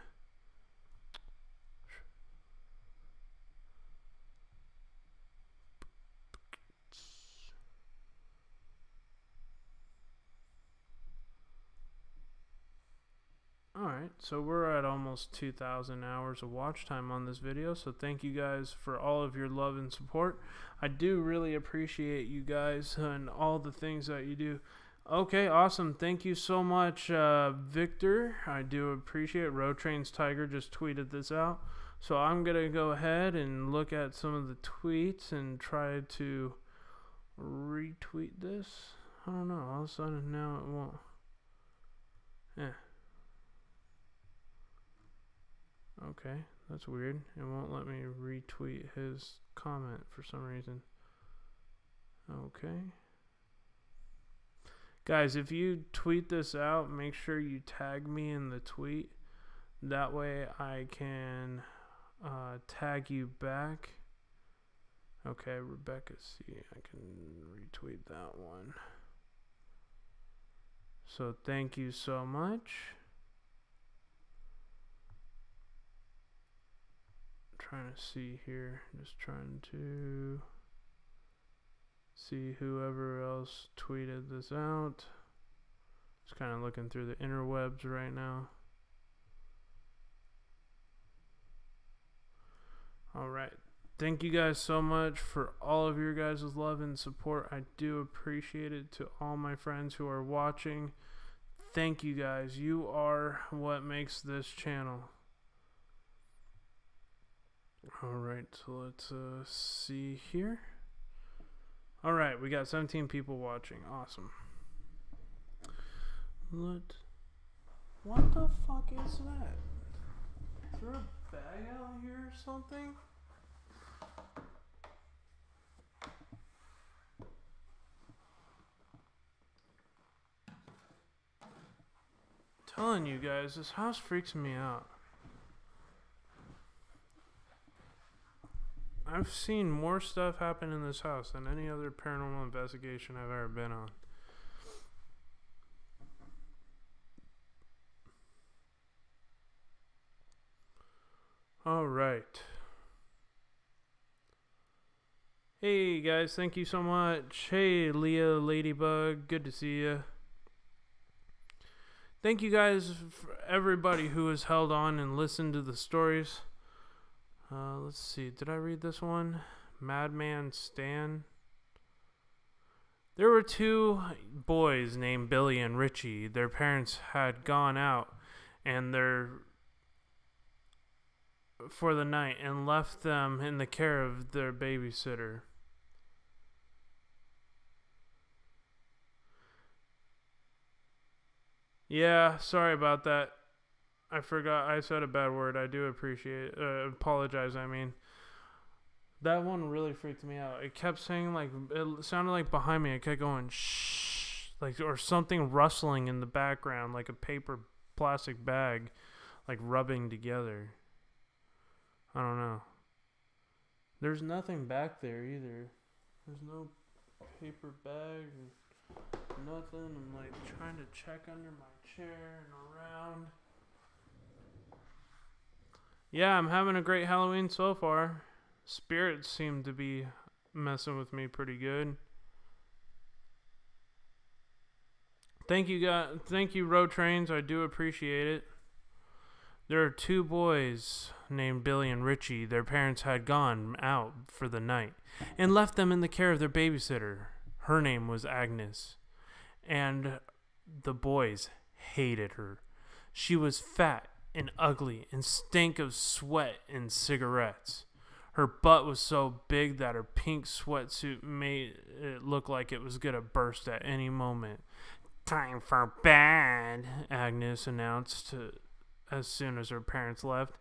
Alright, so we're at almost 2,000 hours of watch time on this video, so thank you guys for all of your love and support. I do really appreciate you guys and all the things that you do. Okay, awesome. Thank you so much, Victor. I do appreciate it. Road Trains Tiger just tweeted this out. So I'm going to go ahead and look at some of the tweets and try to retweet this. I don't know. All of a sudden now it won't. Yeah. Okay, that's weird. It won't let me retweet his comment for some reason. Okay. Guys, if you tweet this out, make sure you tag me in the tweet. That way I can tag you back. Okay, Rebecca C. I can retweet that one. So thank you so much. Trying to see here, just trying to see whoever else tweeted this out. Just kind of looking through the interwebs right now. Alright, thank you guys so much for all of your guys' love and support. I do appreciate it. To all my friends who are watching, thank you guys. You are what makes this channel. Alright, so let's see here. Alright, we got 17 people watching. Awesome. What the fuck is that? Is there a bag out here or something? I'm telling you guys, this house freaks me out. I've seen more stuff happen in this house than any other paranormal investigation I've ever been on. Alright. Hey guys, thank you so much. Hey Leah Ladybug, good to see you. Thank you guys, for everybody who has held on and listened to the stories. Let's see, did I read this one? Madman Stan. There were two boys named Billy and Richie. Their parents had gone out and for the night and left them in the care of their babysitter. Yeah, sorry about that. I forgot. I said a bad word. I do appreciate apologize, I mean. That one really freaked me out. It kept saying, like, it sounded like behind me. It kept going, shh. like, or something rustling in the background, like a paper plastic bag, like rubbing together. I don't know. There's nothing back there either. There's no paper bag or nothing. I'm like trying to check under my chair and around. Yeah, I'm having a great Halloween so far. Spirits seem to be messing with me pretty good. Thank you, guys. Thank you, Road Trains. I do appreciate it. There are two boys named Billy and Richie. Their parents had gone out for the night and left them in the care of their babysitter. Her name was Agnes, and the boys hated her. She was fat and ugly and stank of sweat and cigarettes. Her butt was so big that her pink sweatsuit made it look like it was going to burst at any moment. "Time for bed," Agnes announced as soon as her parents left.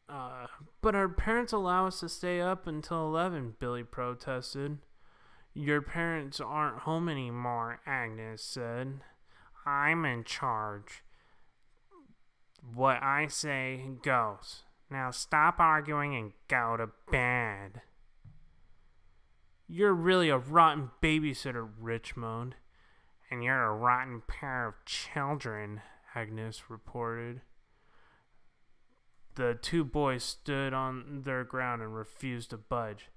But our parents allow us to stay up until 11, Billy protested. "Your parents aren't home anymore," Agnes said. "I'm in charge. What I say goes. Now stop arguing and go to bed." "You're really a rotten babysitter," Rich moaned. "And you're a rotten pair of children," Agnes reported. The two boys stood on their ground and refused to budge.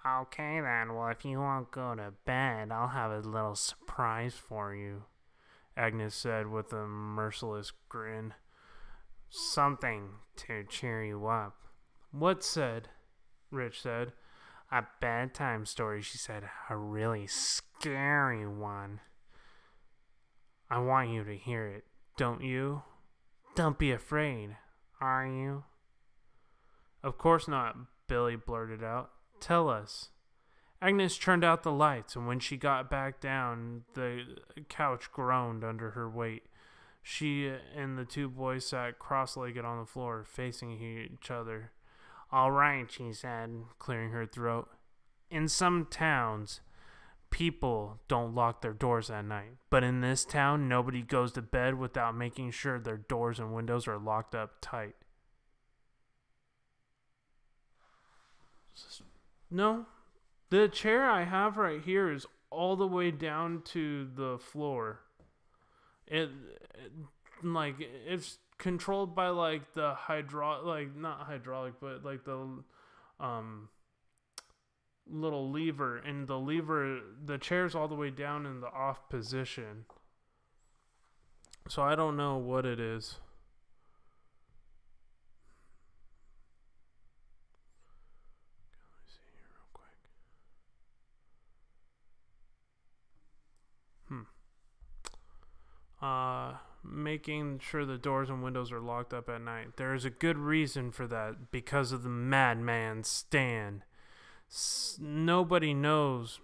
"Okay then, well if you won't go to bed, I'll have a little surprise for you," Agnes said with a merciless grin. "Something to cheer you up." "What said?" Rich said. "A bedtime story," she said. "A really scary one. I want you to hear it, don't you? Don't be afraid, are you?" "Of course not," Billy blurted out. "Tell us." Agnes turned out the lights, and when she got back down, the couch groaned under her weight. She and the two boys sat cross-legged on the floor, facing each other. "All right," she said, clearing her throat. "In some towns, people don't lock their doors at night. But in this town, nobody goes to bed without making sure their doors and windows are locked up tight." No, the chair I have right here is all the way down to the floor. It's controlled by like the not hydraulic, but like the little lever, and the chair's all the way down in the off position. So I don't know what it is. Let me see here real quick. Making sure the doors and windows are locked up at night. There is a good reason for that, because of the madman Stan. Nobody knows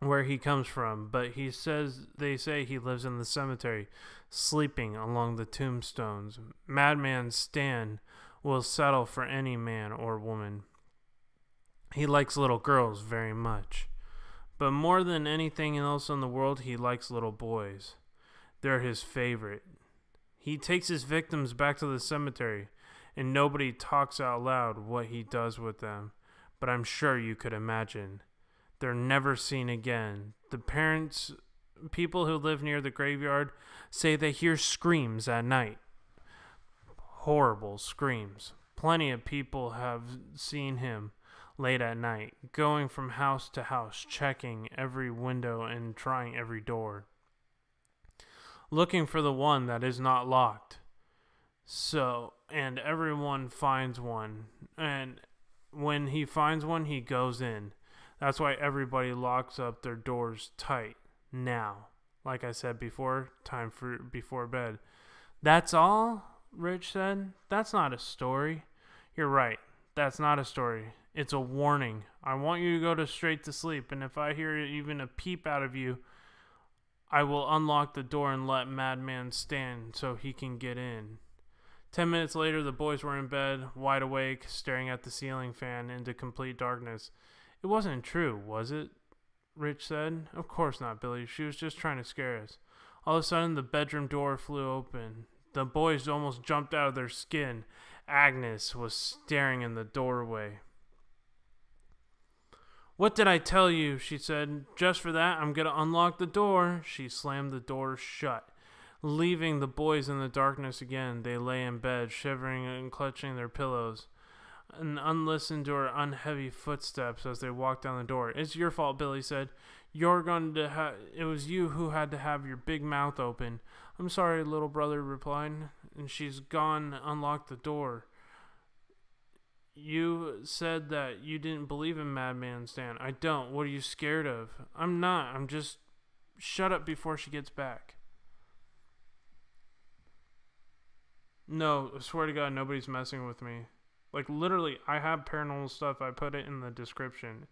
where he comes from, but they say he lives in the cemetery, sleeping along the tombstones. Madman Stan will settle for any man or woman. He likes little girls very much, but more than anything else in the world, he likes little boys. They're his favorite. He takes his victims back to the cemetery, and nobody talks out loud what he does with them. But I'm sure you could imagine. They're never seen again. People who live near the graveyard say they hear screams at night. Horrible screams. Plenty of people have seen him late at night, going from house to house, checking every window and trying every door, looking for the one that is not locked. And everyone finds one. And when he finds one, he goes in. That's why everybody locks up their doors tight now. Like I said before, time for before bed. "That's all?" Rich said. "That's not a story." "You're right. That's not a story. It's a warning. I want you to go straight to sleep, and if I hear even a peep out of you, I will unlock the door and let Madman stand so he can get in." 10 minutes later, the boys were in bed, wide awake, staring at the ceiling fan into complete darkness. It wasn't true, was it? Rich said. Of course not, Billy. She was just trying to scare us. All of a sudden, the bedroom door flew open. The boys almost jumped out of their skin. Agnes was staring in the doorway. What did I tell you? She said. Just for that, I'm going to unlock the door. She slammed the door shut, leaving the boys in the darkness again. They lay in bed, shivering and clutching their pillows, and unlistened to her unheavy footsteps as they walked down the door. It's your fault, Billy said. It was you who had to have your big mouth open. I'm sorry, little brother replied, and she's gone unlocked the door. You said that you didn't believe in Madman Stan. I don't. What are you scared of? I'm not. I'm just... Shut up before she gets back. No, I swear to God, nobody's messing with me. Like, literally, I have paranormal stuff. I put it in the description.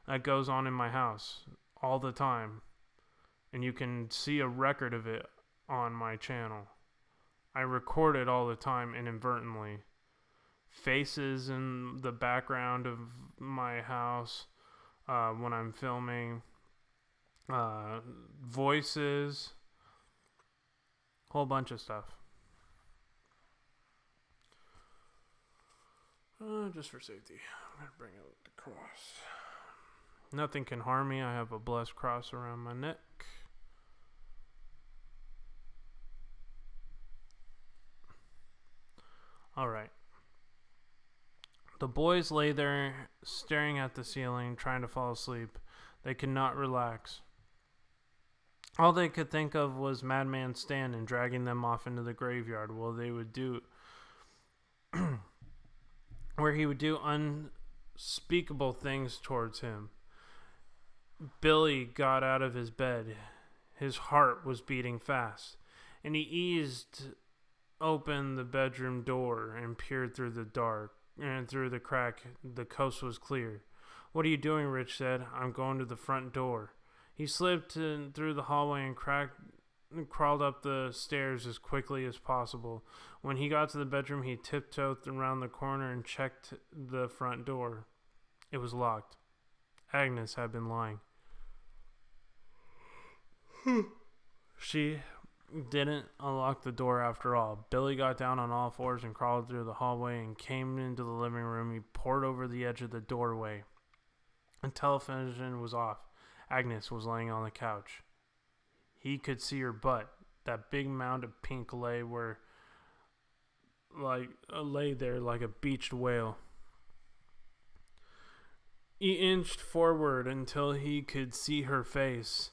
That goes on in my house all the time. And you can see a record of it on my channel. I record it all the time inadvertently. Faces in the background of my house when I'm filming. Voices. Whole bunch of stuff. Just for safety, I'm going to bring out the cross. Nothing can harm me. I have a blessed cross around my neck. Alright. The boys lay there, staring at the ceiling, trying to fall asleep. They could not relax. All they could think of was Madman Stan and dragging them off into the graveyard where he would do unspeakable things towards him. Billy got out of his bed. His heart was beating fast, and he eased open the bedroom door and peered through the dark. And through the crack, the coast was clear. What are you doing? Rich said. I'm going to the front door. He slipped through the hallway and crawled up the stairs as quickly as possible. When he got to the bedroom, he tiptoed around the corner and checked the front door. It was locked. Agnes had been lying. She didn't unlock the door after all. Billy got down on all fours and crawled through the hallway and came into the living room. He poured over the edge of the doorway. The television was off. Agnes was laying on the couch. He could see her butt. That big mound of pink lay there like a beached whale. He inched forward until he could see her face.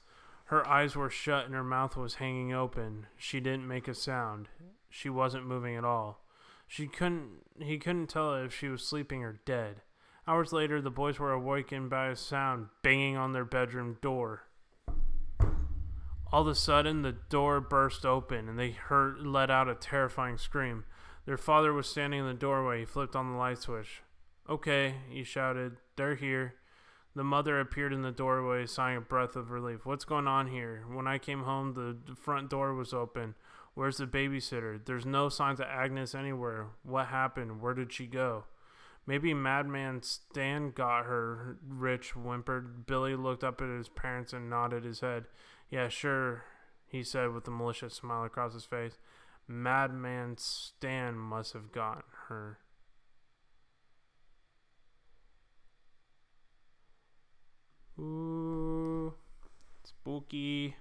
Her eyes were shut and her mouth was hanging open. She didn't make a sound. She wasn't moving at all. He couldn't tell if she was sleeping or dead. Hours later, the boys were awakened by a sound banging on their bedroom door. All of a sudden, the door burst open and they let out a terrifying scream. Their father was standing in the doorway. He flipped on the light switch. Okay, he shouted. They're here. The mother appeared in the doorway, sighing a breath of relief. What's going on here? When I came home, the front door was open. Where's the babysitter? There's no signs of Agnes anywhere. What happened? Where did she go? Maybe Madman Stan got her, Rich whimpered. Billy looked up at his parents and nodded his head. Yeah, sure, he said with a malicious smile across his face. Madman Stan must have gotten her. Ooh, spooky.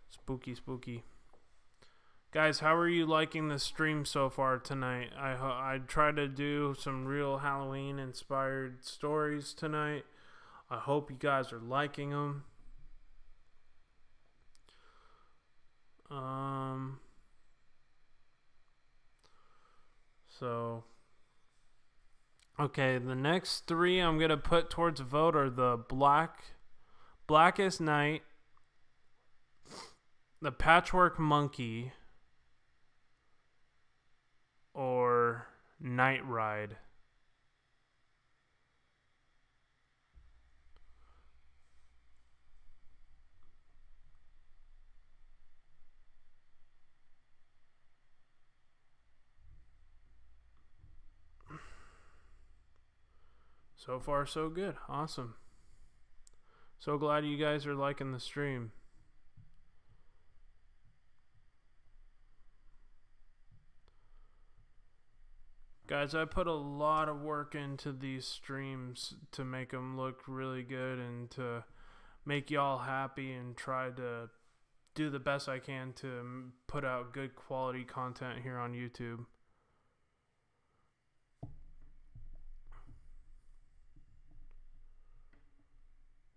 Spooky, spooky. Guys, how are you liking the stream so far tonight? I tried to do some real Halloween-inspired stories tonight. I hope you guys are liking them. Okay, the next three I'm going to put towards a vote are the Blackest Night, the Patchwork Monkey, or Night Ride. So far, so good. Awesome. So glad you guys are liking the stream. Guys, I put a lot of work into these streams to make them look really good and to make y'all happy and try to do the best I can to put out good quality content here on YouTube.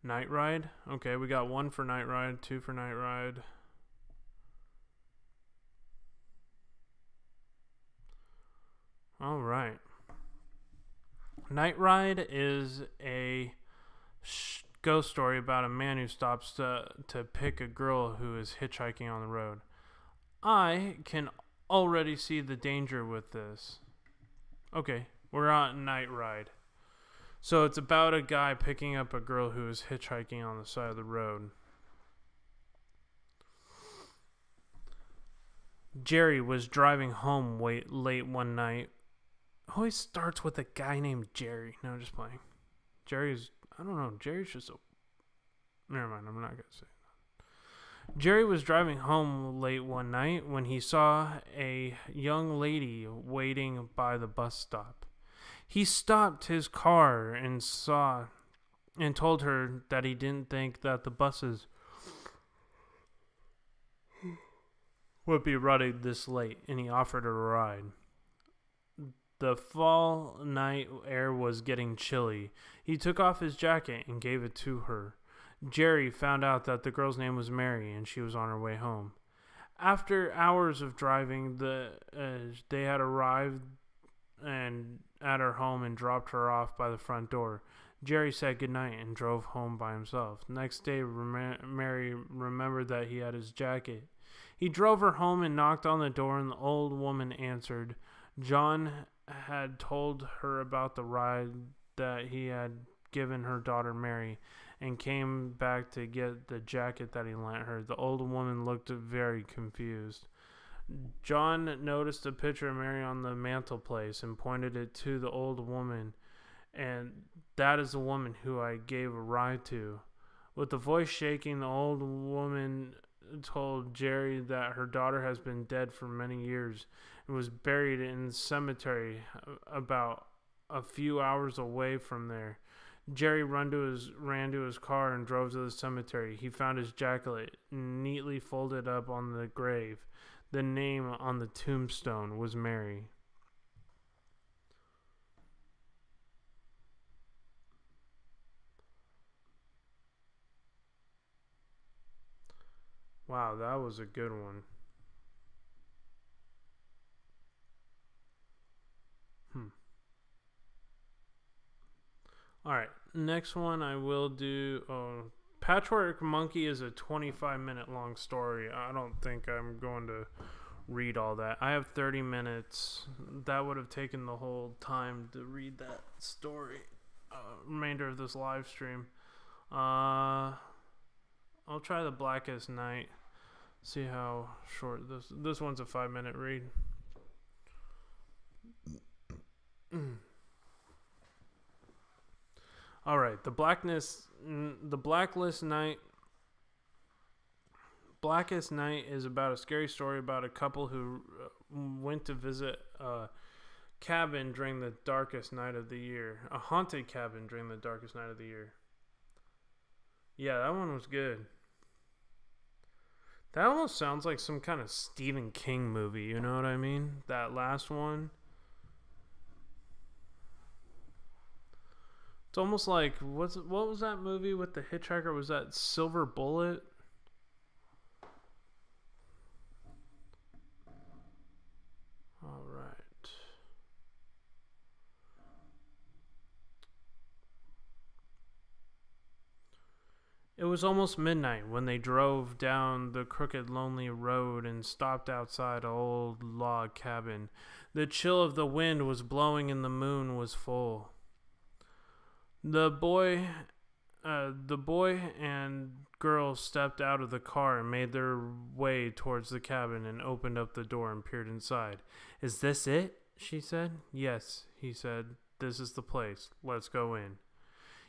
Night Ride? Okay, we got 1 for Night Ride, 2 for Night Ride. Alright. Night Ride is a ghost story about a man who stops to pick a girl who is hitchhiking on the road. I can already see the danger with this. Okay, we're on Night Ride. So it's about a guy picking up a girl who is hitchhiking on the side of the road. Jerry was driving home late one night. Always starts with a guy named Jerry. No, just playing. Jerry's, I don't know, Jerry's just a... Never mind, I'm not going to say that. Jerry was driving home late one night when he saw a young lady waiting by the bus stop. He stopped his car and told her that he didn't think that the buses would be running this late, and he offered her a ride. The fall night air was getting chilly. He took off his jacket and gave it to her. Jerry found out that the girl's name was Mary, and she was on her way home. After hours of driving, they had arrived and at her home and dropped her off by the front door. Jerry said goodnight and drove home by himself. Next day, Mary remembered that he had his jacket. He drove her home and knocked on the door, and the old woman answered. John had told her about the ride that he had given her daughter Mary and came back to get the jacket that he lent her. The old woman looked very confused. John noticed a picture of Mary on the mantelpiece and pointed it to the old woman, and that is the woman who I gave a ride to. With the voice shaking, the old woman told Jerry that her daughter has been dead for many years and was buried in the cemetery about a few hours away from there. Jerry ran to his car and drove to the cemetery. He found his jacket neatly folded up on the grave. The name on the tombstone was Mary. Wow, that was a good one. Alright, next one I will do... Patchwork Monkey is a 25-minute long story. I don't think I'm going to read all that. I have 30 minutes. That would have taken the whole time to read that story. Remainder of this live stream. I'll try The Blackest Night. See how short this one's a 5-minute read. All right, the Blackest Night. Blackest Night is about a scary story about a couple who went to visit a cabin during the darkest night of the year. A haunted cabin during the darkest night of the year. Yeah, that one was good. That almost sounds like some kind of Stephen King movie, you know what I mean? That last one. It's almost like, what was that movie with the hitchhiker? Was that Silver Bullet? All right. It was almost midnight when they drove down the crooked, lonely road and stopped outside an old log cabin. The chill of the wind was blowing and the moon was full. The boy and girl stepped out of the car and made their way towards the cabin and opened up the door and peered inside. "Is this it?" she said. "Yes," he said. "This is the place. Let's go in."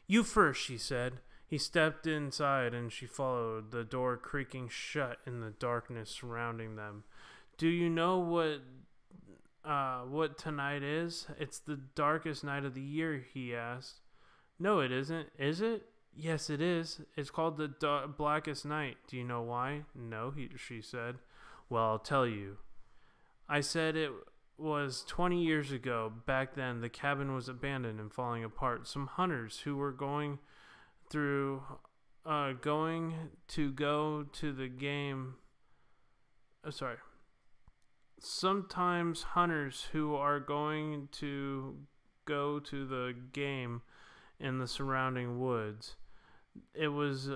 "You first," she said. He stepped inside and she followed, the door creaking shut in the darkness surrounding them. Do you know what tonight is? It's the darkest night of the year, he asked. No, it isn't. Is it? Yes, it is. It's called the blackest night. Do you know why? No, she said. Well, I'll tell you. I said it was 20 years ago. Back then, the cabin was abandoned and falling apart. Some hunters who were going to go to the game. Sometimes hunters who are going to go to the game in the surrounding woods. It was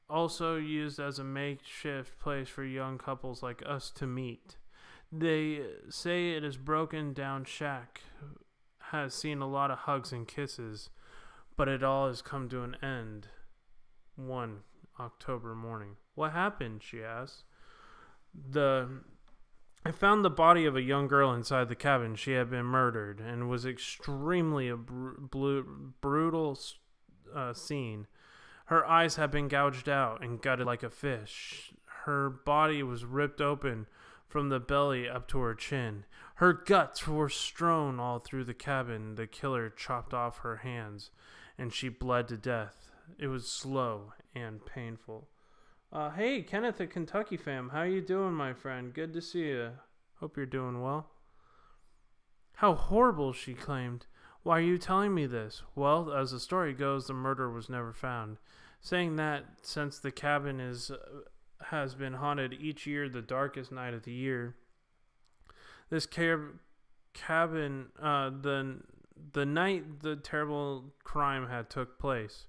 also used as a makeshift place for young couples like us to meet. They say it is broken down shack, has seen a lot of hugs and kisses, but it all has come to an end. One October morning. What happened? She asked. I found the body of a young girl inside the cabin. She had been murdered and was extremely brutal scene. Her eyes had been gouged out and gutted like a fish. Her body was ripped open from the belly up to her chin. Her guts were strewn all through the cabin. The killer chopped off her hands, and she bled to death. It was slow and painful. Hey, Kenneth at Kentucky Fam. How you doing, my friend? Good to see you. Hope you're doing well. How horrible, she claimed. Why are you telling me this? Well, as the story goes, the murderer was never found. Saying that since the cabin has been haunted each year, the darkest night of the year, this cabin, the night the terrible crime had took place.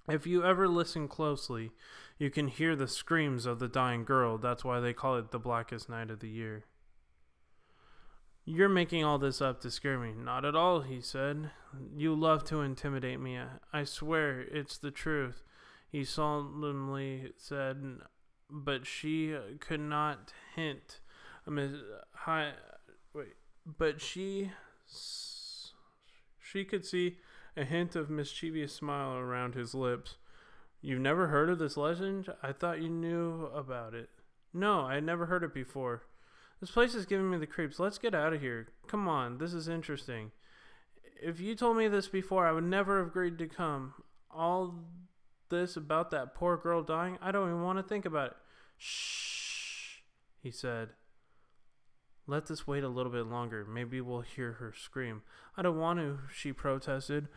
If you ever listen closely, you can hear the screams of the dying girl. That's why they call it the blackest night of the year. You're making all this up to scare me. Not at all, he said. You love to intimidate me. I swear it's the truth, he solemnly said. But she could not hint. But she could see a hint of mischievous smile around his lips. You've never heard of this legend? I thought you knew about it. No, I had never heard it before. This place is giving me the creeps. Let's get out of here. Come on, this is interesting. If you told me this before, I would never have agreed to come. All this about that poor girl dying, I don't even want to think about it. Shh, he said. Let this wait a little bit longer. Maybe we'll hear her scream. I don't want to, she protested.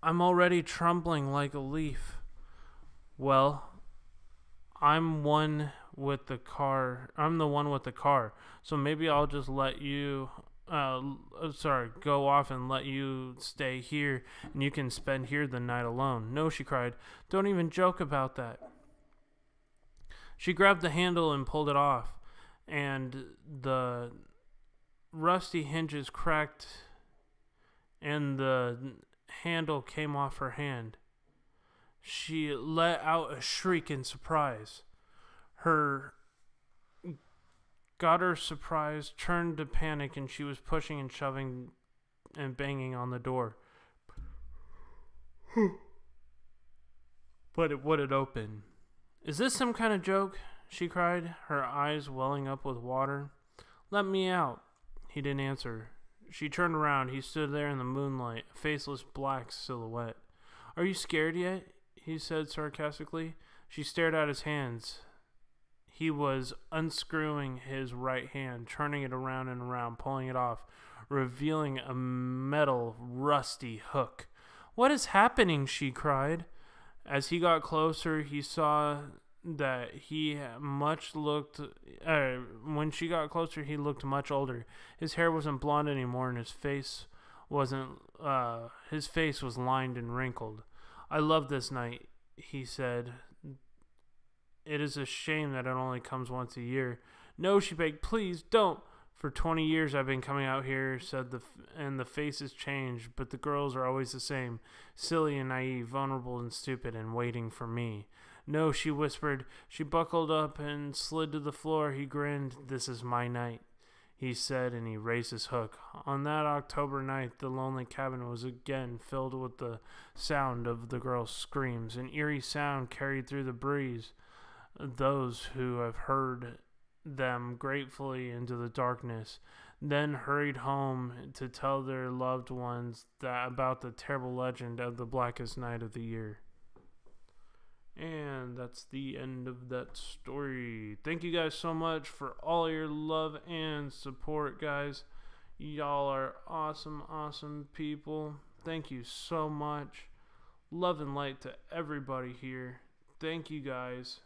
I'm already trembling like a leaf. Well, I'm the one with the car, so maybe I'll just let you, go off and let you stay here, and you can spend here the night alone. No, she cried. Don't even joke about that. She grabbed the handle and pulled it off, and the rusty hinges cracked, and the handle came off her hand. She let out a shriek in surprise. Her surprise turned to panic, and she was pushing and shoving and banging on the door. But it wouldn't open. Is this some kind of joke? She cried, her eyes welling up with water. Let me out. He didn't answer. She turned around. He stood there in the moonlight, a faceless black silhouette. Are you scared yet? He said sarcastically. She stared at his hands. He was unscrewing his right hand, turning it around and around, pulling it off, revealing a metal, rusty hook. What is happening? She cried. As he got closer, he saw that when she got closer, he looked much older. His hair wasn't blonde anymore, and his face was lined and wrinkled. I love this night, he said. It is a shame that it only comes once a year. No, she begged, please don't. For 20 years I've been coming out here, and the faces change, but the girls are always the same. Silly and naive, vulnerable and stupid, and waiting for me. No, she whispered. She buckled up and slid to the floor. He grinned. This is my night. he said, and he raised his hook. On that October night, the lonely cabin was again filled with the sound of the girl's screams. An eerie sound carried through the breeze. Those who have heard them gratefully into the darkness, then hurried home to tell their loved ones about the terrible legend of the blackest night of the year. And that's the end of that story. Thank you guys so much for all your love and support, guys. Y'all are awesome, awesome people. Thank you so much. Love and light to everybody here. Thank you guys.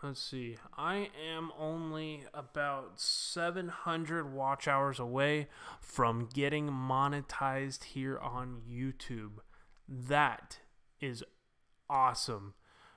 Let's see. I am only about 700 watch hours away from getting monetized here on YouTube. That is awesome.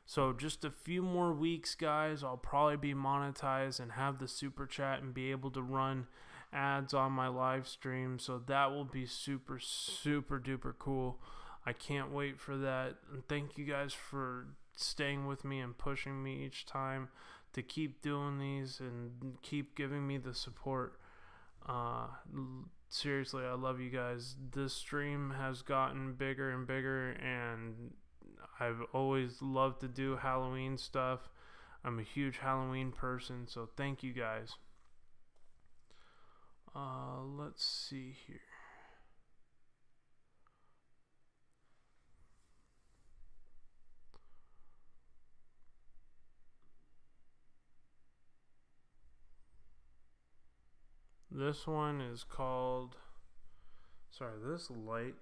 So just a few more weeks, guys, I'll probably be monetized and have the super chat and be able to run ads on my live stream. So that will be super, super duper cool. I can't wait for that. And thank you guys for staying with me and pushing me each time to keep doing these and keep giving me the support. Seriously, I love you guys. This stream has gotten bigger and bigger, and I've always loved to do Halloween stuff. I'm a huge Halloween person, so thank you guys. Let's see here. This one is called, sorry, this light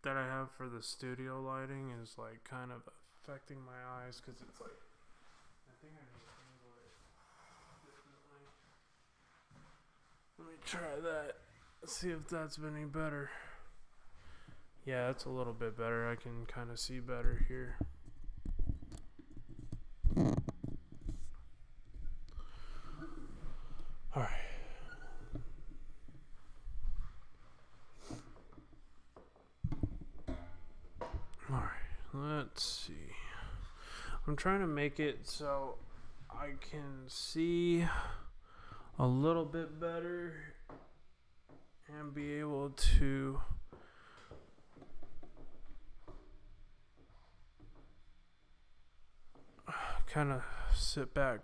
that I have for the studio lighting is like kind of affecting my eyes because it's like, I think I need to handle it differently. Let me try that, see if that's been any better. Yeah, it's a little bit better. I can kind of see better here. Alright. Alright, let's see. I'm trying to make it so I can see a little bit better and be able to kind of sit back.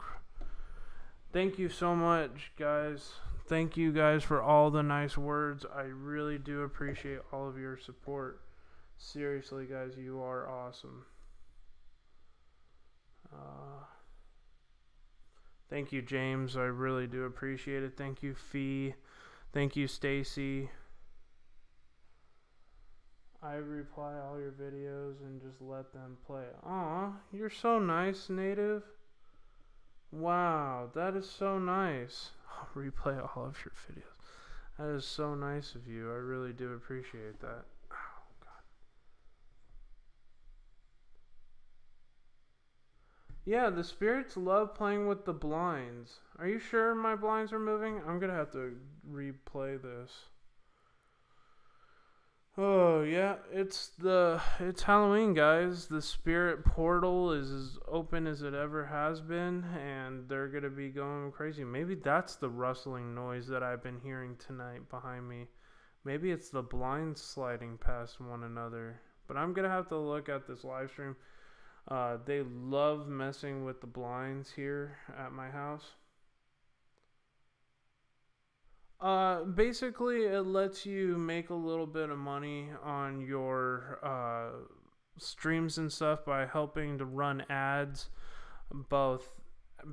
Thank you so much, guys. Thank you guys for all the nice words. I really do appreciate all of your support. Seriously, guys, you are awesome. Thank you, James. I really do appreciate it. Thank you, Fee. Thank you, Stacy. I reply all your videos and just let them play. Aw, you're so nice, Native. Wow, that is so nice. I'll replay all of your videos. That is so nice of you. I really do appreciate that. Oh, God. Yeah, the spirits love playing with the blinds. Are you sure my blinds are moving? I'm going to have to replay this. Oh yeah, it's Halloween, guys. The spirit portal is as open as it ever has been, and they're gonna be going crazy. Maybe that's the rustling noise that I've been hearing tonight behind me. Maybe it's the blinds sliding past one another. But I'm gonna have to look at this live stream. They love messing with the blinds here at my house. Basically, it lets you make a little bit of money on your streams and stuff by helping to run ads both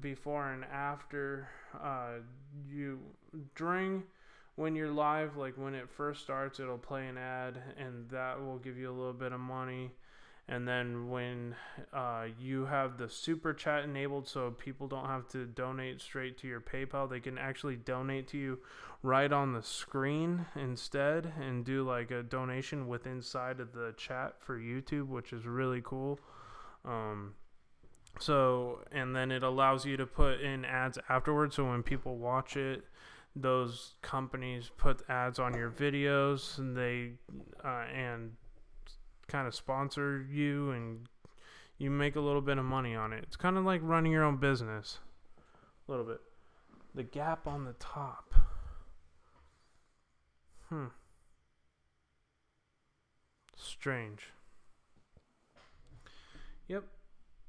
before and after during when you're live. Like when it first starts, it'll play an ad, and that will give you a little bit of money. And then when you have the super chat enabled, so people don't have to donate straight to your PayPal, they can actually donate to you right on the screen instead and do like a donation with inside of the chat for YouTube, which is really cool. So, and then it allows you to put in ads afterwards. So when people watch it, those companies put ads on your videos, and they and kind of sponsor you, and you make a little bit of money on it. It's kind of like running your own business a little bit. The gap on the top. Strange. Yep.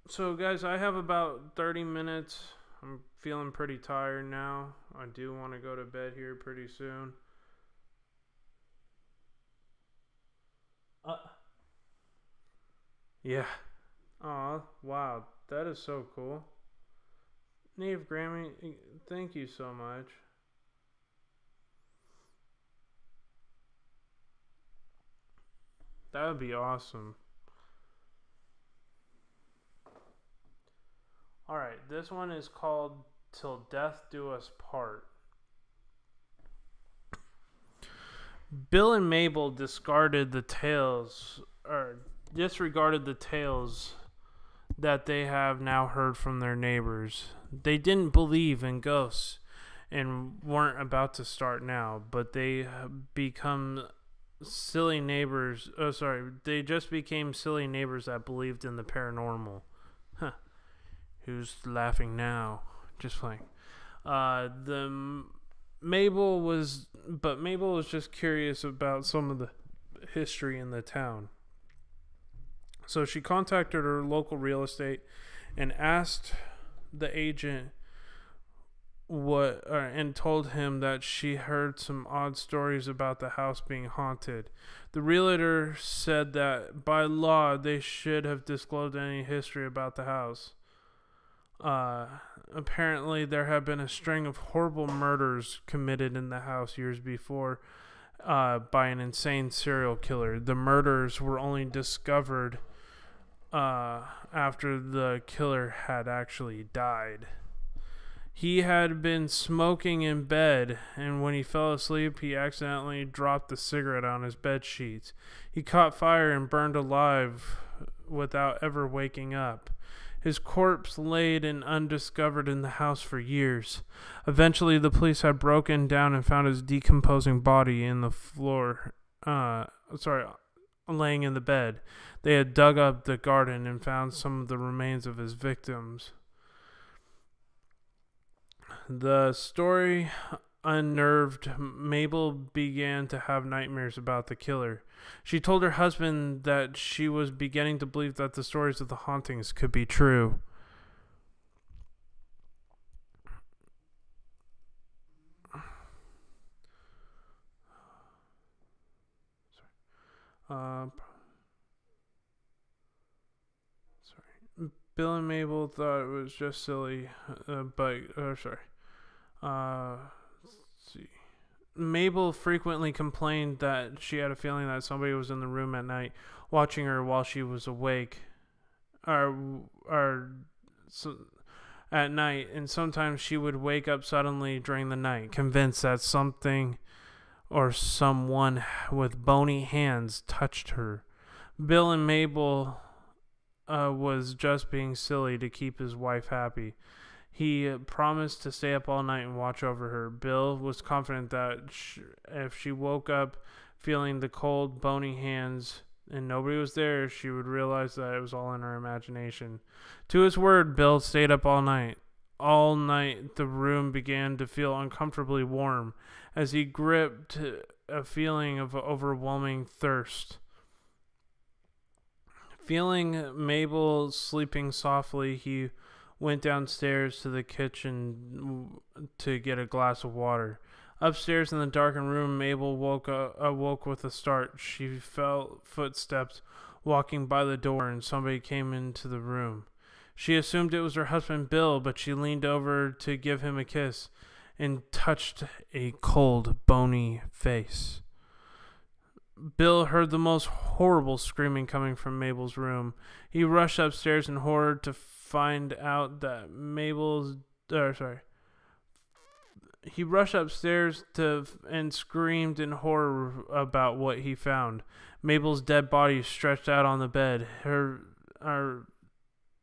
So, guys, I have about 30 minutes. I'm feeling pretty tired now. I do want to go to bed here pretty soon. Yeah. Aw, wow. That is so cool. Native Grammy, thank you so much. That would be awesome. Alright, this one is called Till Death Do Us Part. Bill and Mabel disregarded the tales that they have now heard from their neighbors. They didn't believe in ghosts and weren't about to start now, but they become silly neighbors. They just became silly neighbors that believed in the paranormal. Huh. Who's laughing now? Just playing. Mabel was just curious about some of the history in the town. So she contacted her local real estate and asked the agent and told him that she heard some odd stories about the house being haunted. The realtor said that by law they should have disclosed any history about the house. Apparently there had been a string of horrible murders committed in the house years before by an insane serial killer. The murders were only discovered after the killer had actually died. He had been smoking in bed, and when he fell asleep, he accidentally dropped the cigarette on his bed sheets. He caught fire and burned alive without ever waking up. His corpse laid undiscovered in the house for years. Eventually, the police had broken down and found his decomposing body in the floor. Laying in the bed. They had dug up the garden and found some of the remains of his victims. The story unnerved, Mabel began to have nightmares about the killer. She told her husband that she was beginning to believe that the stories of the hauntings could be true. Bill and Mabel thought it was just silly, let's see. Mabel frequently complained that she had a feeling that somebody was in the room at night watching her while she was awake, at night, and sometimes she would wake up suddenly during the night, convinced that something or someone with bony hands touched her. Bill and Mabel was just being silly to keep his wife happy. He promised to stay up all night and watch over her. Bill was confident that if she woke up feeling the cold, bony hands and nobody was there, she would realize that it was all in her imagination. To his word, Bill stayed up all night. All night, the room began to feel uncomfortably warm as he gripped a feeling of overwhelming thirst. Feeling Mabel sleeping softly, he went downstairs to the kitchen to get a glass of water. Upstairs in the darkened room, Mabel awoke with a start. She felt footsteps walking by the door, and somebody came into the room. She assumed it was her husband Bill, but she leaned over to give him a kiss and touched a cold, bony face. Bill heard the most horrible screaming coming from Mabel's room. He rushed upstairs in horror to find out that He rushed upstairs and screamed in horror about what he found. Mabel's dead body stretched out on the bed. Her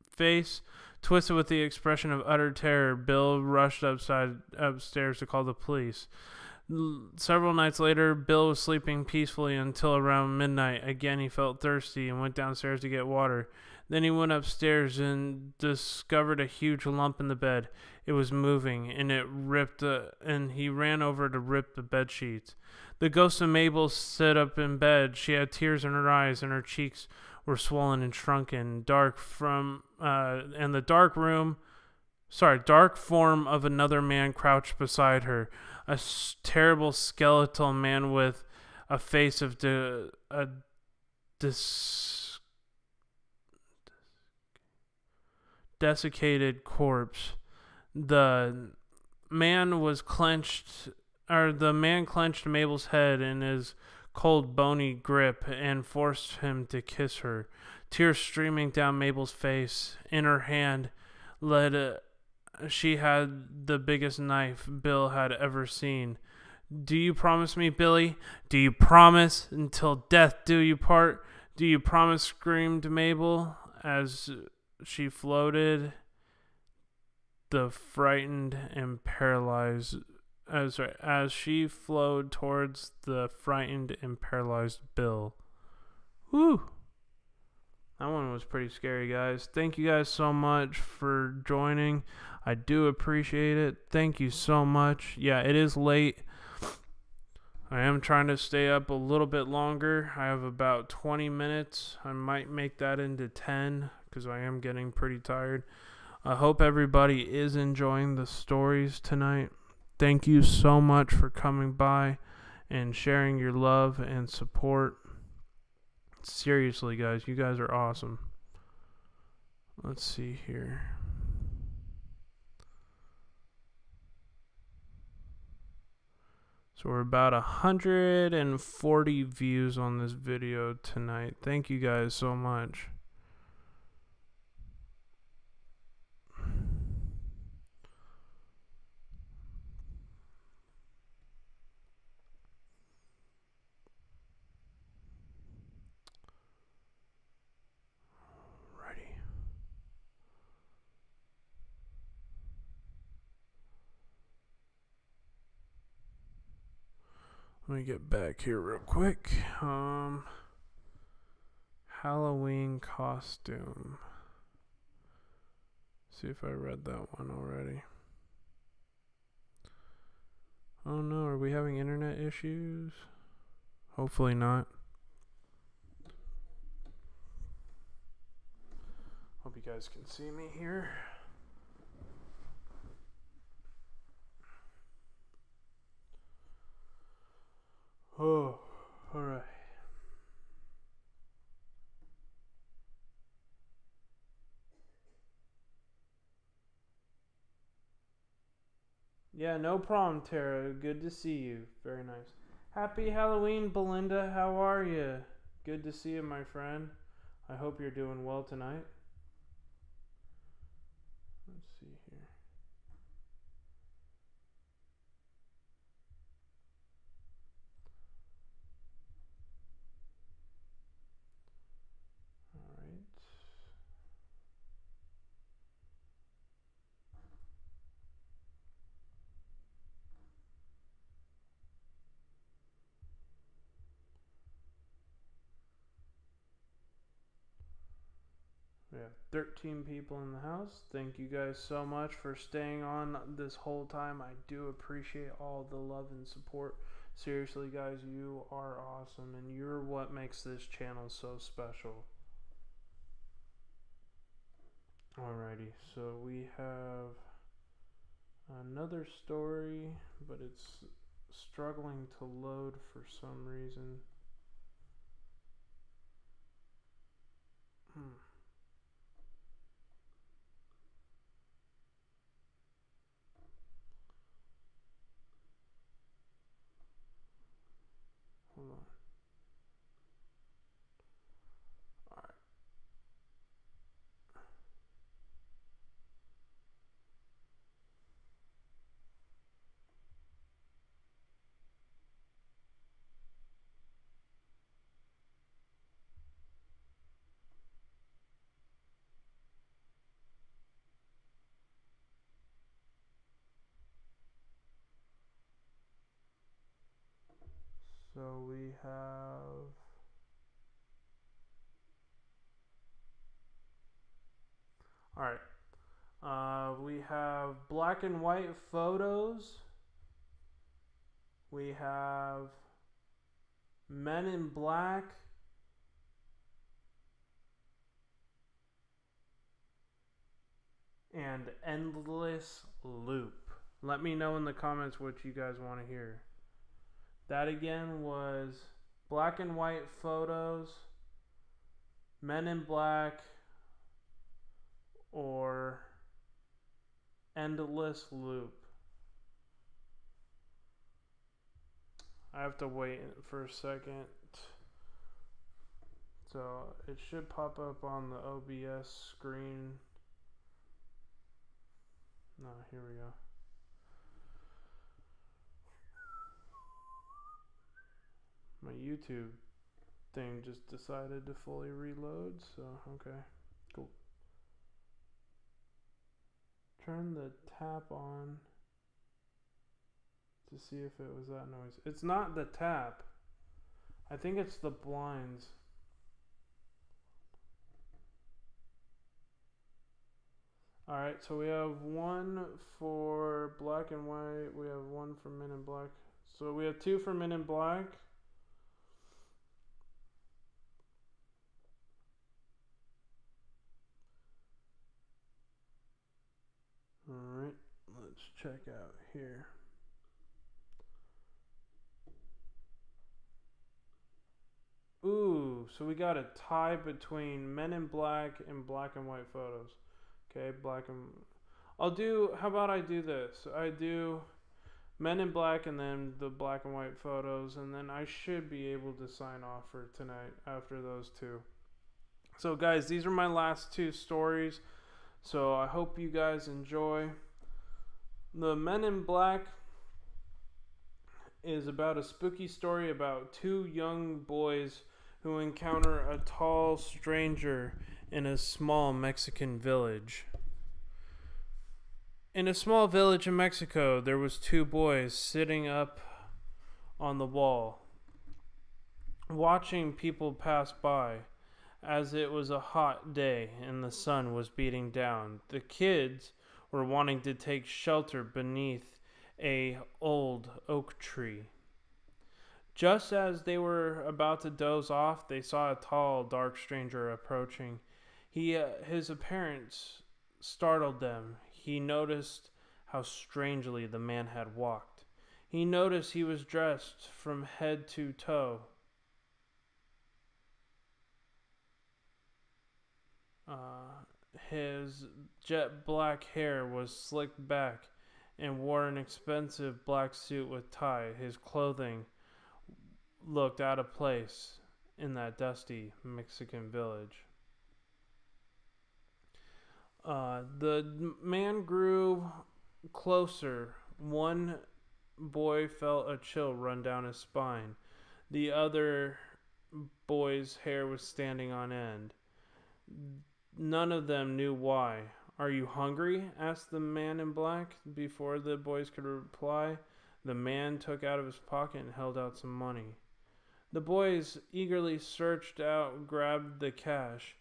face twisted with the expression of utter terror. Bill rushed upstairs to call the police. Several nights later, Bill was sleeping peacefully until around midnight. Again, he felt thirsty and went downstairs to get water. Then he went upstairs and discovered a huge lump in the bed. It was moving, and and he ran over to rip the bed sheets. The ghost of Mabel sat up in bed. She had tears in her eyes, and her cheeks were swollen and shrunken. And the dark form of another man crouched beside her. A terrible skeletal man with a face of desiccated corpse. The man was the man clenched Mabel's head in his cold, bony grip and forced him to kiss her. Tears streaming down Mabel's face. In her hand, she had the biggest knife Bill had ever seen. Do you promise me, Billy? Do you promise? Until death do you part? Do you promise? Screamed Mabel as she floated the frightened and paralyzed as she flowed towards the frightened and paralyzed Bill. Whew. That one was pretty scary, guys. Thank you guys so much for joining. I do appreciate it. Thank you so much. Yeah, it is late. I am trying to stay up a little bit longer. I have about 20 minutes. I might make that into 10 because I am getting pretty tired. I hope everybody is enjoying the stories tonight. Thank you so much for coming by and sharing your love and support. Seriously, guys, you guys are awesome. Let's see here. So we're about 140 views on this video tonight. Thank you guys so much. Let me get back here real quick. Halloween costume. See if I read that one already. Oh no, are we having internet issues? Hopefully not. Hope you guys can see me here. Oh, alright. Yeah, no problem, Tara. Good to see you. Very nice. Happy Halloween, Belinda. How are you? Good to see you, my friend. I hope you're doing well tonight. Let's see here. We have 13 people in the house. Thank you guys so much for staying on this whole time. I do appreciate all the love and support. Seriously, guys, you are awesome, and you're what makes this channel so special. Alrighty, so we have another story, but it's struggling to load for some reason. Hold on. Alright. So we have All right. We have black and white photos. We have Men in Black. And Endless Loop. Let me know in the comments what you guys want to hear. That again was black and white photos, Men in Black, or Endless Loop. I have to wait for a second. So it should pop up on the OBS screen. No, here we go. My YouTube thing just decided to fully reload, so okay, cool. Turn the tap on to see if it was that noise. It's not the tap. I think it's the blinds. Alright, so we have one for black and white. We have one for Men in Black. So we have two for Men in Black. Alright, let's check out here. Ooh, so we got a tie between Men in Black and black and white photos. Okay, black and... how about I do this? I do Men in Black and then the black and white photos, and then I should be able to sign off for tonight after those two. So guys, these are my last two stories, so I hope you guys enjoy. The Men in Black is about a spooky story about two young boys who encounter a tall stranger in a small Mexican village. In a small village in Mexico, there was two boys sitting up on the wall, watching people pass by. As it was a hot day and the sun was beating down, the kids were wanting to take shelter beneath an old oak tree. Just as they were about to doze off, they saw a tall, dark stranger approaching. His appearance startled them. He noticed how strangely the man had walked. He noticed he was dressed from head to toe. His jet black hair was slicked back and wore an expensive black suit with tie. His clothing looked out of place in that dusty Mexican village. The man grew closer. One boy felt a chill run down his spine. The other boy's hair was standing on end. None of them knew why. "Are you hungry?" asked the man in black. Before the boys could reply, the man took out of his pocket and held out some money. The boys eagerly searched out, grabbed the cash.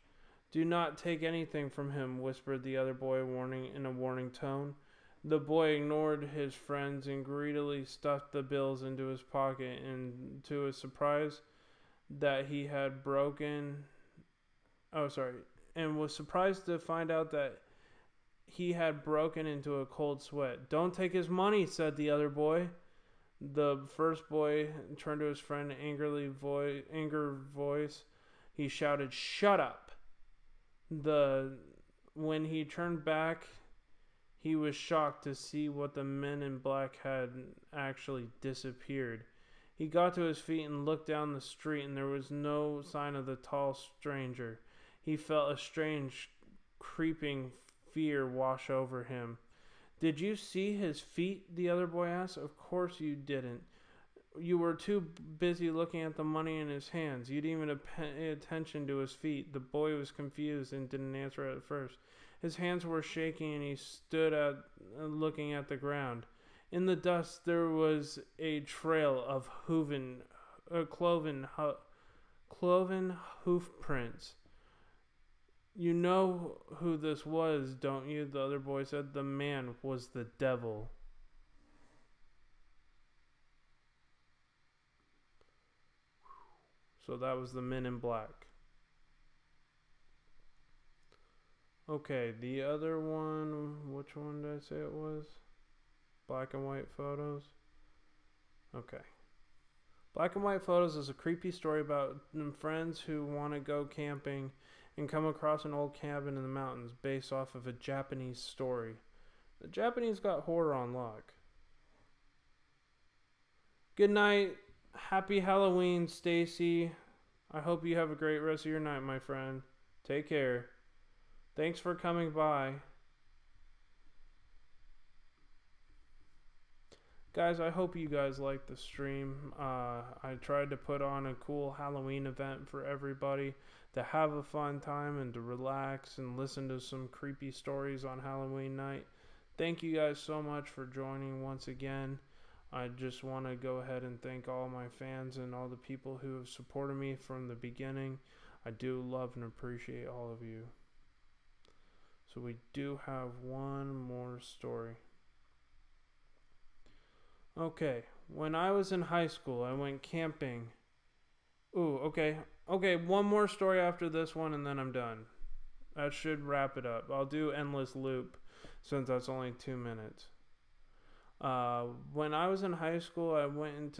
"Do not take anything from him," whispered the other boy in a warning tone. The boy ignored his friends and greedily stuffed the bills into his pocket, and to his surprise that he had broken... and was surprised to find out that he had broken into a cold sweat. "Don't take his money," said the other boy. The first boy turned to his friend, anger voice. He shouted, "Shut up!" When he turned back, he was shocked to see what the men in black had actually disappeared. He got to his feet and looked down the street, and there was no sign of the tall stranger. He felt a strange, creeping fear wash over him. "Did you see his feet?" the other boy asked. "Of course you didn't. You were too busy looking at the money in his hands. You didn't even pay attention to his feet." The boy was confused and didn't answer at first. His hands were shaking and he stood looking at the ground. In the dust there was a trail of cloven hoof prints. You know who this was, don't you? The other boy said. The man was the devil. So that was the Men in Black. Okay, the other one, which one did I say it was? Black and white photos. Okay. Black and white photos is a creepy story about friends who want to go camping and come across an old cabin in the mountains based off of a Japanese story. The Japanese got horror on lock. Good night. Happy Halloween, Stacy. I hope you have a great rest of your night, my friend. Take care. Thanks for coming by. Guys, I hope you guys liked the stream. I tried to put on a cool Halloween event for everybody to have a fun time and to relax and listen to some creepy stories on Halloween night. Thank you guys so much for joining once again. I just want to go ahead and thank all my fans and all the people who have supported me from the beginning. I do love and appreciate all of you. So we do have one more story. Okay, when I was in high school, I went camping. Ooh, okay. Okay, one more story after this one and then I'm done. That should wrap it up. I'll do Endless Loop since that's only 2 minutes. When I was in high school, I went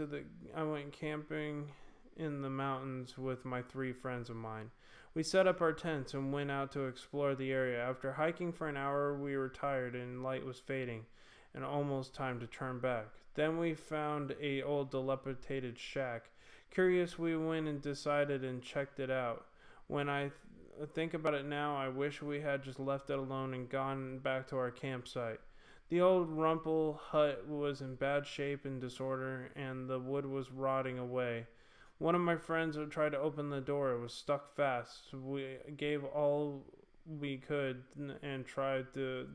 camping in the mountains with my 3 friends of mine. We set up our tents and went out to explore the area. After hiking for an hour, we were tired and light was fading and almost time to turn back. Then we found a old dilapidated shack. Curious, we went and decided and checked it out. When I think about it now, I wish we had just left it alone and gone back to our campsite. The old rumple hut was in bad shape and disorder, and the wood was rotting away. One of my friends tried to open the door. It was stuck fast. We gave all we could and tried to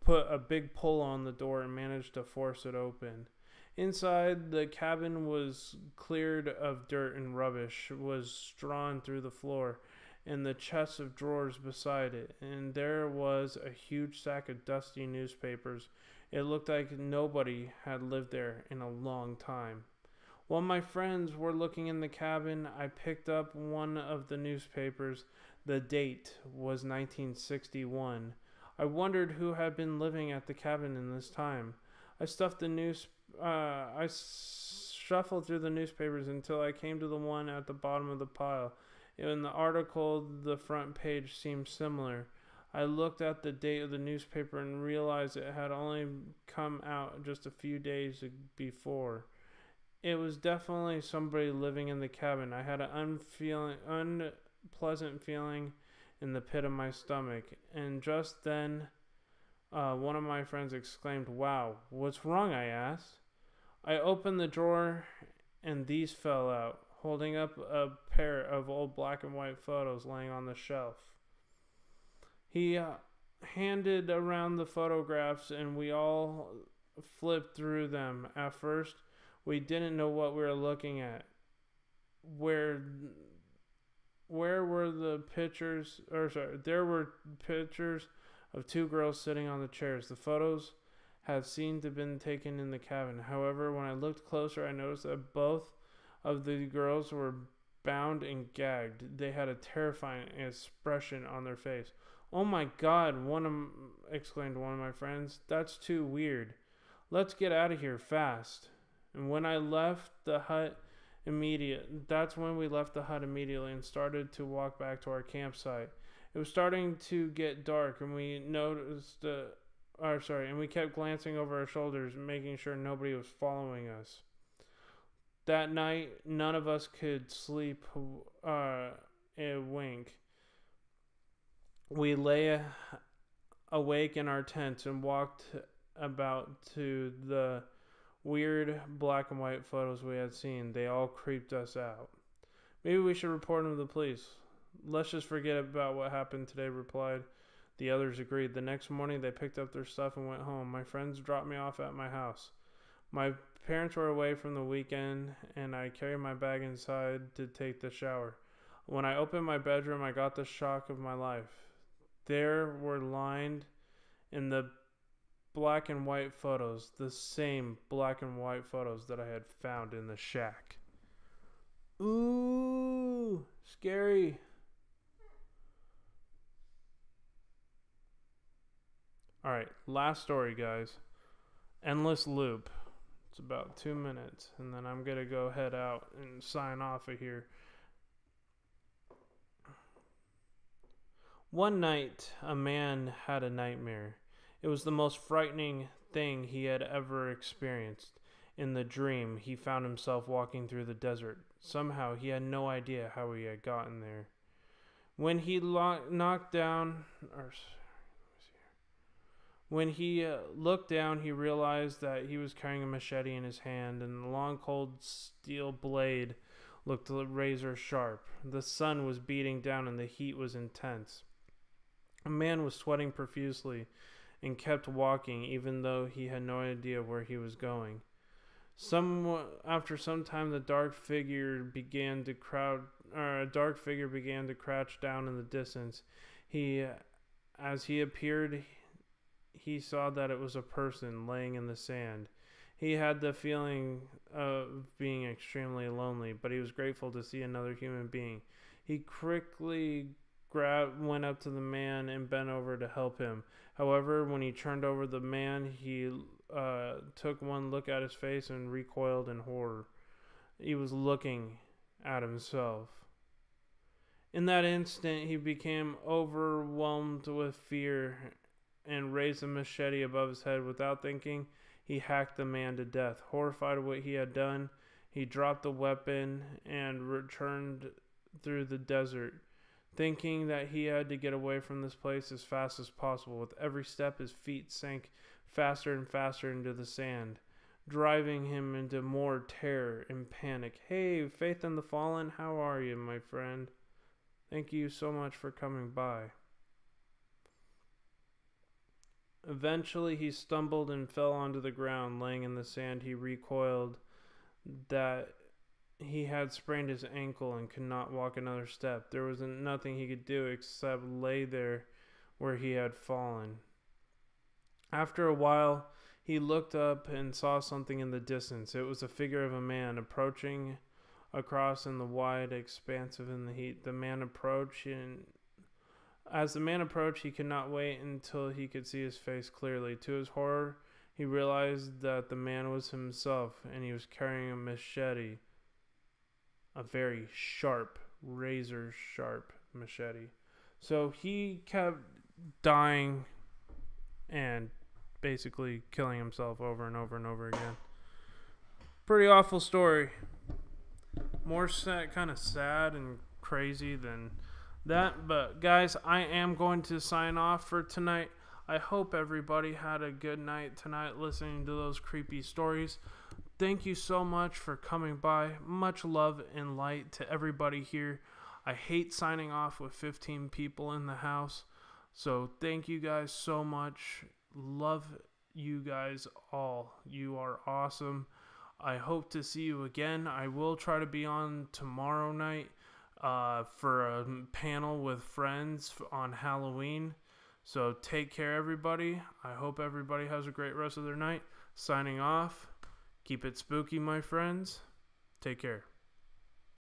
put a big pull on the door and managed to force it open. Inside, the cabin was cleared of dirt and rubbish was strewn through the floor and the chest of drawers beside it, and there was a huge sack of dusty newspapers. It looked like nobody had lived there in a long time. While my friends were looking in the cabin, I picked up one of the newspapers. The date was 1961. I wondered who had been living at the cabin in this time. I shuffled through the newspapers until I came to the one at the bottom of the pile. In the article, the front page seemed similar. I looked at the date of the newspaper and realized it had only come out just a few days before. It was definitely somebody living in the cabin. I had an unpleasant feeling in the pit of my stomach, and just then one of my friends exclaimed, "Wow, what's wrong?" I asked. I opened the drawer and these fell out, holding up a pair of old black and white photos laying on the shelf. He handed around the photographs and we all flipped through them. At first, we didn't know what we were looking at. Where were the pictures? There were pictures of 2 girls sitting on the chairs. The photos had seemed to have been taken in the cabin. However, when I looked closer, I noticed that both of the girls were bound and gagged. They had a terrifying expression on their face. "Oh my God," exclaimed one of my friends. "That's too weird. Let's get out of here fast." And when I left the hut that's when we left the hut immediately and started to walk back to our campsite. It was starting to get dark, and we noticed, and we kept glancing over our shoulders, making sure nobody was following us. That night, none of us could sleep a wink. We lay awake in our tents and walked about to the weird black and white photos we had seen. They all creeped us out. "Maybe we should report them to the police. Let's just forget about what happened today," replied. The others agreed. The next morning, they picked up their stuff and went home. My friends dropped me off at my house. My parents were away from the weekend, and I carried my bag inside to take the shower. When I opened my bedroom, I got the shock of my life. There were lined in the black and white photos, the same black and white photos that I had found in the shack. Ooh, scary. Alright, last story, guys. Endless loop. It's about 2 minutes, and then I'm gonna go head out and sign off of here. One night, a man had a nightmare. It was the most frightening thing he had ever experienced. In the dream, he found himself walking through the desert. Somehow, he had no idea how he had gotten there. When he knocked down, when he looked down, he realized that he was carrying a machete in his hand, and the long, cold steel blade looked razor sharp. The sun was beating down, and the heat was intense. A man was sweating profusely and kept walking, even though he had no idea where he was going. After some time, a dark figure began to crouch down in the distance. As he appeared, he saw that it was a person laying in the sand. He had the feeling of being extremely lonely, but he was grateful to see another human being. He quickly went up to the man and bent over to help him. However, when he turned over the man, he took one look at his face and recoiled in horror. He was looking at himself. In that instant, he became overwhelmed with fear and raised a machete above his head. Without thinking, he hacked the man to death. Horrified at what he had done, he dropped the weapon and returned through the desert, thinking that he had to get away from this place as fast as possible. With every step, his feet sank faster and faster into the sand, driving him into more terror and panic. Hey, Faith in the Fallen, how are you, my friend? Thank you so much for coming by. Eventually, he stumbled and fell onto the ground. Laying in the sand, he recoiled that he had sprained his ankle and could not walk another step. There was nothing he could do except lay there where he had fallen. After a while, he looked up and saw something in the distance. It was a figure of a man approaching across in the wide expanse in the heat. The man approached, and as the man approached, he could not wait until he could see his face clearly. To his horror, he realized that the man was himself, and he was carrying a machete. A very sharp, razor sharp machete. So he kept dying and basically killing himself over and over and over again. Pretty awful story. More kind of sad and crazy than that. But guys, I am going to sign off for tonight. I hope everybody had a good night tonight listening to those creepy stories. Thank you so much for coming by. Much love and light to everybody here. I hate signing off with 15 people in the house. So thank you guys so much. Love you guys all. You are awesome. I hope to see you again. I will try to be on tomorrow night for a panel with friends on Halloween. So take care, everybody. I hope everybody has a great rest of their night. Signing off. Keep it spooky, my friends. Take care.